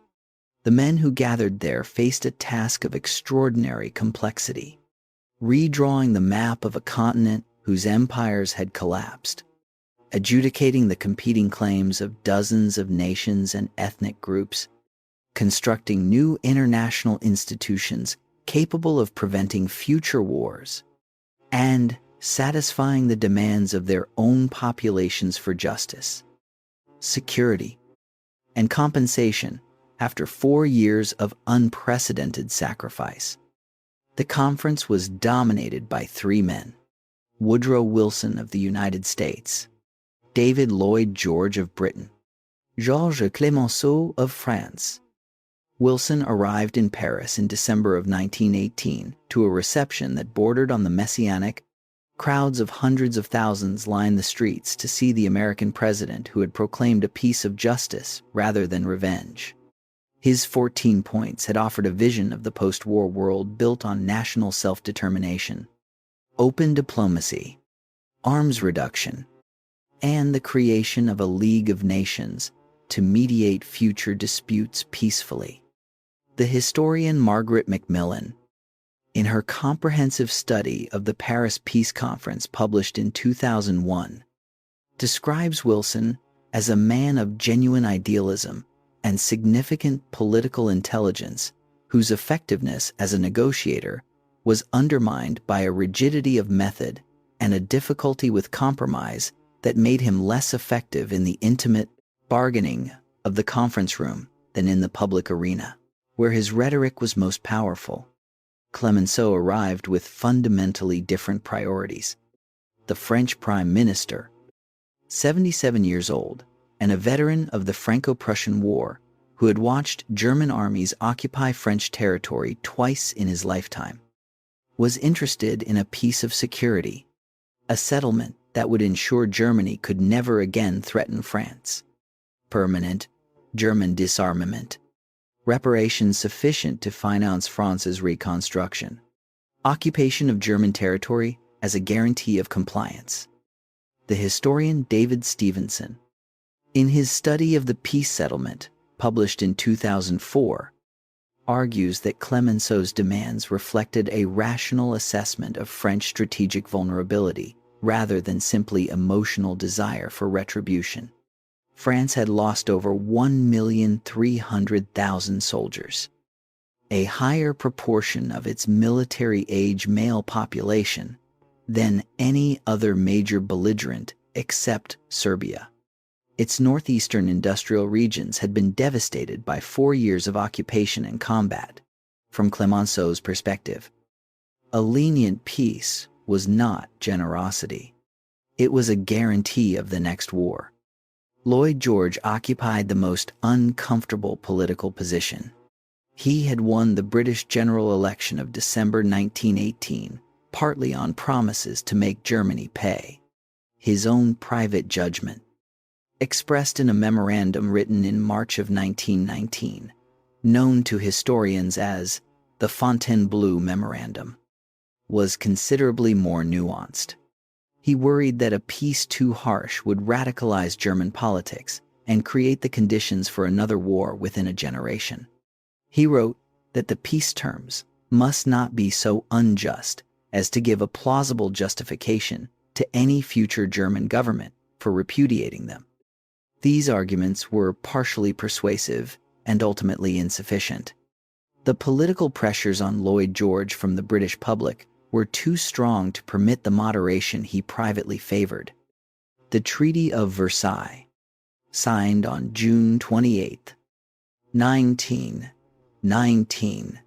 The men who gathered there faced a task of extraordinary complexity, redrawing the map of a continent whose empires had collapsed, adjudicating the competing claims of dozens of nations and ethnic groups, constructing new international institutions capable of preventing future wars, and satisfying the demands of their own populations for justice, security, and compensation after 4 years of unprecedented sacrifice. The conference was dominated by 3 men: Woodrow Wilson of the United States, David Lloyd George of Britain, Georges Clemenceau of France. Wilson arrived in Paris in December of 1918 to a reception that bordered on the messianic. Crowds of hundreds of thousands lined the streets to see the American president who had proclaimed a peace of justice rather than revenge. His 14 points had offered a vision of the post-war world built on national self-determination, open diplomacy, arms reduction, and the creation of a League of Nations to mediate future disputes peacefully. The historian Margaret Macmillan, in her comprehensive study of the Paris Peace Conference published in 2001, describes Wilson as a man of genuine idealism and significant political intelligence whose effectiveness as a negotiator was undermined by a rigidity of method and a difficulty with compromise that made him less effective in the intimate bargaining of the conference room than in the public arena, where his rhetoric was most powerful. Clemenceau arrived with fundamentally different priorities. The French Prime Minister, 77 years old, and a veteran of the Franco-Prussian War, who had watched German armies occupy French territory twice in his lifetime, was interested in a peace of security, a settlement that would ensure Germany could never again threaten France, permanent German disarmament, reparations sufficient to finance France's reconstruction, occupation of German territory as a guarantee of compliance. The historian David Stevenson, in his study of the peace settlement, published in 2004, argues that Clemenceau's demands reflected a rational assessment of French strategic vulnerability rather than simply emotional desire for retribution. France had lost over 1,300,000 soldiers, a higher proportion of its military-age male population than any other major belligerent except Serbia. Its northeastern industrial regions had been devastated by 4 years of occupation and combat. From Clemenceau's perspective, a lenient peace was not generosity. It was a guarantee of the next war. Lloyd George occupied the most uncomfortable political position. He had won the British general election of December 1918, partly on promises to make Germany pay. His own private judgment, expressed in a memorandum written in March of 1919, known to historians as the Fontainebleau Memorandum. was considerably more nuanced. He worried that a peace too harsh would radicalize German politics and create the conditions for another war within a generation. He wrote that the peace terms must not be so unjust as to give a plausible justification to any future German government for repudiating them. These arguments were partially persuasive and ultimately insufficient. The political pressures on Lloyd George from the British public were too strong to permit the moderation he privately favored. The Treaty of Versailles, signed on June 28, 1919,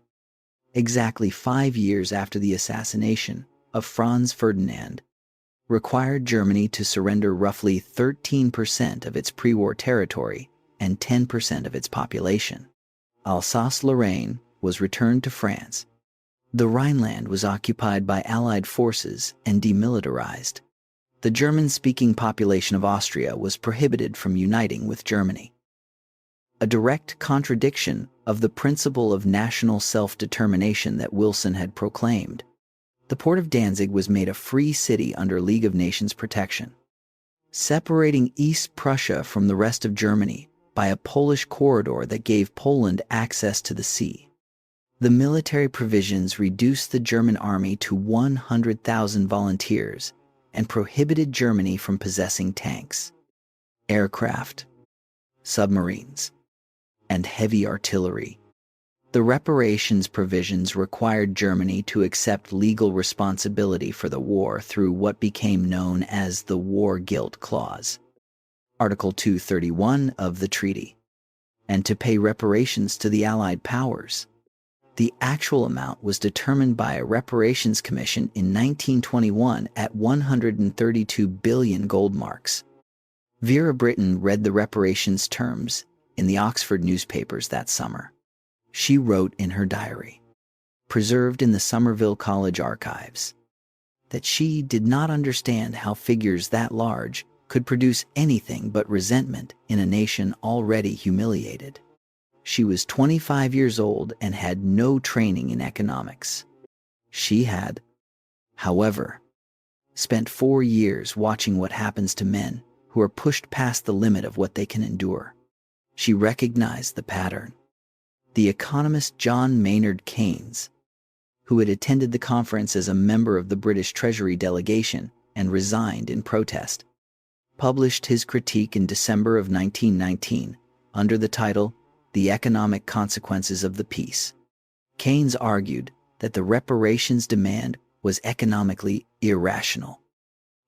exactly 5 years after the assassination of Franz Ferdinand, required Germany to surrender roughly 13% of its pre-war territory and 10% of its population. Alsace-Lorraine was returned to France. The Rhineland was occupied by Allied forces and demilitarized. The German-speaking population of Austria was prohibited from uniting with Germany. A direct contradiction of the principle of national self-determination that Wilson had proclaimed. The port of Danzig was made a free city under League of Nations protection, separating East Prussia from the rest of Germany by a Polish corridor that gave Poland access to the sea. The military provisions reduced the German army to 100,000 volunteers and prohibited Germany from possessing tanks, aircraft, submarines, and heavy artillery. The reparations provisions required Germany to accept legal responsibility for the war through what became known as the War Guilt Clause, Article 231 of the treaty, and to pay reparations to the Allied powers. The actual amount was determined by a reparations commission in 1921 at 132 billion gold marks. Vera Brittain read the reparations terms in the Oxford newspapers that summer. She wrote in her diary, preserved in the Somerville College archives, that she did not understand how figures that large could produce anything but resentment in a nation already humiliated. She was 25 years old and had no training in economics. She had, however, spent 4 years watching what happens to men who are pushed past the limit of what they can endure. She recognized the pattern. The economist John Maynard Keynes, who had attended the conference as a member of the British Treasury delegation and resigned in protest, published his critique in December of 1919 under the title The Economic Consequences of the Peace. Keynes argued that the reparations demand was economically irrational,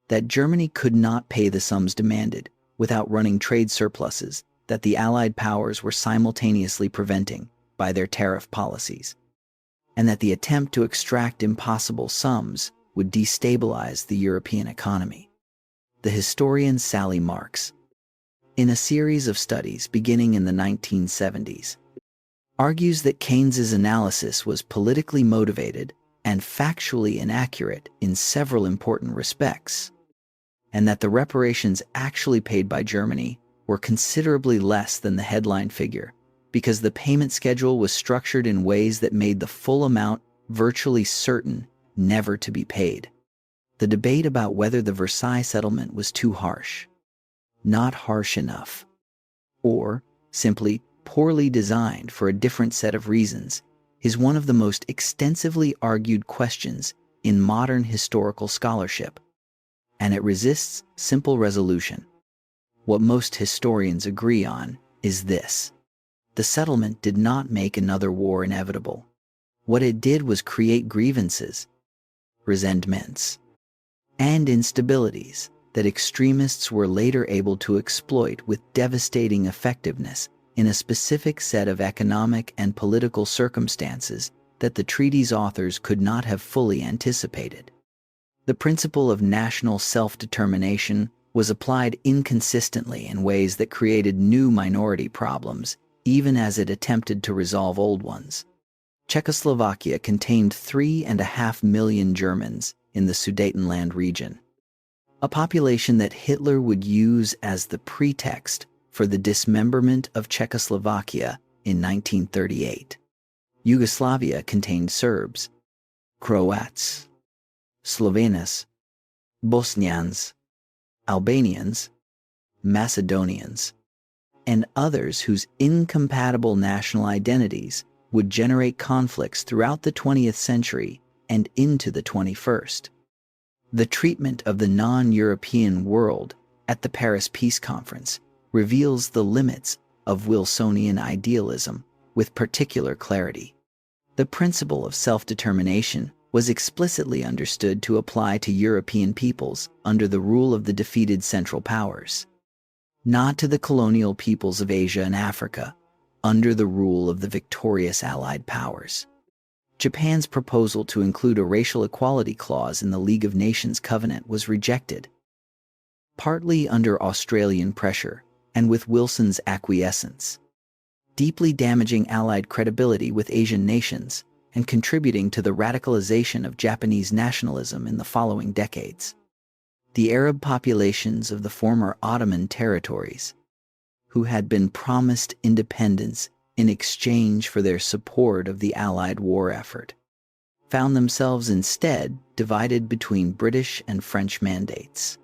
that Germany could not pay the sums demanded without running trade surpluses that the Allied powers were simultaneously preventing by their tariff policies, and that the attempt to extract impossible sums would destabilize the European economy. The historian Sally Marks, in a series of studies beginning in the 1970s, argues that Keynes's analysis was politically motivated and factually inaccurate in several important respects, and that the reparations actually paid by Germany were considerably less than the headline figure because the payment schedule was structured in ways that made the full amount virtually certain never to be paid. The debate about whether the Versailles settlement was too harsh, not harsh enough, or simply poorly designed for a different set of reasons is one of the most extensively argued questions in modern historical scholarship, and it resists simple resolution. What most historians agree on is this: the settlement did not make another war inevitable. What it did was create grievances, resentments, and instabilities that extremists were later able to exploit with devastating effectiveness in a specific set of economic and political circumstances that the treaty's authors could not have fully anticipated. The principle of national self-determination was applied inconsistently in ways that created new minority problems, even as it attempted to resolve old ones. Czechoslovakia contained 3.5 million Germans in the Sudetenland region, a population that Hitler would use as the pretext for the dismemberment of Czechoslovakia in 1938. Yugoslavia contained Serbs, Croats, Slovenes, Bosnians, Albanians, Macedonians, and others whose incompatible national identities would generate conflicts throughout the 20th century and into the 21st. The treatment of the non-European world at the Paris Peace Conference reveals the limits of Wilsonian idealism with particular clarity. The principle of self-determination was explicitly understood to apply to European peoples under the rule of the defeated Central Powers, not to the colonial peoples of Asia and Africa under the rule of the victorious Allied powers. Japan's proposal to include a racial equality clause in the League of Nations covenant was rejected, partly under Australian pressure and with Wilson's acquiescence, deeply damaging Allied credibility with Asian nations and contributing to the radicalization of Japanese nationalism in the following decades. The Arab populations of the former Ottoman territories, who had been promised independence in exchange for their support of the Allied war effort, found themselves instead divided between British and French mandates.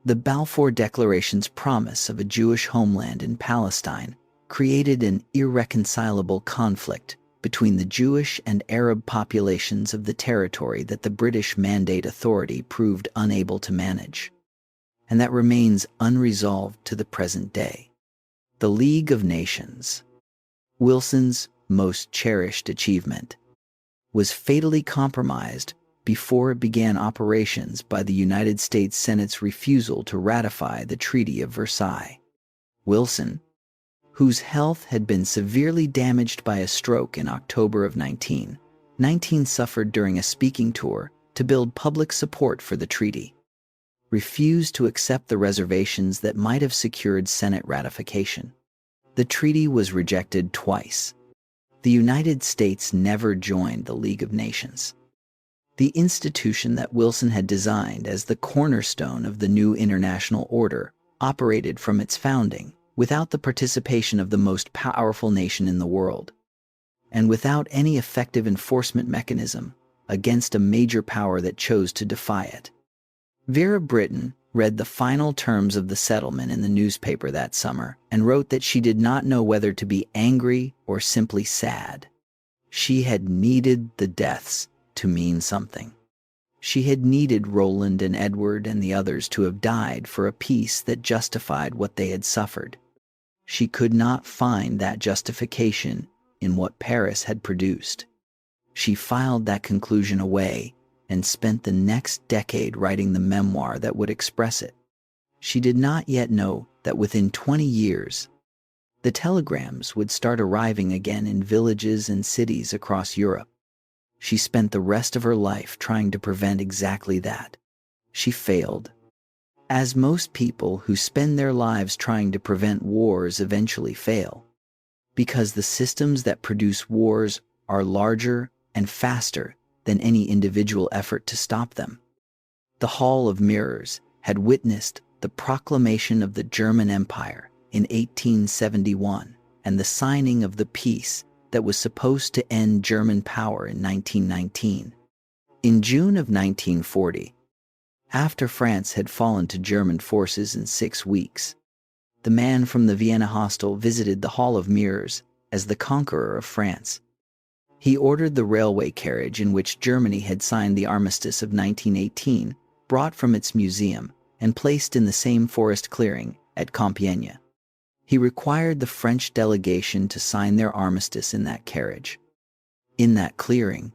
The Balfour Declaration's promise of a Jewish homeland in Palestine created an irreconcilable conflict between the Jewish and Arab populations of the territory that the British Mandate Authority proved unable to manage, and that remains unresolved to the present day. The League of Nations, Wilson's most cherished achievement, was fatally compromised before it began operations by the United States Senate's refusal to ratify the Treaty of Versailles. Wilson, whose health had been severely damaged by a stroke in October of 1919, suffered during a speaking tour to build public support for the treaty, refused to accept the reservations that might have secured Senate ratification. The treaty was rejected twice. The United States never joined the League of Nations, the institution that Wilson had designed as the cornerstone of the new international order operated from its founding without the participation of the most powerful nation in the world, and without any effective enforcement mechanism against a major power that chose to defy it. Vera Brittain read the final terms of the settlement in the newspaper that summer and wrote that she did not know whether to be angry or simply sad. She had needed the deaths to mean something. She had needed Roland and Edward and the others to have died for a peace that justified what they had suffered. She could not find that justification in what Paris had produced. She filed that conclusion away and spent the next decade writing the memoir that would express it. She did not yet know that within 20 years, the telegrams would start arriving again in villages and cities across Europe. She spent the rest of her life trying to prevent exactly that. She failed, as most people who spend their lives trying to prevent wars eventually fail, because the systems that produce wars are larger and faster than any individual effort to stop them. The Hall of Mirrors had witnessed the proclamation of the German Empire in 1871 and the signing of the peace that was supposed to end German power in 1919. In June of 1940, after France had fallen to German forces in 6 weeks, the man from the Vienna hostel visited the Hall of Mirrors as the conqueror of France. He ordered the railway carriage in which Germany had signed the armistice of 1918 brought from its museum and placed in the same forest clearing at Compiègne. He required the French delegation to sign their armistice in that carriage, in that clearing,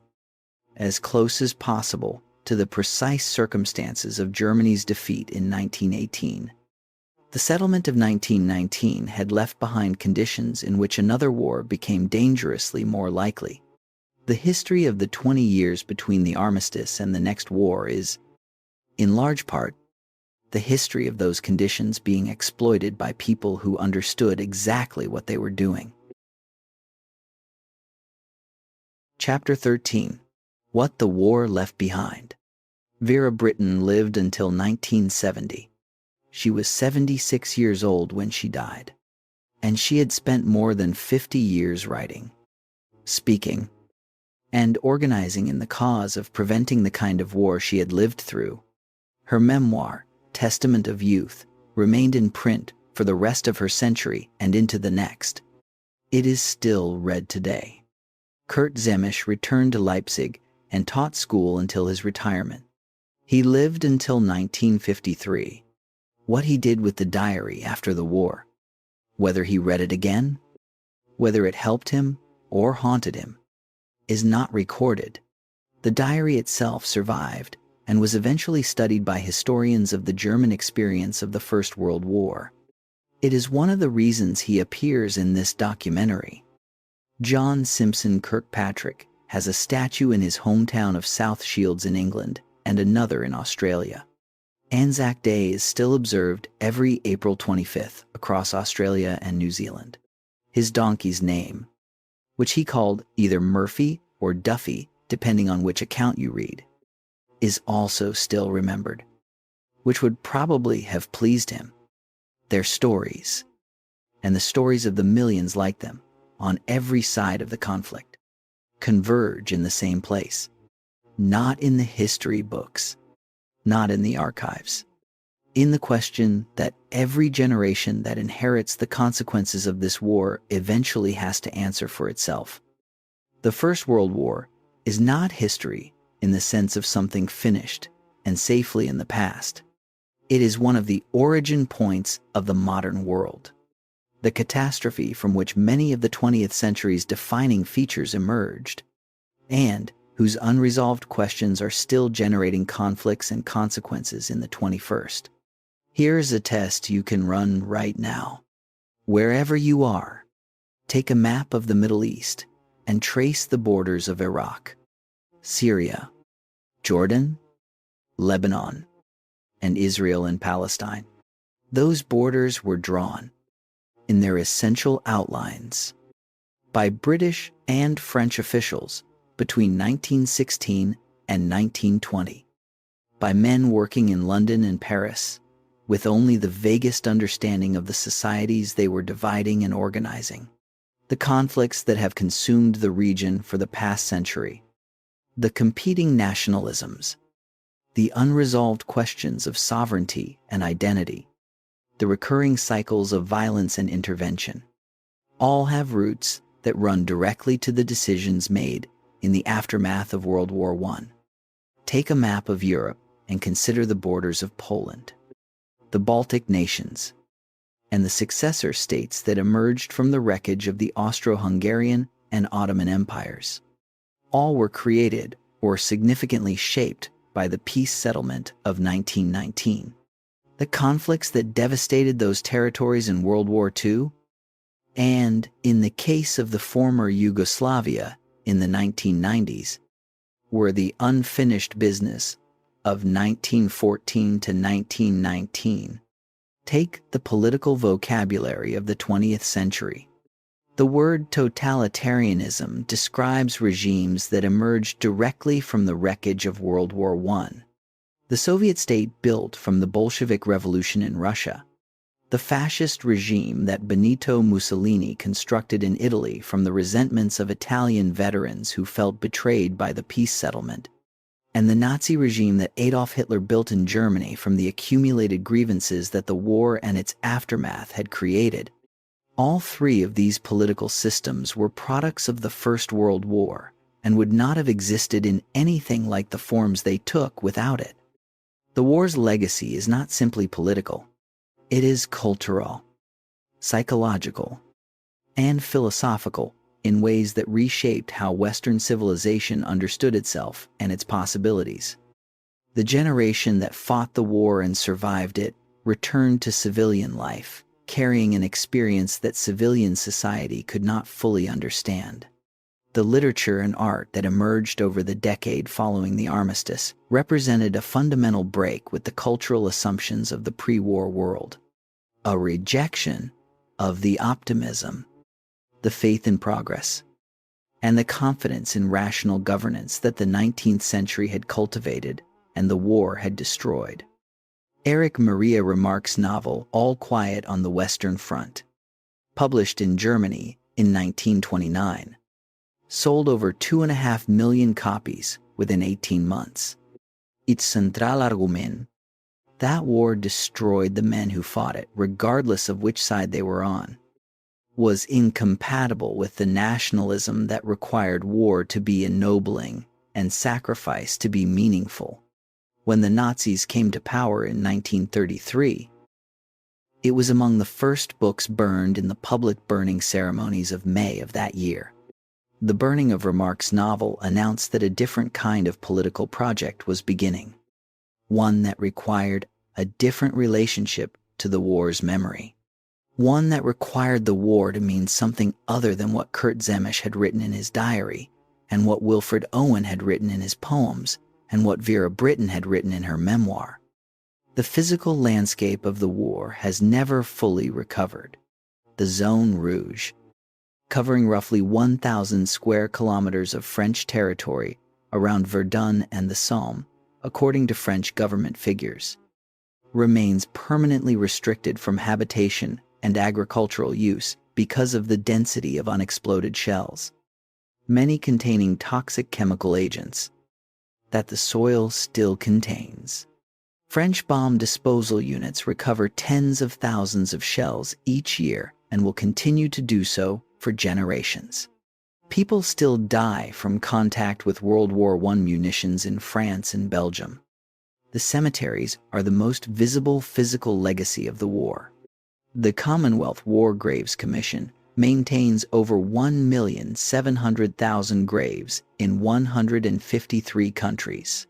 as close as possible to the precise circumstances of Germany's defeat in 1918. The settlement of 1919 had left behind conditions in which another war became dangerously more likely. The history of the 20 years between the armistice and the next war is, in large part, the history of those conditions being exploited by people who understood exactly what they were doing. Chapter 13. What the War Left Behind. Vera Brittain lived until 1970. She was 76 years old when she died, and she had spent more than 50 years writing, speaking, and organizing in the cause of preventing the kind of war she had lived through. Her memoir, Testament of Youth, remained in print for the rest of her century and into the next. It is still read today. Kurt Zemmisch returned to Leipzig and taught school until his retirement. He lived until 1953. What he did with the diary after the war, whether he read it again, whether it helped him or haunted him, is not recorded. The diary itself survived and was eventually studied by historians of the German experience of the First World War. It is one of the reasons he appears in this documentary. John Simpson Kirkpatrick has a statue in his hometown of South Shields in England and another in Australia. Anzac Day is still observed every April 25th across Australia and New Zealand. His donkey's name, which he called either Murphy or Duffy, depending on which account you read, is also still remembered, which would probably have pleased him. Their stories, and the stories of the millions like them, on every side of the conflict, converge in the same place. Not in the history books, not in the archives. In the question that every generation that inherits the consequences of this war eventually has to answer for itself. The First World War is not history in the sense of something finished and safely in the past. It is one of the origin points of the modern world, the catastrophe from which many of the 20th century's defining features emerged, and whose unresolved questions are still generating conflicts and consequences in the 21st. Here's a test you can run right now. Wherever you are, take a map of the Middle East and trace the borders of Iraq, Syria, Jordan, Lebanon, and Israel and Palestine. Those borders were drawn, in their essential outlines, by British and French officials between 1916 and 1920, by men working in London and Paris, with only the vaguest understanding of the societies they were dividing and organizing, the conflicts that have consumed the region for the past century, the competing nationalisms, the unresolved questions of sovereignty and identity, the recurring cycles of violence and intervention, all have roots that run directly to the decisions made in the aftermath of World War I. Take a map of Europe and consider the borders of Poland, the Baltic nations, and the successor states that emerged from the wreckage of the Austro-Hungarian and Ottoman empires. All were created or significantly shaped by the peace settlement of 1919. The conflicts that devastated those territories in World War II, and, in the case of the former Yugoslavia in the 1990s, were the unfinished business of 1914 to 1919. Take the political vocabulary of the 20th century. The word totalitarianism describes regimes that emerged directly from the wreckage of World War I. The Soviet state built from the Bolshevik Revolution in Russia, the fascist regime that Benito Mussolini constructed in Italy from the resentments of Italian veterans who felt betrayed by the peace settlement, and the Nazi regime that Adolf Hitler built in Germany from the accumulated grievances that the war and its aftermath had created. All three of these political systems were products of the First World War and would not have existed in anything like the forms they took without it. The war's legacy is not simply political. It is cultural, psychological, and philosophical in ways that reshaped how Western civilization understood itself and its possibilities. The generation that fought the war and survived it returned to civilian life, carrying an experience that civilian society could not fully understand. The literature and art that emerged over the decade following the armistice represented a fundamental break with the cultural assumptions of the pre-war world, a rejection of the optimism, the faith in progress, and the confidence in rational governance that the 19th century had cultivated and the war had destroyed. Erich Maria Remarque's novel All Quiet on the Western Front, published in Germany in 1929, sold over 2.5 million copies within 18 months. Its central argument: that war destroyed the men who fought it, regardless of which side they were on, was incompatible with the nationalism that required war to be ennobling and sacrifice to be meaningful. When the Nazis came to power in 1933, it was among the first books burned in the public burning ceremonies of May of that year. The burning of Remarque's novel announced that a different kind of political project was beginning, one that required a different relationship to the war's memory, one that required the war to mean something other than what Kurt Zemmisch had written in his diary, and what Wilfred Owen had written in his poems, and what Vera Brittain had written in her memoir. The physical landscape of the war has never fully recovered. The Zone Rouge, covering roughly 1,000 square kilometers of French territory around Verdun and the Somme, according to French government figures, remains permanently restricted from habitation and agricultural use because of the density of unexploded shells, many containing toxic chemical agents that the soil still contains. French bomb disposal units recover tens of thousands of shells each year and will continue to do so for generations. People still die from contact with World War I munitions in France and Belgium. The cemeteries are the most visible physical legacy of the war. The Commonwealth War Graves Commission maintains over 1,700,000 graves in 153 countries.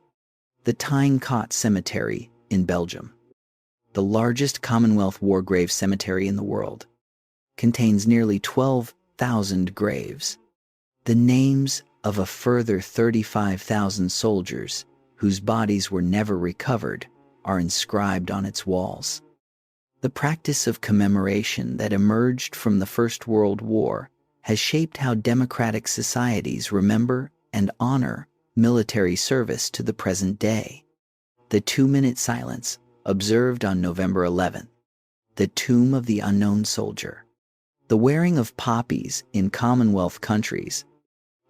The Tyne-Cot Cemetery in Belgium, the largest Commonwealth War Grave cemetery in the world, contains nearly 12,000 graves. The names of a further 35,000 soldiers whose bodies were never recovered are inscribed on its walls. The practice of commemoration that emerged from the First World War has shaped how democratic societies remember and honor military service to the present day. The 2-minute silence observed on November 11th, the tomb of the unknown soldier, the wearing of poppies in Commonwealth countries.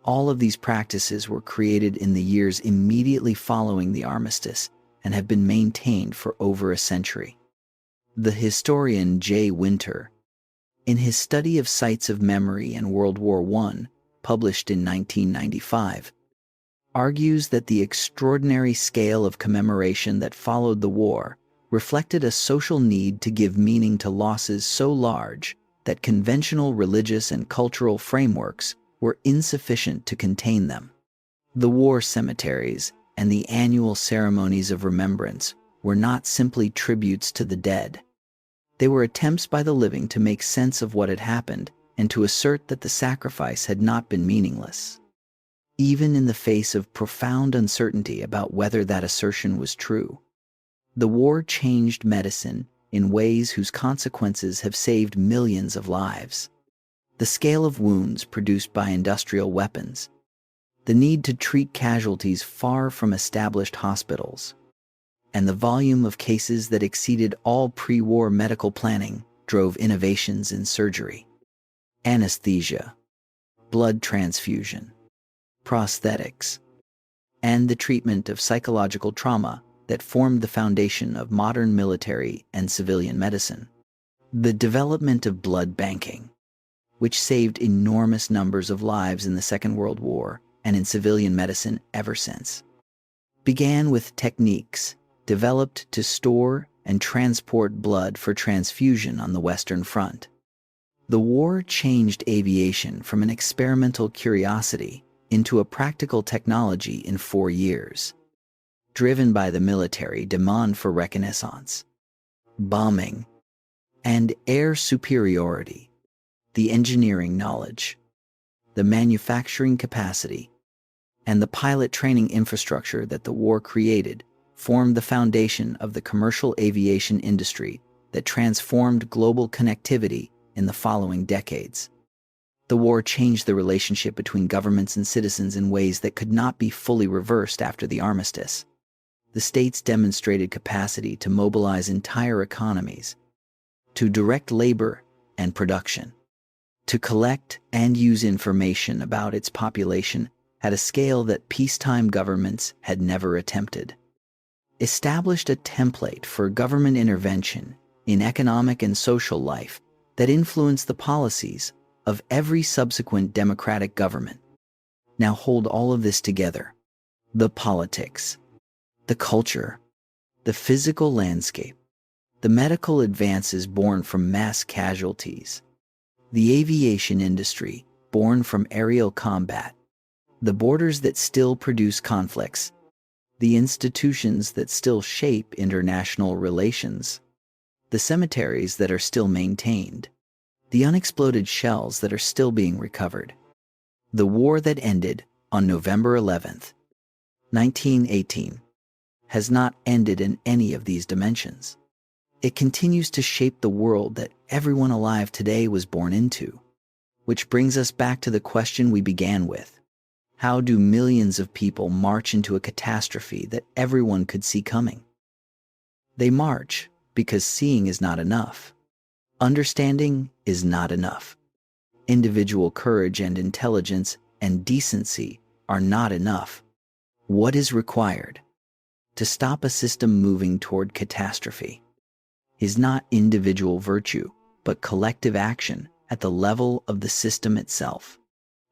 All of these practices were created in the years immediately following the armistice and have been maintained for over a century. The historian J. Winter, in his study of sites of memory and World War I, published in 1995, argues that the extraordinary scale of commemoration that followed the war reflected a social need to give meaning to losses so large that conventional religious and cultural frameworks were insufficient to contain them. The war cemeteries and the annual ceremonies of remembrance were not simply tributes to the dead. They were attempts by the living to make sense of what had happened and to assert that the sacrifice had not been meaningless, even in the face of profound uncertainty about whether that assertion was true. The war changed medicine in ways whose consequences have saved millions of lives. The scale of wounds produced by industrial weapons, the need to treat casualties far from established hospitals, and the volume of cases that exceeded all pre-war medical planning drove innovations in surgery, anesthesia, blood transfusion, prosthetics, and the treatment of psychological trauma that formed the foundation of modern military and civilian medicine. The development of blood banking, which saved enormous numbers of lives in the Second World War and in civilian medicine ever since, began with techniques developed to store and transport blood for transfusion on the Western Front. The war changed aviation from an experimental curiosity into a practical technology in 4 years, driven by the military demand for reconnaissance, bombing, and air superiority. The engineering knowledge, the manufacturing capacity, and the pilot training infrastructure that the war created formed the foundation of the commercial aviation industry that transformed global connectivity in the following decades. The war changed the relationship between governments and citizens in ways that could not be fully reversed after the armistice. The states demonstrated capacity to mobilize entire economies, to direct labor and production, to collect and use information about its population at a scale that peacetime governments had never attempted, established a template for government intervention in economic and social life that influenced the policies of every subsequent democratic government. Now hold all of this together: the politics, the culture, the physical landscape, the medical advances born from mass casualties, the aviation industry born from aerial combat, the borders that still produce conflicts, the institutions that still shape international relations, the cemeteries that are still maintained, the unexploded shells that are still being recovered. The war that ended on November 11th, 1918, has not ended in any of these dimensions. It continues to shape the world that everyone alive today was born into. Which brings us back to the question we began with. How do millions of people march into a catastrophe that everyone could see coming? They march because seeing is not enough. Understanding is not enough. Individual courage and intelligence and decency are not enough. What is required to stop a system moving toward catastrophe is not individual virtue, but collective action at the level of the system itself.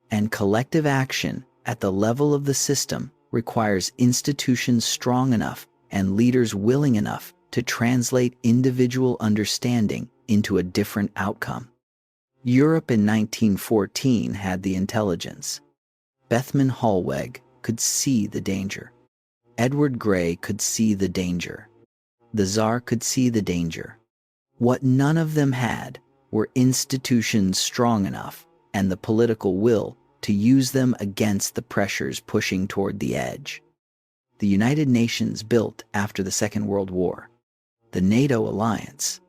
And collective action at the level of the system requires institutions strong enough and leaders willing enough to translate individual understanding into a different outcome. Europe in 1914 had the intelligence. Bethmann Hollweg could see the danger. Edward Grey could see the danger. The Tsar could see the danger. What none of them had were institutions strong enough and the political will to use them against the pressures pushing toward the edge. The United Nations built after the Second World War, the NATO alliance,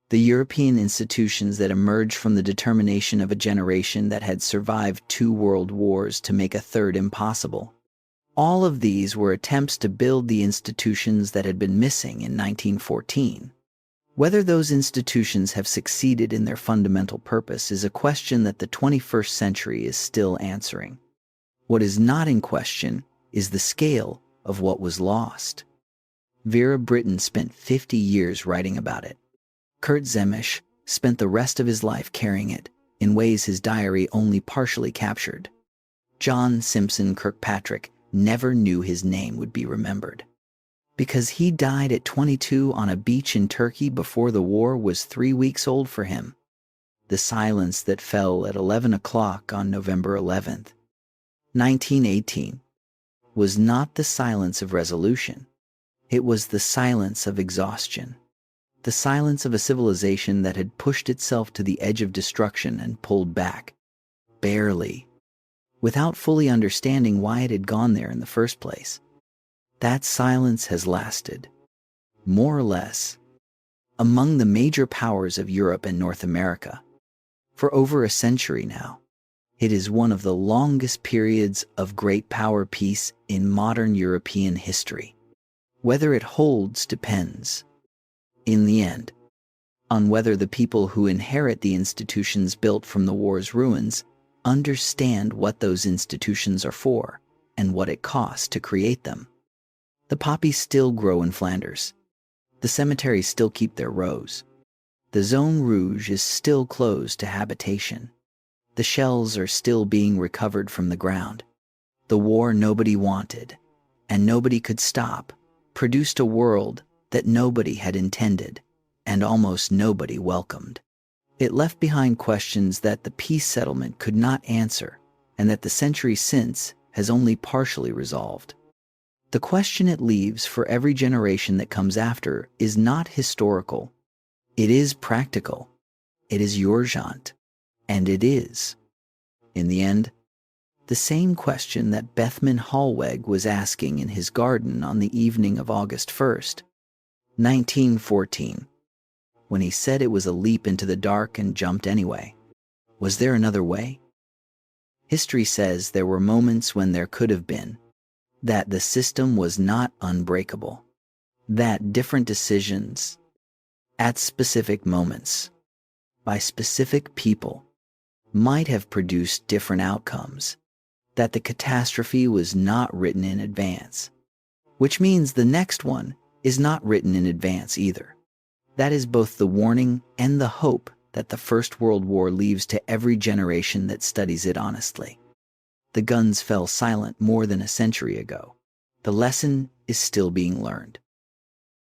the European institutions that emerged from the determination of a generation that had survived 2 world wars to make a third impossible. All of these were attempts to build the institutions that had been missing in 1914. Whether those institutions have succeeded in their fundamental purpose is a question that the 21st century is still answering. What is not in question is the scale of what was lost. Vera Brittain spent 50 years writing about it. Kurt Zemisch spent the rest of his life carrying it in ways his diary only partially captured. John Simpson Kirkpatrick never knew his name would be remembered. Because he died at 22 on a beach in Turkey before the war was 3 weeks old for him. The silence that fell at 11 o'clock on November 11th, 1918, was not the silence of resolution. It was the silence of exhaustion. The silence of a civilization that had pushed itself to the edge of destruction and pulled back, barely, without fully understanding why it had gone there in the first place. That silence has lasted, more or less, among the major powers of Europe and North America for over a century now. It is one of the longest periods of great power peace in modern European history. Whether it holds depends, in the end, on whether the people who inherit the institutions built from the war's ruins understand what those institutions are for and what it costs to create them. The poppies still grow in Flanders. The cemeteries still keep their rows. The Zone Rouge is still closed to habitation. The shells are still being recovered from the ground. The war nobody wanted, and nobody could stop, produced a world that nobody had intended, and almost nobody welcomed. It left behind questions that the peace settlement could not answer, and that the century since has only partially resolved. The question it leaves for every generation that comes after is not historical. It is practical. It is urgent. And it is, in the end, the same question that Bethmann Hollweg was asking in his garden on the evening of August 1st, 1914, when he said it was a leap into the dark and jumped anyway. Was there another way? History says there were moments when there could have been, that the system was not unbreakable, that different decisions, at specific moments, by specific people, might have produced different outcomes, that the catastrophe was not written in advance. Which means the next one is not written in advance either. That is both the warning and the hope that the First World War leaves to every generation that studies it honestly. The guns fell silent more than a century ago. The lesson is still being learned.